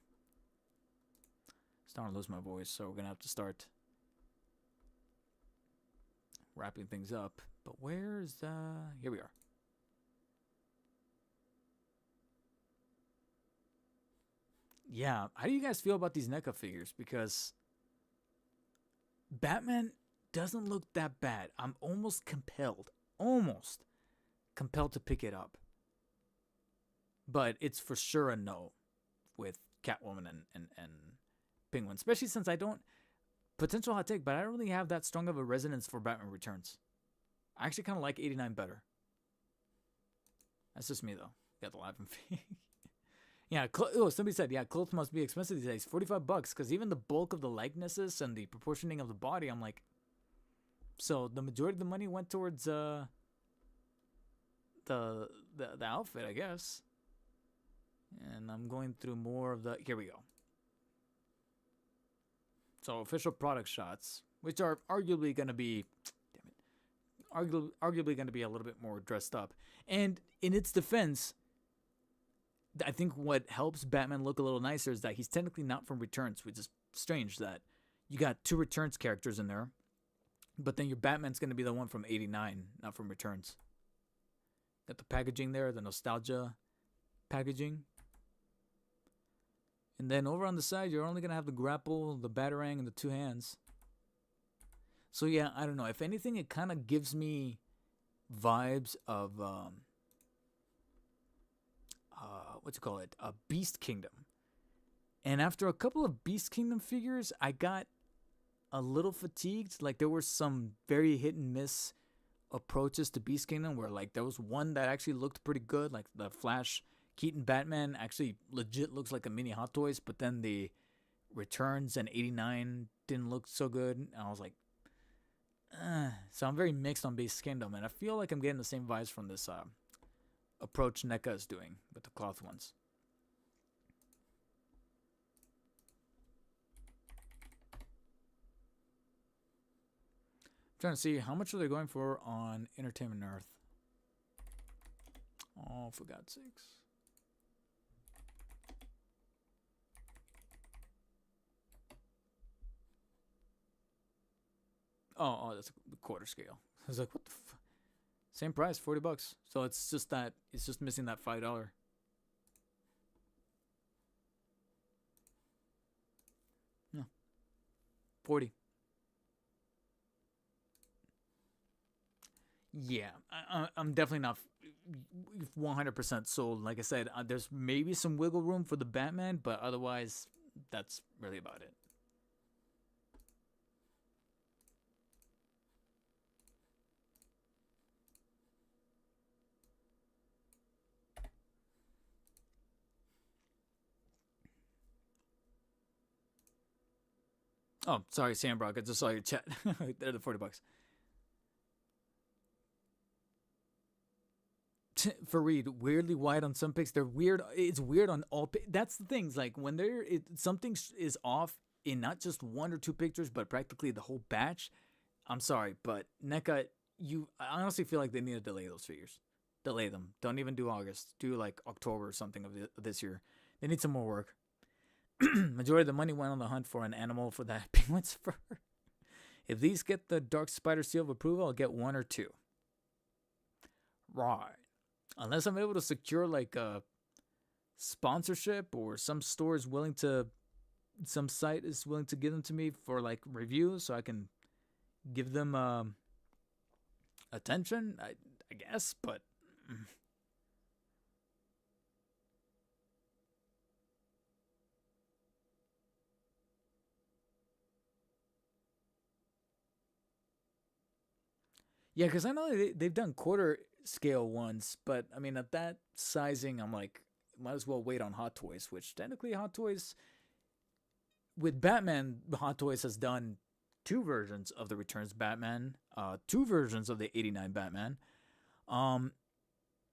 Starting to lose my voice, so we're gonna have to start wrapping things up. But where's the... Here we are. Yeah, how do you guys feel about these NECA figures? Because Batman doesn't look that bad. I'm almost compelled to pick it up. But it's for sure a no with Catwoman and Penguin. Especially since I don't... Potential hot take, but I don't really have that strong of a resonance for Batman Returns. I actually kind of like 89 better. That's just me, though. Got the laughing face. Yeah, somebody said, yeah, clothes must be expensive these days. $45, because even the bulk of the likenesses and the proportioning of the body, I'm like... So, the majority of the money went towards the outfit, I guess. And I'm going through more of the... Here we go. So, official product shots, which are arguably going to be... Damn it. Arguably going to be a little bit more dressed up. And in its defense, I think what helps Batman look a little nicer is that he's technically not from Returns, which is strange that you got two Returns characters in there, but then your Batman's going to be the one from 89, not from Returns. Got the packaging there, the nostalgia packaging. And then over on the side, you're only going to have the grapple, the batarang, and the two hands. So yeah, I don't know. If anything, it kind of gives me vibes of, Beast Kingdom. And after a couple of Beast Kingdom figures, I got a little fatigued. Like, there were some very hit and miss approaches to Beast Kingdom where, like, there was one that actually looked pretty good. Like, the Flash Keaton Batman actually legit looks like a mini Hot Toys, but then the Returns and 89 didn't look so good. And I was like, So I'm very mixed on Beast Kingdom, and I feel like I'm getting the same vibes from this approach NECA is doing with the cloth ones. I'm trying to see how much are they going for on Entertainment Earth. Oh, for God's sakes. Oh, that's a quarter scale. I was like, what the same price, $40. So it's just that it's just missing that $5. No, 40. Yeah, I'm definitely not 100% sold. Like I said, there's maybe some wiggle room for the Batman, but otherwise, that's really about it. Oh, sorry, Sam Brock. I just saw your chat. They're the $40. Fareed, weirdly wide on some pics. They're weird. It's weird on all. That's the things. Like when something is off in not just one or two pictures, but practically the whole batch. I'm sorry, but NECA, I honestly feel like they need to delay those figures. Delay them. Don't even do August. Do like October or something of this year. They need some more work. Majority of the money went on the hunt for an animal for that penguin's fur. If these get the Dark Spider seal of approval, I'll get one or two. Right. Unless I'm able to secure like a sponsorship or some store is willing to, some site is willing to give them to me for like reviews so I can give them attention, I guess, but yeah, because I know they've done quarter scale ones, but I mean, at that sizing, I'm like, might as well wait on Hot Toys, which technically Hot Toys, with Batman, Hot Toys has done two versions of the Returns Batman, two versions of the 89 Batman. Um,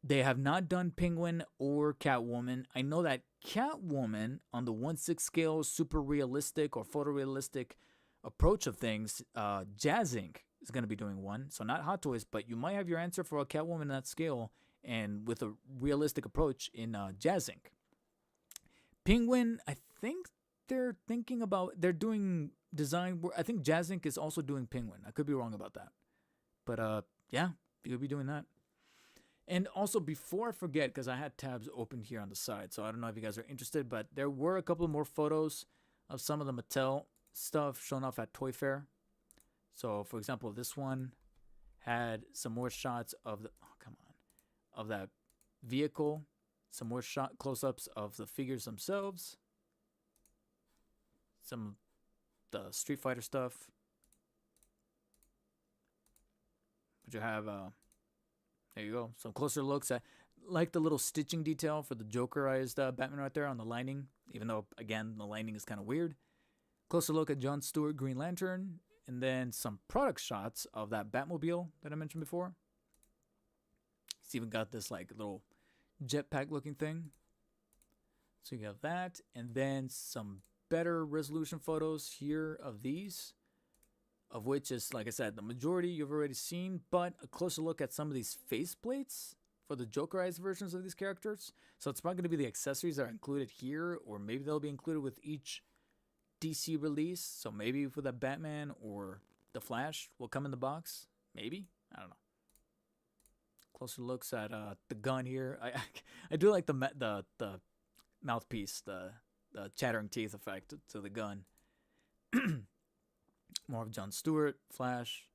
they have not done Penguin or Catwoman. I know that Catwoman on the 1/6 scale, super realistic or photorealistic approach of things, Jazz Inc. is going to be doing one. So not Hot Toys, but you might have your answer for a Catwoman in that scale and with a realistic approach in Jazz Inc. Penguin, I think they're doing design. I think Jazz Inc. is also doing Penguin. I could be wrong about that. But yeah, you'll be doing that. And also, before I forget, because I had tabs open here on the side, so I don't know if you guys are interested, but there were a couple more photos of some of the Mattel stuff shown off at Toyfair. So, for example, this one had some more shots of of that vehicle, some more close-ups of the figures themselves, some of the Street Fighter stuff. But you have there you go, some closer looks at like the little stitching detail for the Jokerized Batman right there on the lining, even though again the lining is kind of weird. Closer look at John Stewart Green Lantern, and then some product shots of that Batmobile that I mentioned before. It's even got this like little jetpack looking thing. So you have that, and then some better resolution photos here of these, of which is, like I said, the majority you've already seen, but a closer look at some of these faceplates for the Jokerized versions of these characters. So it's probably going to be the accessories that are included here, or maybe they'll be included with each DC release. So maybe for the Batman or the Flash will come in the box. Maybe, I don't know. Closer looks at the gun here. I do like the mouthpiece, the chattering teeth effect to the gun. More of John Stewart, Flash.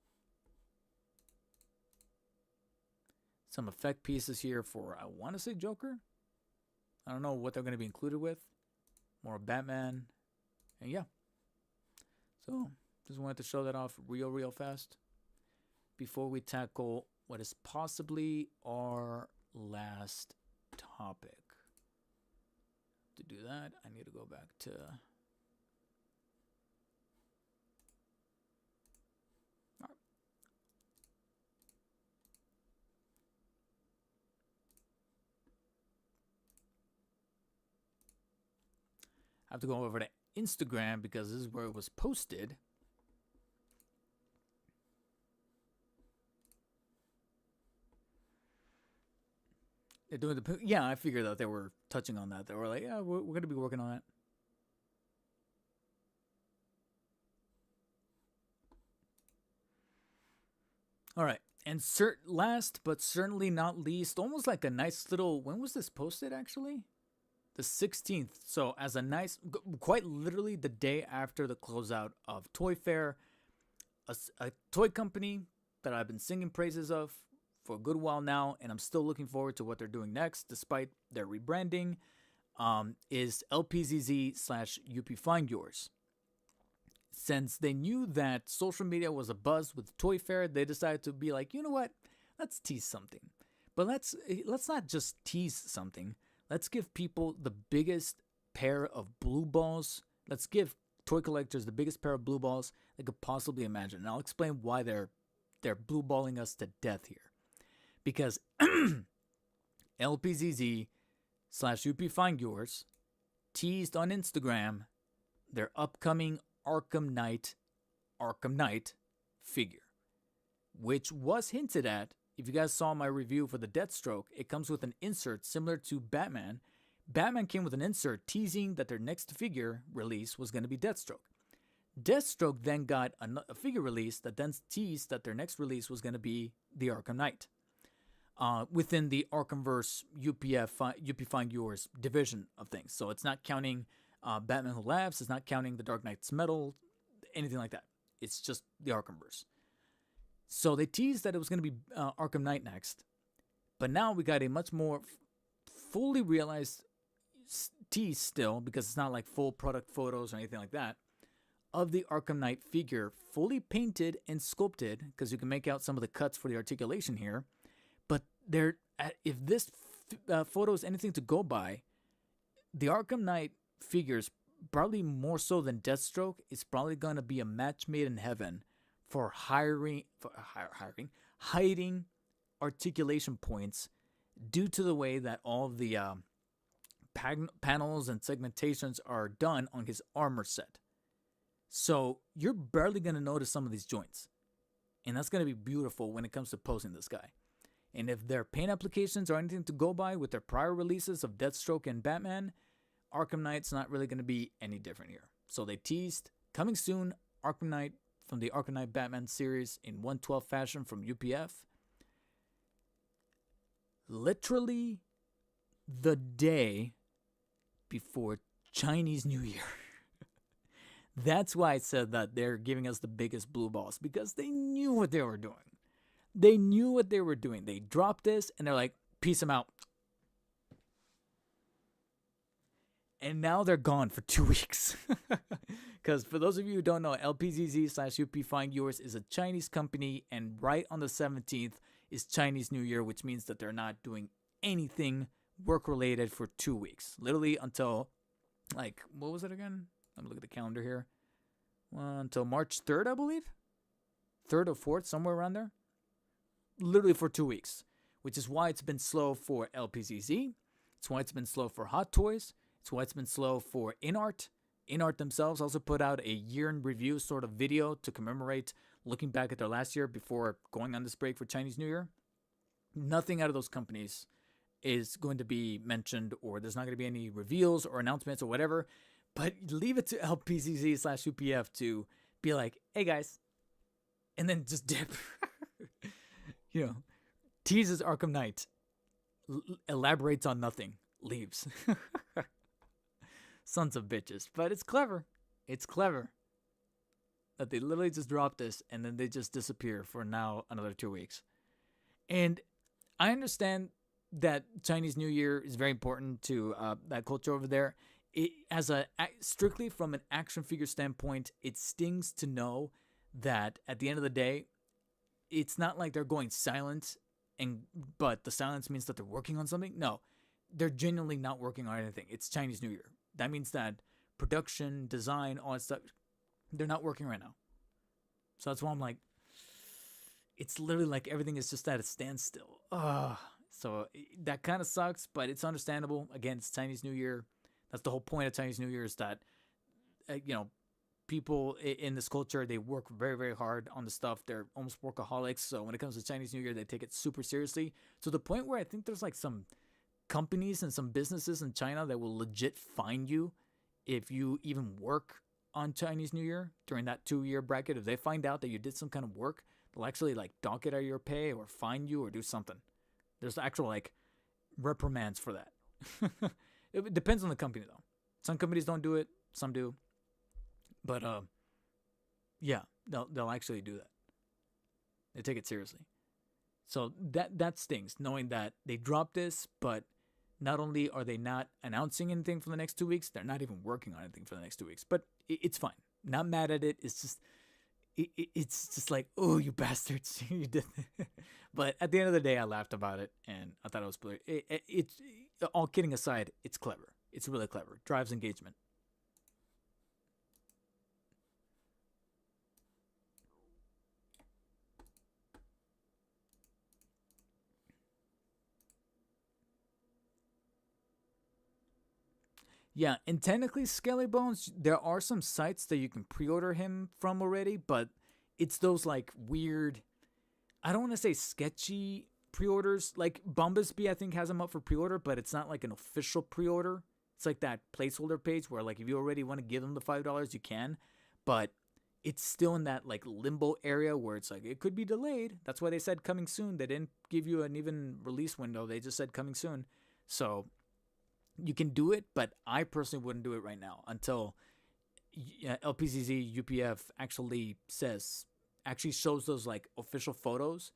Some effect pieces here for, I want to say Joker. I don't know what they're going to be included with. More Batman. And yeah. So, just wanted to show that off real fast before we tackle what is possibly our last topic. To do that, I need to go back to... I have to go over to Instagram because this is where it was posted. They're doing the yeah. I figured that they were touching on that. They were like, yeah, we're gonna be working on that. All right. And last but certainly not least, almost like a nice little. When was this posted actually? The 16th. So as a nice, quite literally the day after the closeout of Toyfair, a toy company that I've been singing praises of for a good while now, and I'm still looking forward to what they're doing next, despite their rebranding, is LPZZ slash UP Find Yours. Since they knew that social media was a buzz with Toyfair, they decided to be like, you know what? Let's tease something. But let's not just tease something. Let's give people the biggest pair of blue balls. Let's give toy collectors the biggest pair of blue balls they could possibly imagine. And I'll explain why they're blue balling us to death here. Because LPZZ slash UP Find Yours teased on Instagram their upcoming Arkham Knight figure, which was hinted at. If you guys saw my review for the Deathstroke, it comes with an insert similar to Batman. Batman came with an insert teasing that their next figure release was going to be Deathstroke. Deathstroke then got a figure release that then teased that their next release was going to be the Arkham Knight. Within the Arkhamverse UP Find Yours division of things. So it's not counting Batman Who Laughs, it's not counting the Dark Knight's Metal, anything like that. It's just the Arkhamverse. So they teased that it was going to be Arkham Knight next. But now we got a much more fully realized tease still, because it's not like full product photos or anything like that, of the Arkham Knight figure fully painted and sculpted, because you can make out some of the cuts for the articulation here. But if this photo is anything to go by, the Arkham Knight figures, probably more so than Deathstroke, is probably going to be a match made in heaven for hiding articulation points due to the way that all of the panels and segmentations are done on his armor set. So you're barely going to notice some of these joints. And that's going to be beautiful when it comes to posing this guy. And if their paint applications are anything to go by with their prior releases of Deathstroke and Batman, Arkham Knight's not really going to be any different here. So they teased, coming soon, Arkham Knight from the Arkham Knight Batman series in 1/12 fashion from UPF. Literally the day before Chinese New Year. That's why I said that they're giving us the biggest blue balls, because they knew what they were doing. They knew what they were doing. They dropped this and they're like, peace them out. And now they're gone for 2 weeks. Because for those of you who don't know, LPZZ slash UP Find Yours is a Chinese company. And right on the 17th is Chinese New Year, which means that they're not doing anything work-related for 2 weeks. Literally until, like, what was it again? Let me look at the calendar here. Well, until March 3rd, I believe. 3rd or 4th, somewhere around there. Literally for 2 weeks. Which is why it's been slow for LPZZ. It's why it's been slow for Hot Toys. It's why it's been slow for InArt. InArt themselves also put out a year in review sort of video to commemorate looking back at their last year before going on this break for Chinese New Year. Nothing out of those companies is going to be mentioned, or there's not going to be any reveals or announcements or whatever. But leave it to LPZZ slash UPF to be like, hey guys, and then just dip. Teases Arkham Knight, elaborates on nothing, leaves. Sons of bitches. But it's clever. It's clever that they literally just drop this and then they just disappear for now another 2 weeks. And I understand that Chinese New Year is very important to that culture over there. It, strictly from an action figure standpoint, it stings to know that at the end of the day, it's not like they're going silent, but the silence means that they're working on something. No, they're genuinely not working on anything. It's Chinese New Year. That means that production, design, all that stuff, they're not working right now. So that's why I'm like, it's literally like everything is just at a standstill. So that kind of sucks, but it's understandable. Again, it's Chinese New Year. That's the whole point of Chinese New Year, is that, people in this culture, they work very, very hard on the stuff. They're almost workaholics. So when it comes to Chinese New Year, they take it super seriously, to the point where I think there's like some companies and some businesses in China that will legit fine you if you even work on Chinese New Year during that 2-year bracket. If they find out that you did some kind of work, they'll actually like dock it out of your pay or fine you or do something. There's actual like reprimands for that. It depends on the company though. Some companies don't do it, some do. But yeah, they'll actually do that. They take it seriously. So that stings, knowing that they dropped this, but not only are they not announcing anything for the next 2 weeks, they're not even working on anything for the next 2 weeks. But it's fine. Not mad at it. It's just like, oh, you bastards, you did. But at the end of the day, I laughed about it, and I thought it was it's all kidding aside, it's clever. It's really clever. Drives engagement. Yeah, and technically, Skelly Bones, there are some sites that you can pre-order him from already, but it's those like weird, I don't want to say sketchy pre-orders. Like Bumbusbee, I think, has him up for pre-order, but it's not like an official pre-order. It's like that placeholder page where like if you already want to give them the $5, you can, but it's still in that like limbo area where it's like it could be delayed. That's why they said coming soon. They didn't give you an even release window. They just said coming soon. So you can do it, but I personally wouldn't do it right now until LPZZ UPF actually shows those like official photos.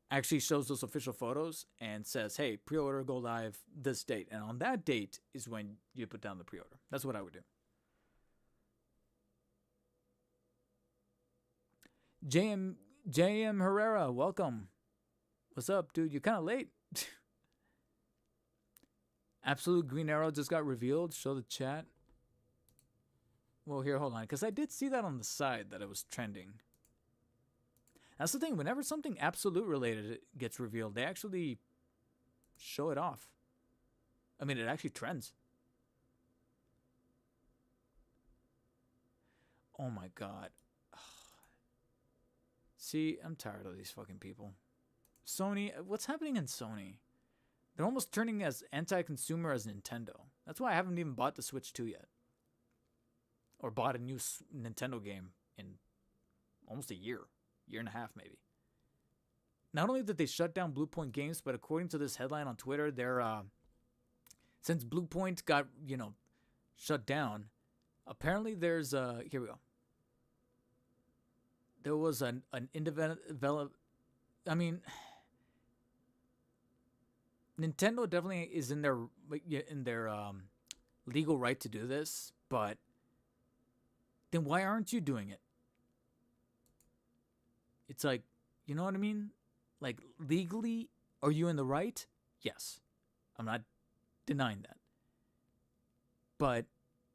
Actually shows those official photos and says, hey, pre-order go live this date. And on that date is when you put down the pre-order. That's what I would do. JM Herrera, welcome. What's up, dude? You're kind of late. Absolute Green Arrow just got revealed. Show the chat. Well, here, hold on. Because I did see that on the side that it was trending. That's the thing. Whenever something Absolute related gets revealed, they actually show it off. I mean, it actually trends. Oh, my God. See, I'm tired of these fucking people. Sony, what's happening in Sony? They're almost turning as anti-consumer as Nintendo. That's why I haven't even bought the Switch 2 yet. Or bought a new Nintendo game in almost a year. Year and a half, maybe. Not only did they shut down Blue Point Games, but according to this headline on Twitter, they're since Blue Point got, shut down, apparently there's here we go. There was an independent I mean, Nintendo definitely is in their legal right to do this, but then why aren't you doing it? It's like, you know what I mean? Like, legally, are you in the right? Yes. I'm not denying that. But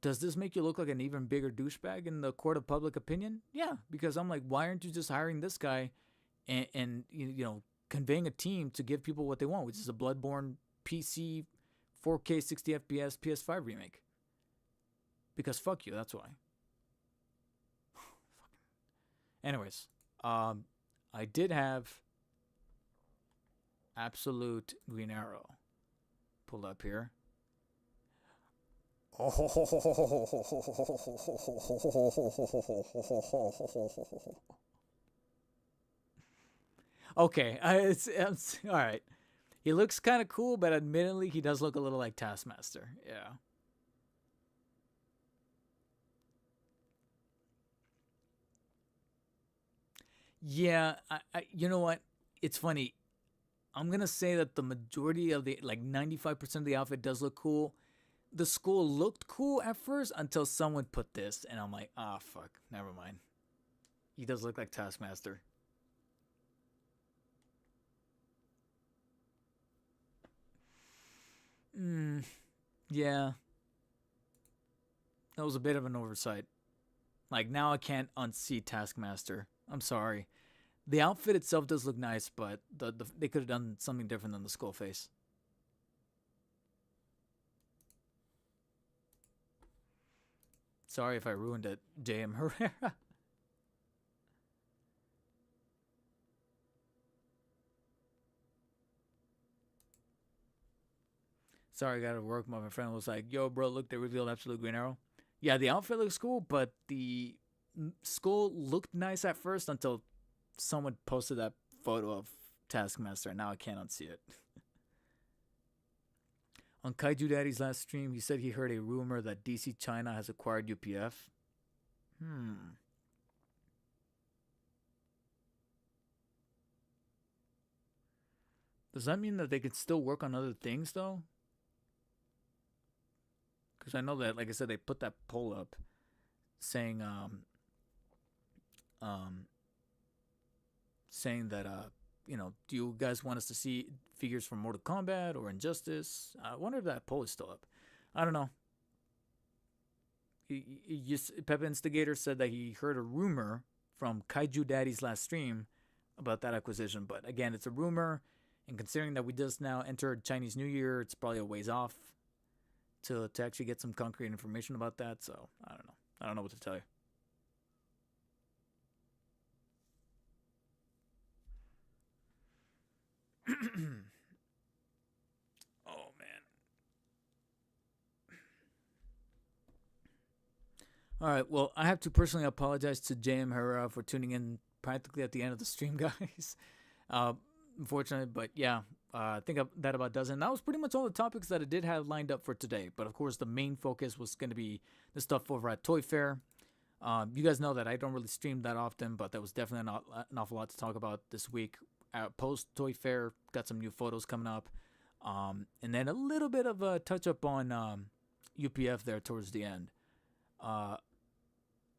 does this make you look like an even bigger douchebag in the court of public opinion? Yeah, because I'm like, why aren't you just hiring this guy and conveying a team to give people what they want, which is a Bloodborne PC 4K 60 FPS PS5 remake? Because fuck you, that's why. Anyways, I did have Absolute Green Arrow pulled up here. Okay, it's all right. He looks kind of cool, but admittedly, he does look a little like Taskmaster. Yeah. Yeah, you know what? It's funny. I'm going to say that the majority of the, like 95% of the outfit does look cool. The skull looked cool at first until someone put this, and I'm like, ah, fuck, never mind. He does look like Taskmaster. Yeah. That was a bit of an oversight. Like, now I can't unsee Taskmaster. I'm sorry. The outfit itself does look nice, but they could have done something different than the skull face. Sorry if I ruined it, JM Herrera. Sorry, I got to work. My friend was like, "Yo, bro, look, they revealed Absolute Green Arrow." Yeah, the outfit looks cool, but the skull looked nice at first until someone posted that photo of Taskmaster, and now I can't unsee it. On Kaiju Daddy's last stream, he said he heard a rumor that DC China has acquired UPF. Does that mean that they could still work on other things, though? Because I know that, like I said, they put that poll up saying, saying that, do you guys want us to see figures from Mortal Kombat or Injustice? I wonder if that poll is still up. I don't know. Pepe Instigator said that he heard a rumor from Kaiju Daddy's last stream about that acquisition. But again, it's a rumor. And considering that we just now entered Chinese New Year, it's probably a ways off to actually get some concrete information about that. So I don't know. I don't know what to tell you. Oh, man. All right. Well, I have to personally apologize to JM Herrera for tuning in practically at the end of the stream, guys. Unfortunately, but yeah, I think that about does it. And that was pretty much all the topics that I did have lined up for today. But of course, the main focus was going to be the stuff over at Toyfair. You guys know that I don't really stream that often, but that was definitely an awful lot to talk about this week. Post Toyfair, got some new photos coming up. And then a little bit of a touch up on UPF there towards the end.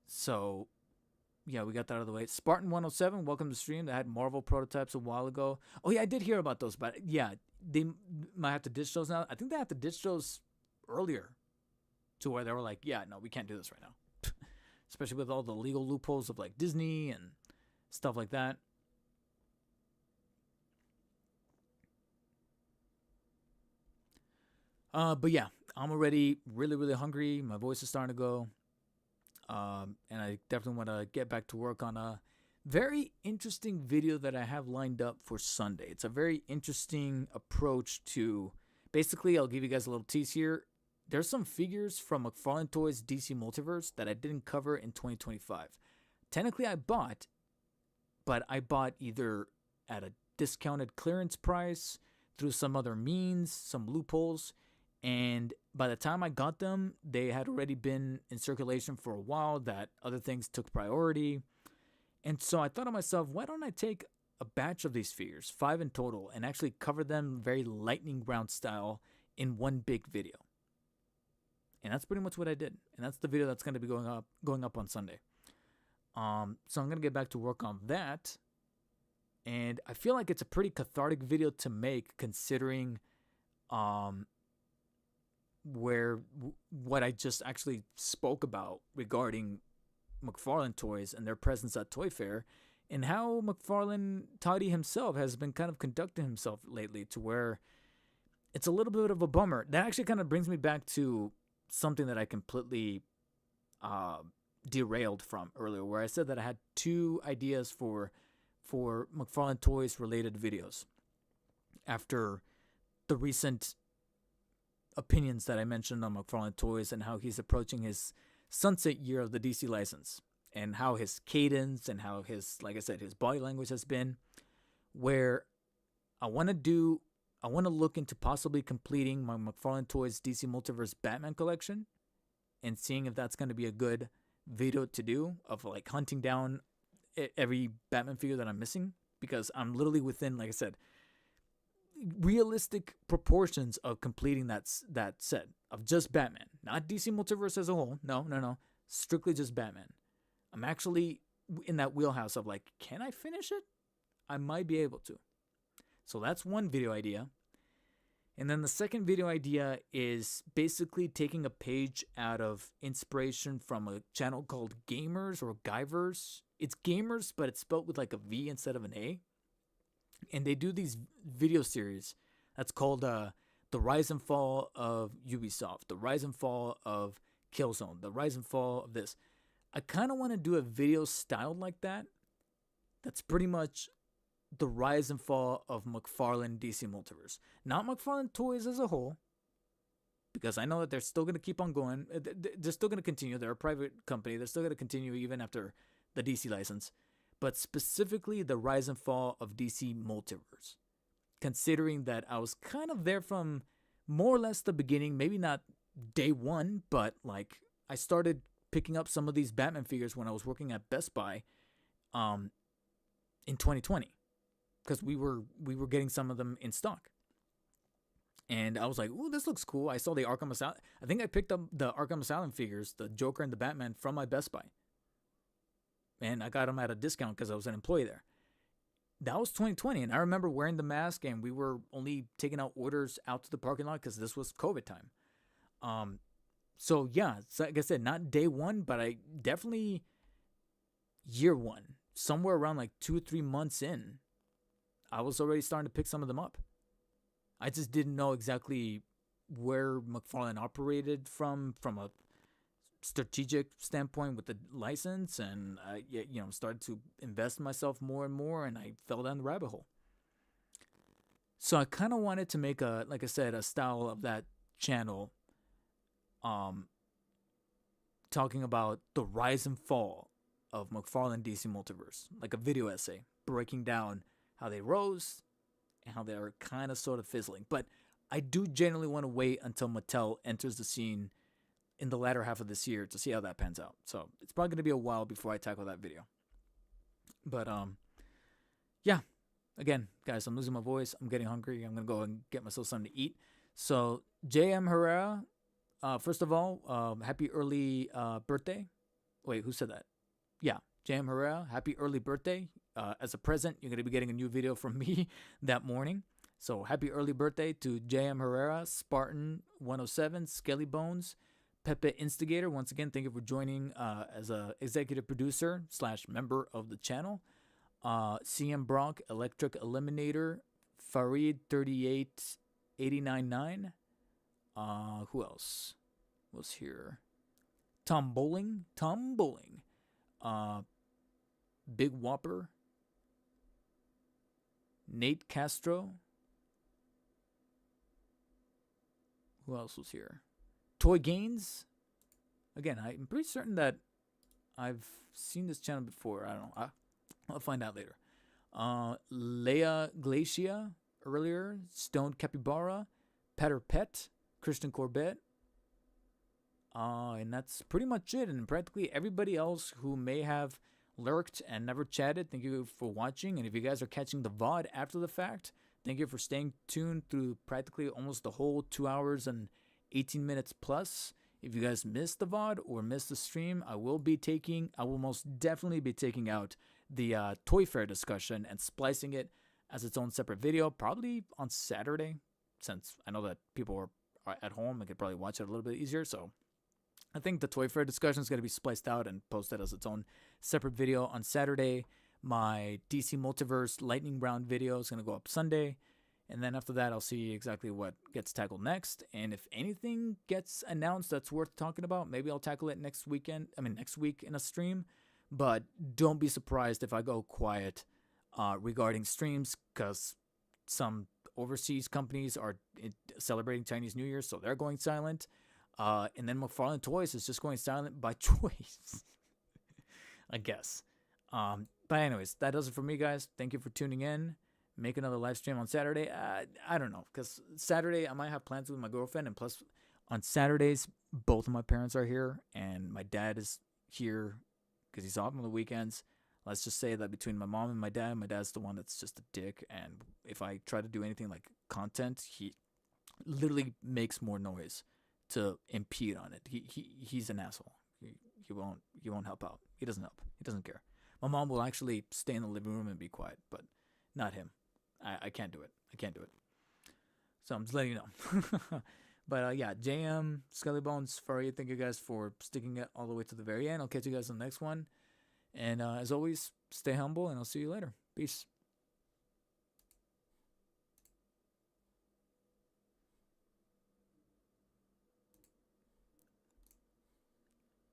So yeah, we got that out of the way. Spartan 107, welcome to the stream. They had Marvel prototypes a while ago. Oh yeah, I did hear about those, but yeah, they might have to ditch those now. I think they have to ditch those earlier, to where they were like, yeah, no, we can't do this right now. Especially with all the legal loopholes of like Disney and stuff like that. But yeah, I'm already really, really hungry. My voice is starting to go. And I definitely want to get back to work on a very interesting video that I have lined up for Sunday. It's a very interesting approach to, basically, I'll give you guys a little tease here. There's some figures from McFarlane Toys DC Multiverse that I didn't cover in 2025. Technically, I bought, but I bought either at a discounted clearance price, through some other means, some loopholes, and by the time I got them, they had already been in circulation for a while, that other things took priority. And so I thought to myself, why don't I take a batch of these figures, 5 in total, and actually cover them very lightning round style in one big video. And that's pretty much what I did. And that's the video that's going to be going up on Sunday. So I'm going to get back to work on that. And I feel like it's a pretty cathartic video to make, considering what I just actually spoke about regarding McFarlane Toys and their presence at Toyfair, and how McFarlane Toddy himself has been kind of conducting himself lately, to where it's a little bit of a bummer. That actually kind of brings me back to something that I completely derailed from earlier, where I said that I had 2 ideas for McFarlane Toys related videos after the recent opinions that I mentioned on McFarlane Toys and how he's approaching his sunset year of the DC license, and how his cadence and how his, like I said, his body language has been, where I want to look into possibly completing my McFarlane Toys DC Multiverse Batman collection and seeing if that's going to be a good video to do, of like hunting down every Batman figure that I'm missing, because I'm literally within, like I said, realistic proportions of completing that set of just Batman, not DC Multiverse as a whole. No, strictly just Batman. I'm actually in that wheelhouse of like, can I finish it? I might be able to. So that's one video idea. And then the second video idea is basically taking a page out of inspiration from a channel called Gamers or Guyvers. It's Gamers, but it's spelled with like a V instead of an A. And they do these video series that's called The Rise and Fall of Ubisoft, The Rise and Fall of Killzone, The Rise and Fall of this. I kind of want to do a video styled like that. That's pretty much the rise and fall of McFarlane DC Multiverse. Not McFarlane Toys as a whole, because I know that they're still going to keep on going. They're still going to continue. They're a private company. They're still going to continue even after the DC license. But specifically the rise and fall of DC Multiverse. Considering that I was kind of there from more or less the beginning, maybe not day one, but like I started picking up some of these Batman figures when I was working at Best Buy in 2020, because we were getting some of them in stock. And I was like, "Ooh, this looks cool." I saw the Arkham Asylum. I think I picked up the Arkham Asylum figures, the Joker and the Batman, from my Best Buy. And I got them at a discount because I was an employee there. That was 2020, and I remember wearing the mask, and we were only taking out orders out to the parking lot because this was COVID time. So yeah, so like I said, not day one, but I definitely year one, somewhere around like 2 or 3 months in, I was already starting to pick some of them up. I just didn't know exactly where McFarlane operated from a strategic standpoint with the license, and I started to invest in myself more and more, and I fell down the rabbit hole. So I kind of wanted to make like I said, a style of that channel, talking about the rise and fall of McFarlane DC Multiverse, like a video essay breaking down how they rose and how they're kind of sort of fizzling. But I do generally want to wait until Mattel enters the scene in the latter half of this year to see how that pans out. So it's probably going to be a while before I tackle that video. But yeah, again, guys, I'm losing my voice. I'm getting hungry. I'm going to go and get myself something to eat. So JM Herrera, first of all, happy early birthday. Wait, who said that? Yeah, JM Herrera, happy early birthday. As a present, you're going to be getting a new video from me that morning. So happy early birthday to JM Herrera, Spartan 107, Skelly Bones, Pepe Instigator. Once again, thank you for joining as a executive producer / member of the channel. CM Brock, Electric Eliminator, Farid 38899. Who else was here? Tom Bowling. Big Whopper, Nate Castro. Who else was here? Toy Gains. Again, I'm pretty certain that I've seen this channel before. I don't know. I'll find out later. Leia Glacia earlier. Stone Capybara. Petter Pet. Christian Corbett. And that's pretty much it. And practically everybody else who may have lurked and never chatted, thank you for watching. And if you guys are catching the VOD after the fact, thank you for staying tuned through practically almost the whole 2 hours and 18 minutes plus. If you guys missed the VOD or missed the stream, I will most definitely be taking out the Toyfair discussion and splicing it as its own separate video, probably on Saturday, since I know that people are at home and could probably watch it a little bit easier. So I think the Toyfair discussion is going to be spliced out and posted as its own separate video on Saturday. My DC Multiverse lightning round video is going to go up Sunday. And then after that, I'll see exactly what gets tackled next. And if anything gets announced that's worth talking about, maybe I'll tackle it next week in a stream. But don't be surprised if I go quiet regarding streams, because some overseas companies are celebrating Chinese New Year, so they're going silent. And then McFarlane Toys is just going silent by choice, I guess. But anyways, that does it for me, guys. Thank you for tuning in. Make another live stream on Saturday. I don't know, because Saturday I might have plans with my girlfriend, and plus on Saturdays both of my parents are here, and my dad is here because he's off on the weekends. Let's just say that between my mom and my dad's the one that's just a dick, and if I try to do anything like content, he literally makes more noise to impede on it. He's an asshole. He won't help out. He doesn't help. He doesn't care. My mom will actually stay in the living room and be quiet, but not him. I can't do it. So I'm just letting you know. But yeah, JM, Skelly Bones, Farid, thank you guys for sticking it all the way to the very end. I'll catch you guys on the next one. And as always, stay humble, and I'll see you later. Peace.